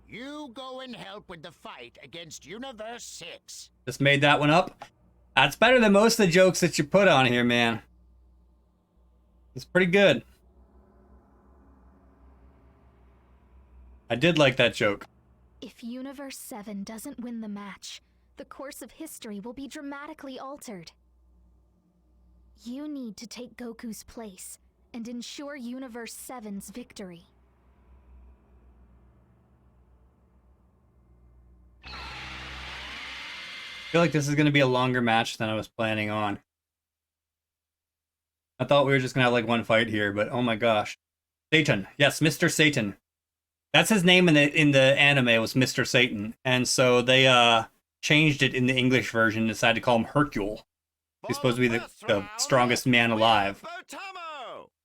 You go and help with the fight against Universe 6. Just made that one up. That's better than most of the jokes that you put on here, man. It's pretty good. I did like that joke. If Universe 7 doesn't win the match, the course of history will be dramatically altered. You need to take Goku's place and ensure Universe 7's victory. I feel like this is going to be a longer match than I was planning on. I thought we were just going to have like one fight here, but oh my gosh. Satan. Yes, Mr. Satan. That's his name in the anime, was Mr. Satan. And so they changed it in the English version and decided to call him Hercule. He's supposed to be the strongest man alive.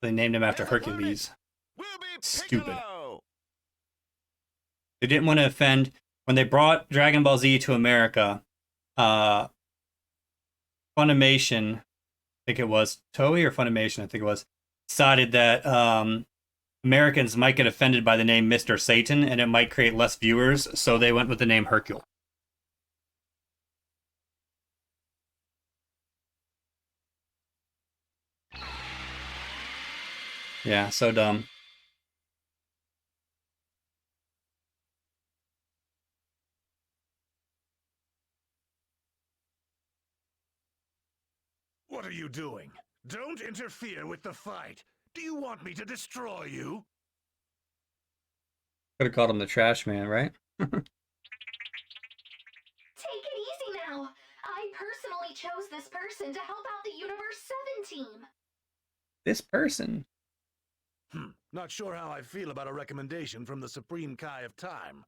They named him after Hercules. Stupid. They didn't want to offend. When they brought Dragon Ball Z to America, Funimation, I think it was Toei or Funimation, I think it was, decided that Americans might get offended by the name Mr. Satan and it might create less viewers, so they went with the name Hercule. Yeah, so dumb. What are you doing? Don't interfere with the fight. Do you want me to destroy you? Could have called him the trash man, right? Take it easy now. I personally chose this person to help out the Universe 7 team. This person. Not sure how I feel about a recommendation from the Supreme Kai of Time.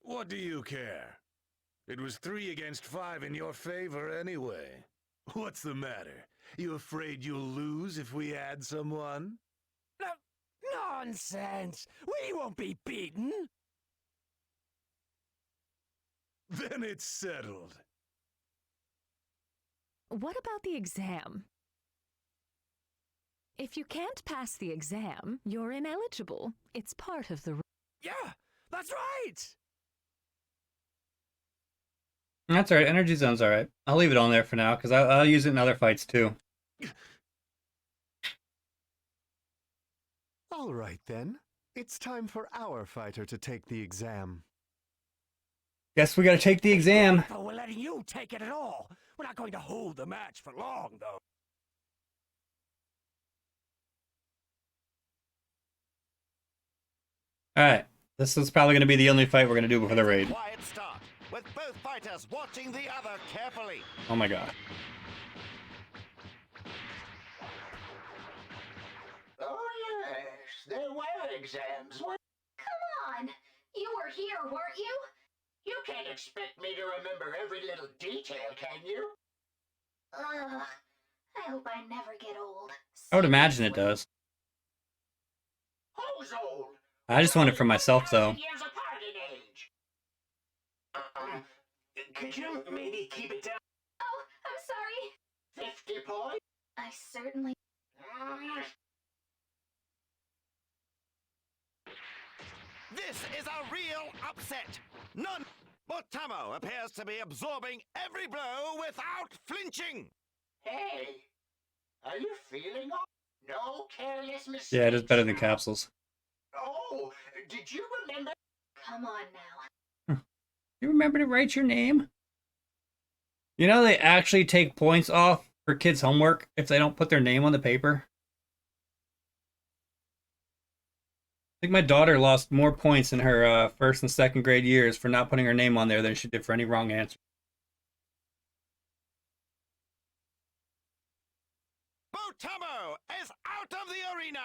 What do you care? It was 3 against 5 in your favor anyway. What's the matter? You afraid you'll lose if we add someone? Nonsense! We won't be beaten! Then it's settled. What about the exam? If you can't pass the exam, you're ineligible. It's part of the... Yeah, that's right! That's alright. Energy zone's alright. I'll leave it on there for now, because I'll use it in other fights too. All right, then. It's time for our fighter to take the exam. Guess we gotta take the exam. But we're letting you take it at all. We're not going to hold the match for long, though. Alright. This is probably gonna be the only fight we're gonna do before the raid. Quiet start, with both fighters watching the other carefully. Oh my god. Oh, yes, there were exams. Come on! You were here, weren't you? You can't expect me to remember every little detail, can you? I hope I never get old. I would imagine it does. Who's old? I just want it for myself, though. Years apart in age. Could you maybe keep it down? Oh, I'm sorry. 50 points? I certainly... This is a real upset. None but Tamo appears to be absorbing every blow without flinching. Hey, are you feeling all? No careless mistakes. Yeah, it is better than capsules. Oh, did you remember? Come on now. You remember to write your name? You know they actually take points off for kids' homework if they don't put their name on the paper? I think my daughter lost more points in her first and second grade years for not putting her name on there than she did for any wrong answer. Botamo is out of the arena.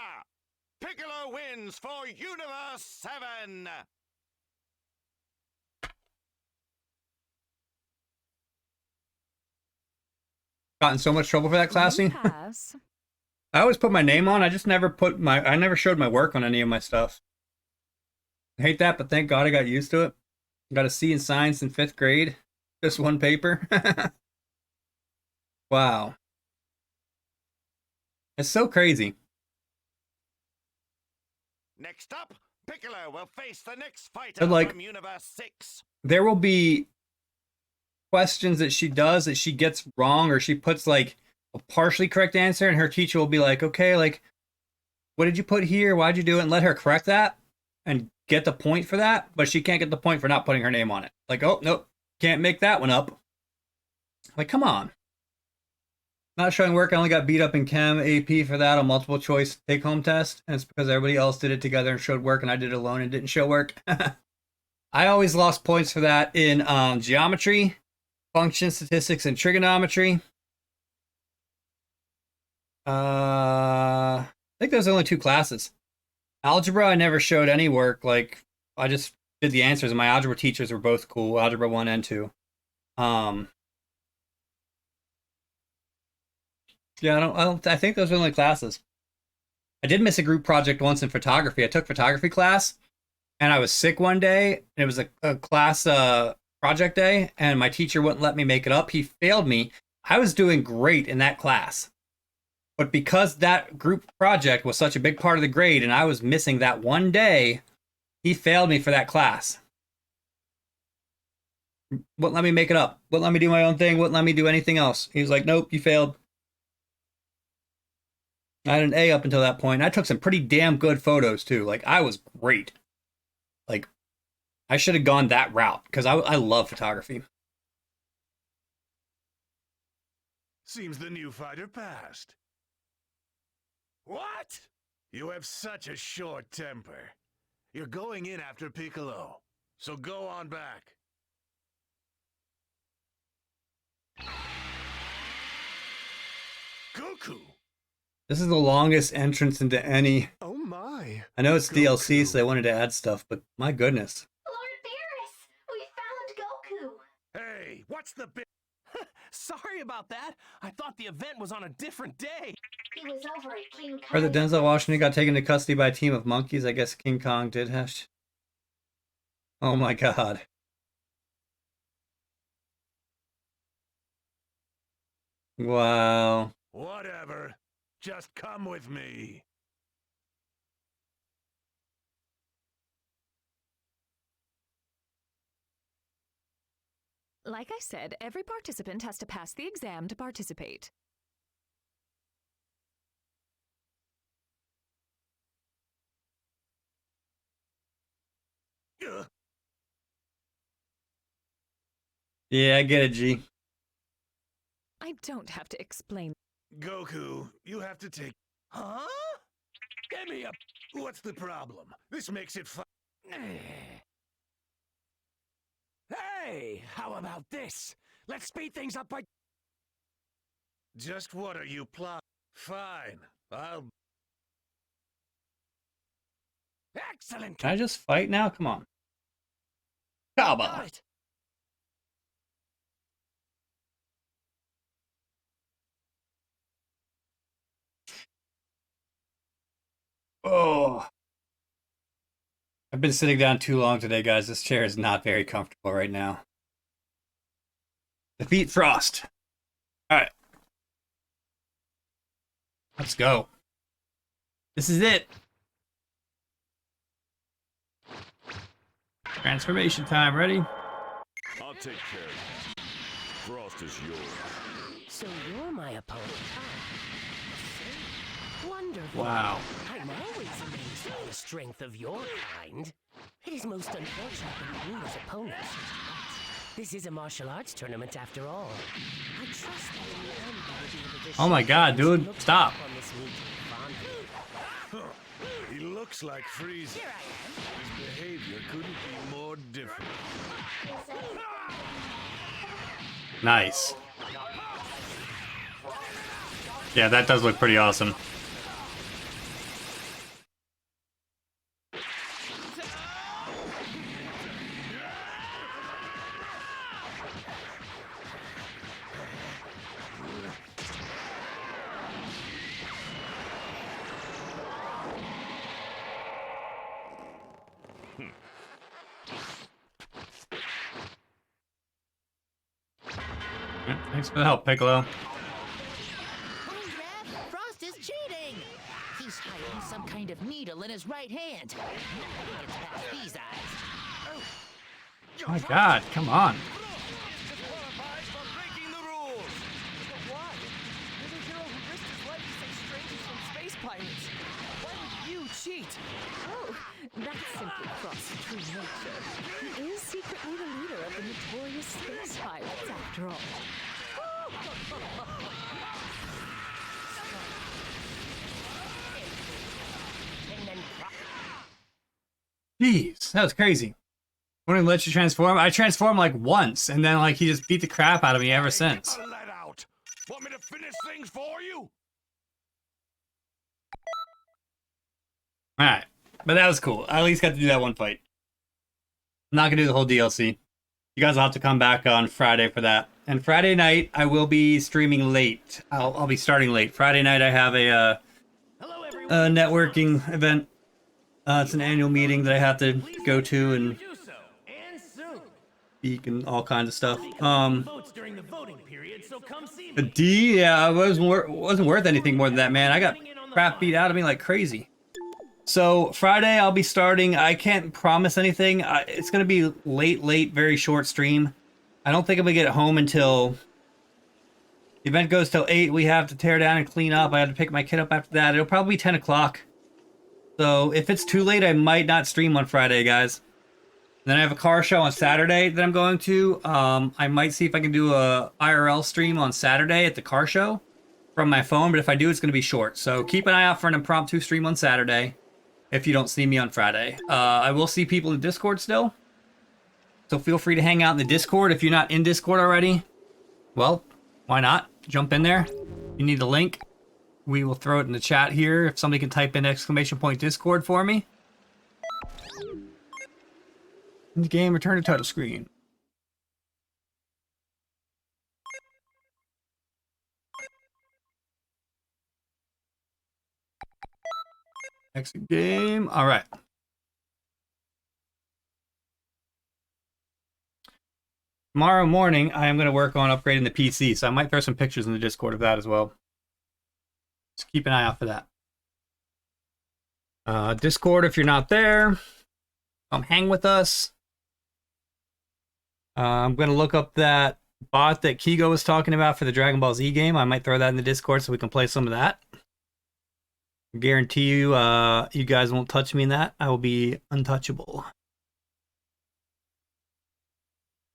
Piccolo wins for Universe 7. Got in so much trouble for that, Classy. Pass. I always put my name on. I just never I never showed my work on any of my stuff. I hate that, but thank God I got used to it. Got a C in science in 5th grade. Just one paper. Wow. It's so crazy. Next up, Piccolo will face the next fighter But, like, from Universe 6. There will be questions that she does that she gets wrong, or she puts like a partially correct answer, and her teacher will be like, okay, like, what did you put here? Why'd you do it? And let her correct that and get the point for that. But she can't get the point for not putting her name on it. Like, oh, nope, can't make that one up. Like, come on. Not showing work. I only got beat up in Chem AP for that on multiple choice take home test. And it's because everybody else did it together and showed work, and I did it alone and didn't show work. I always lost points for that in geometry, function, statistics, and trigonometry. I think those are only 2 classes. Algebra, I never showed any work. Like, I just did the answers, and my algebra teachers were both cool. Algebra 1 and 2. Yeah, I think those are the only classes. I did miss a group project once in photography. I took photography class, and I was sick one day, and it was a class project day, and my teacher wouldn't let me make it up. He failed me. I was doing great in that class. But because that group project was such a big part of the grade, and I was missing that one day, he failed me for that class. Wouldn't let me make it up. Wouldn't let me do my own thing. Wouldn't let me do anything else. He was like, nope, you failed. I had an A up until that point. I took some pretty damn good photos, too. Like, I was great. Like, I should have gone that route, because I love photography. Seems the new fighter passed. What? You have such a short temper. You're going in after Piccolo, so go on back. Goku! This is the longest entrance into any. Oh my. I know it's DLC, so they wanted to add stuff, but my goodness. Lord Beerus, we found Goku. Hey, what's the big... Sorry about that. I thought the event was on a different day. He was over at King Kong. Or the Denzel Washington got taken into custody by a team of monkeys. I guess King Kong did have. Oh my god. Wow. Whatever. Just come with me. Like I said, every participant has to pass the exam to participate. Yeah, I get it, G. I don't have to explain. Goku, you have to take... Huh? Give me a... What's the problem? This makes it fun. Hey, how about this? Let's speed things up by... Just what are you plotting? Fine. I'll... Excellent! Can I just fight now? Come on. Kaba. Got it. Oh. I've been sitting down too long today, guys. This chair is not very comfortable right now. Defeat Frost. Alright. Let's go. This is it. Transformation time. Ready? I'll take care of it. Frost is yours. So you're my opponent, huh? Wonderful. Wow. I'm always amazed at the strength of your kind. It is most unfortunate that you lose opponents. This is a martial arts tournament after all. I trust that in the end you will be able to Oh my god, dude. look Stop. back on this meeting fondly. He looks like Frieza. His behavior couldn't be more different. Nice. Yeah, that does look pretty awesome. Thanks for the help, Piccolo. Frost is cheating! He's hiding some kind of needle in his right hand. Nothing gets past these eyes. Oh my god, come on. Disqualified for breaking the rules. But why? You're the hero who risked his life to save strangers from space pirates. Why would you cheat? Oh, that's simply Frost's true nature. He is secretly the leader of the notorious space pirates, after all. And then Jeez, that was crazy. Wouldn't even let you transform. I transformed like once, and then like he just beat the crap out of me ever since. Let out. Want me to finish things for you? Alright, but that was cool. I at least got to do that one fight. I'm not gonna do the whole DLC. You guys will have to come back on Friday for that. And Friday night, I will be streaming late. I'll be starting late. Friday night, I have a networking event. It's an annual meeting that I have to go to and Do so, and soon. speak and all kinds of stuff. Votes during the voting period, so come see A me. D, yeah, I wasn't worth anything more than that, man. I got crap beat out of me like crazy. So Friday, I'll be starting. I can't promise anything. It's gonna be late, very short stream. I don't think I'm gonna get home until the event goes till 8. We have to tear down and clean up. I have to pick my kid up after that. It'll probably be 10 o'clock. So if it's too late, I might not stream on Friday, guys. Then I have a car show on Saturday that I'm going to. I might see if I can do a IRL stream on Saturday at the car show from my phone, but if I do, it's going to be short. So keep an eye out for an impromptu stream on Saturday if you don't see me on Friday. I will see people in Discord still, so feel free to hang out in the Discord. If you're not in Discord already, well, why not? Jump in there. You need a link. We will throw it in the chat here. If somebody can type in !Discord for me. In the game, return to title screen. Exit game. All right. Tomorrow morning, I am going to work on upgrading the PC, so I might throw some pictures in the Discord of that as well. Just keep an eye out for that. Discord, if you're not there, come hang with us. I'm going to look up that bot that Kigo was talking about for the Dragon Ball Z game. I might throw that in the Discord so we can play some of that. I guarantee you, you guys won't touch me in that. I will be untouchable.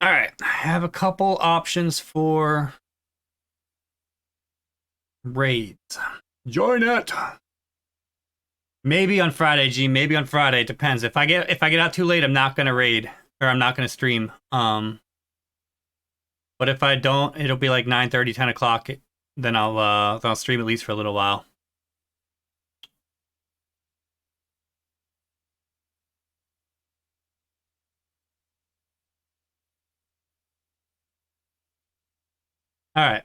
All right, I have a couple options for raids. Join it. Maybe on Friday, G. Maybe on Friday. It depends. If I get out too late, I'm not gonna raid. Or I'm not going to stream. But if I don't, it'll be like 9:30, 10 o'clock. Then I'll stream at least for a little while. All right.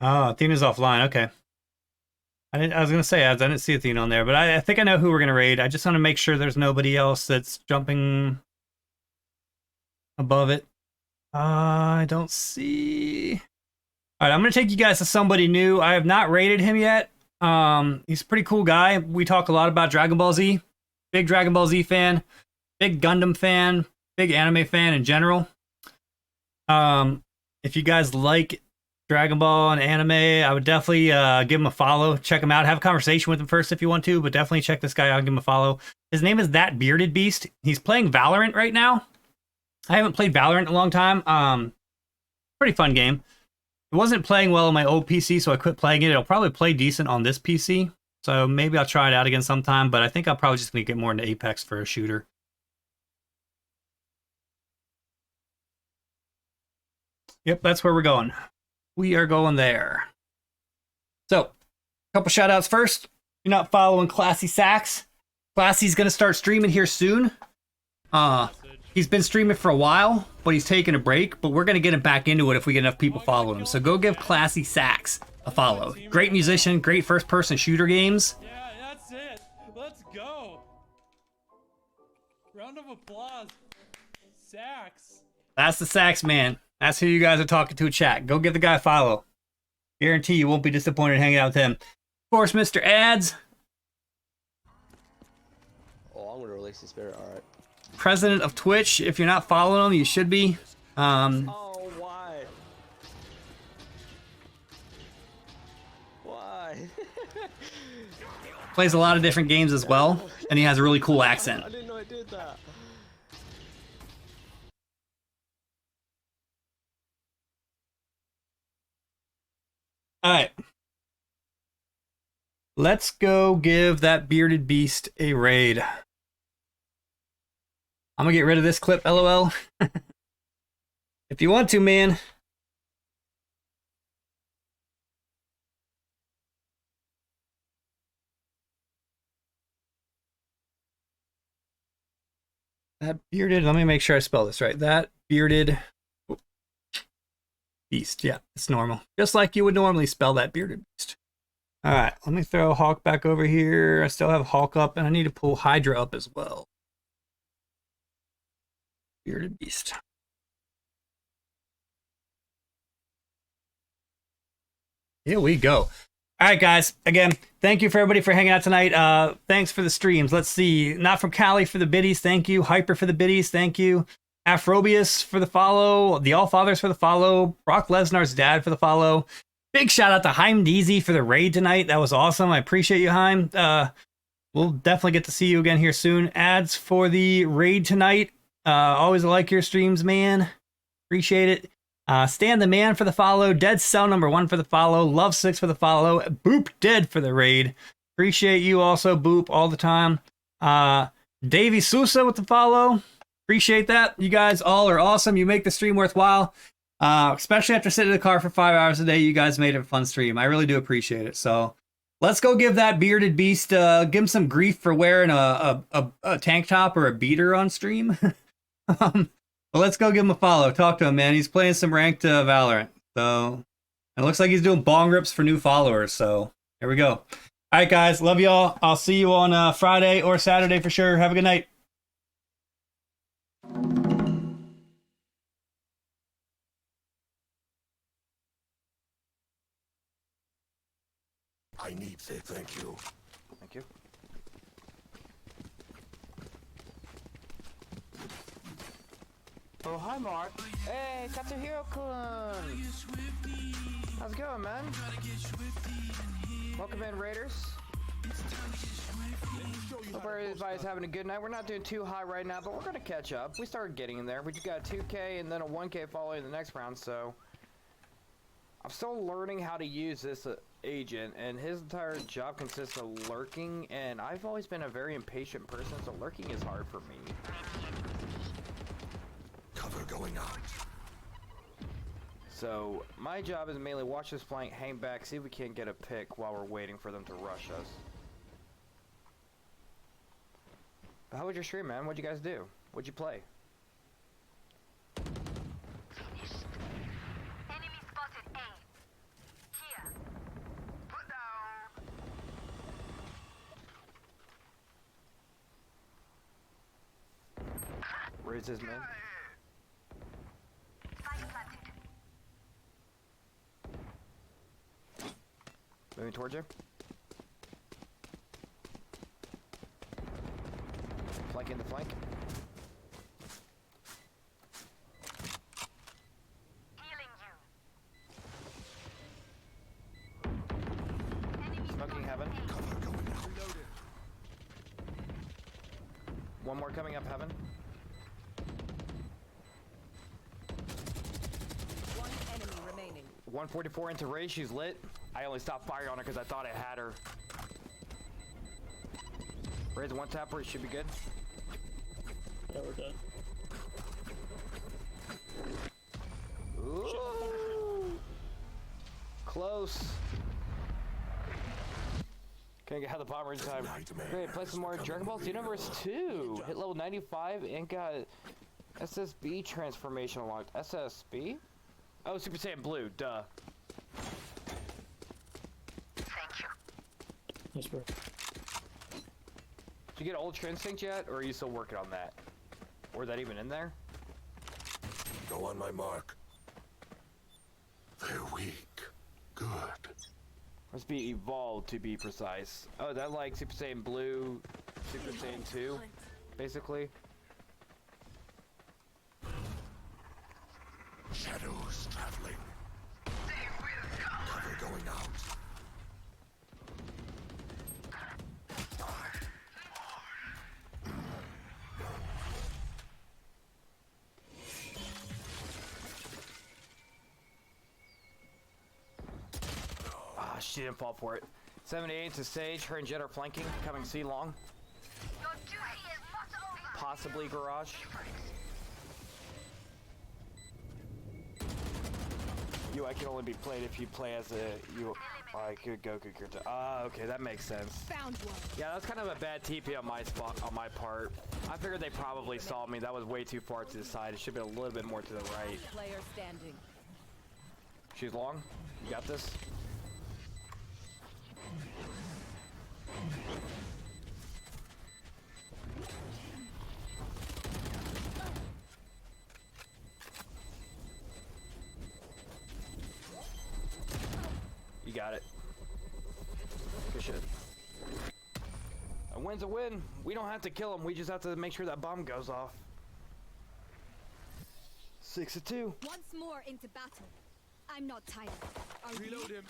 Oh, Athena's offline. Okay. I was gonna say I didn't see Athena on there, but I think I know who we're gonna raid. I just want to make sure there's nobody else that's jumping above it. I don't see. All right, I'm gonna take you guys to somebody new. I have not raided him yet. He's a pretty cool guy. We talk a lot about Dragon Ball Z. Big Dragon Ball Z fan, big Gundam fan, big anime fan in general. If you guys like Dragon Ball and anime, I would definitely give him a follow. Check him out. Have a conversation with him first if you want to, but definitely check this guy out and give him a follow. His name is That Bearded Beast. He's playing Valorant right now. I haven't played Valorant in a long time. Pretty fun game. It wasn't playing well on my old PC, so I quit playing it. It'll probably play decent on this PC, so maybe I'll try it out again sometime, but I think I'll probably just need to get more into Apex for a shooter. Yep, that's where we're going. We are going there. So, a couple shout outs first. If you're not following Classy Sax, Classy's going to start streaming here soon. He's been streaming for a while, but he's taking a break, but we're going to get him back into it if we get enough people following him. So go give Classy Sax a follow. Great musician, great first-person shooter games. Yeah, that's it. Let's go. Round of applause. Sax. That's the Sax man. That's who you guys are talking to in chat. Go give the guy a follow. Guarantee you won't be disappointed hanging out with him. Of course, Mr. Ads. Oh, I'm going to release the spirit. All right. President of Twitch. If you're not following him, you should be. Oh, why? Why? Plays a lot of different games as well, and he has a really cool accent. I didn't know I did that. All right. Let's go give that bearded beast a raid. I'm gonna get rid of this clip, LOL. If you want to, man. That bearded, let me make sure I spell this right. That bearded beast. Yeah, it's normal. Just like you would normally spell that bearded beast. All right, let me throw Hawk back over here. I still have Hawk up, and I need to pull Hydra up as well. Bearded beast. Here we go. All right, guys. Again, thank you for everybody for hanging out tonight. Thanks for the streams. Let's see. Not from Cali for the biddies. Thank you. Hyper for the biddies. Thank you. Afrobius for the follow. The All Fathers for the follow. Brock Lesnar's dad for the follow. Big shout out to Haim Deezy for the raid tonight. That was awesome. I appreciate you, Haim. We'll definitely get to see you again here soon. Ads for the raid tonight. Always like your streams, man. Appreciate it. Stan the Man for the follow. Dead Cell number 1 for the follow. Love 6 for the follow. Boop Dead for the raid. Appreciate you also, Boop, all the time. Davey Sousa with the follow. Appreciate that. You guys all are awesome. You make the stream worthwhile. Especially after sitting in the car for 5 hours a day. You guys made it a fun stream. I really do appreciate it. So let's go give that bearded beast, give him some grief for wearing a tank top or a beater on stream. But let's go give him a follow. Talk to him, man. He's playing some ranked Valorant. So it looks like he's doing bong rips for new followers. So here we go. All right, guys. Love y'all. I'll see you on Friday or Saturday for sure. Have a good night. I need to say thank you. Thank you. Oh, hi, Mark. Hey, Katsuhiro-kun! How's it going, man? Welcome in, Raiders. Hope everybody's having a good night. We're not doing too high right now, but we're gonna catch up. We started getting in there. We just got 2K and then a 1K following the next round, so... I'm still learning how to use this agent, and his entire job consists of lurking, and I've always been a very impatient person, so lurking is hard for me. Cover going out. So, my job is mainly watch this flank, hang back, see if we can't get a pick while we're waiting for them to rush us. But how was your stream, man? What'd you guys do? What'd you play? Where's his man? Moving towards you. Flanking the flank. Smoking heaven. One more coming up heaven. One enemy remaining. 144 into Ray, she's lit. I only stopped firing on her because I thought I had her. Ray's one tapper, it should be good. Yeah, we're done. Ooh. Close. Can't get out of the bomber in time. Great, play some more Dragonball Xenoverse 2. Hit level 95 and got SSB transformation unlocked. SSB? Oh, Super Saiyan Blue, duh. Yes, bro. Did you get Ultra Instinct yet, or are you still working on that? Or is that even in there? Go on my mark. They're weak. Good. Must be evolved to be precise. Oh, that like Super Saiyan Blue, Super Saiyan 2, basically. Shadows traveling. Cover going out. Ah, she didn't fall for it. 78 to Sage, her and Jet are flanking, coming C long. Possibly garage. UI can only be played if you play as a good Goku character. Ah, okay, that makes sense. Found one. Yeah, that's kind of a bad TP on my part. I figured they probably saw me. That was way too far to the side. It should be a little bit more to the right. Player standing. She's long. You got this. You got it. win's a win. We don't have to kill him. We just have to make sure that bomb goes off. 6-2. Once more into battle. I'm not tired. Are Reload him.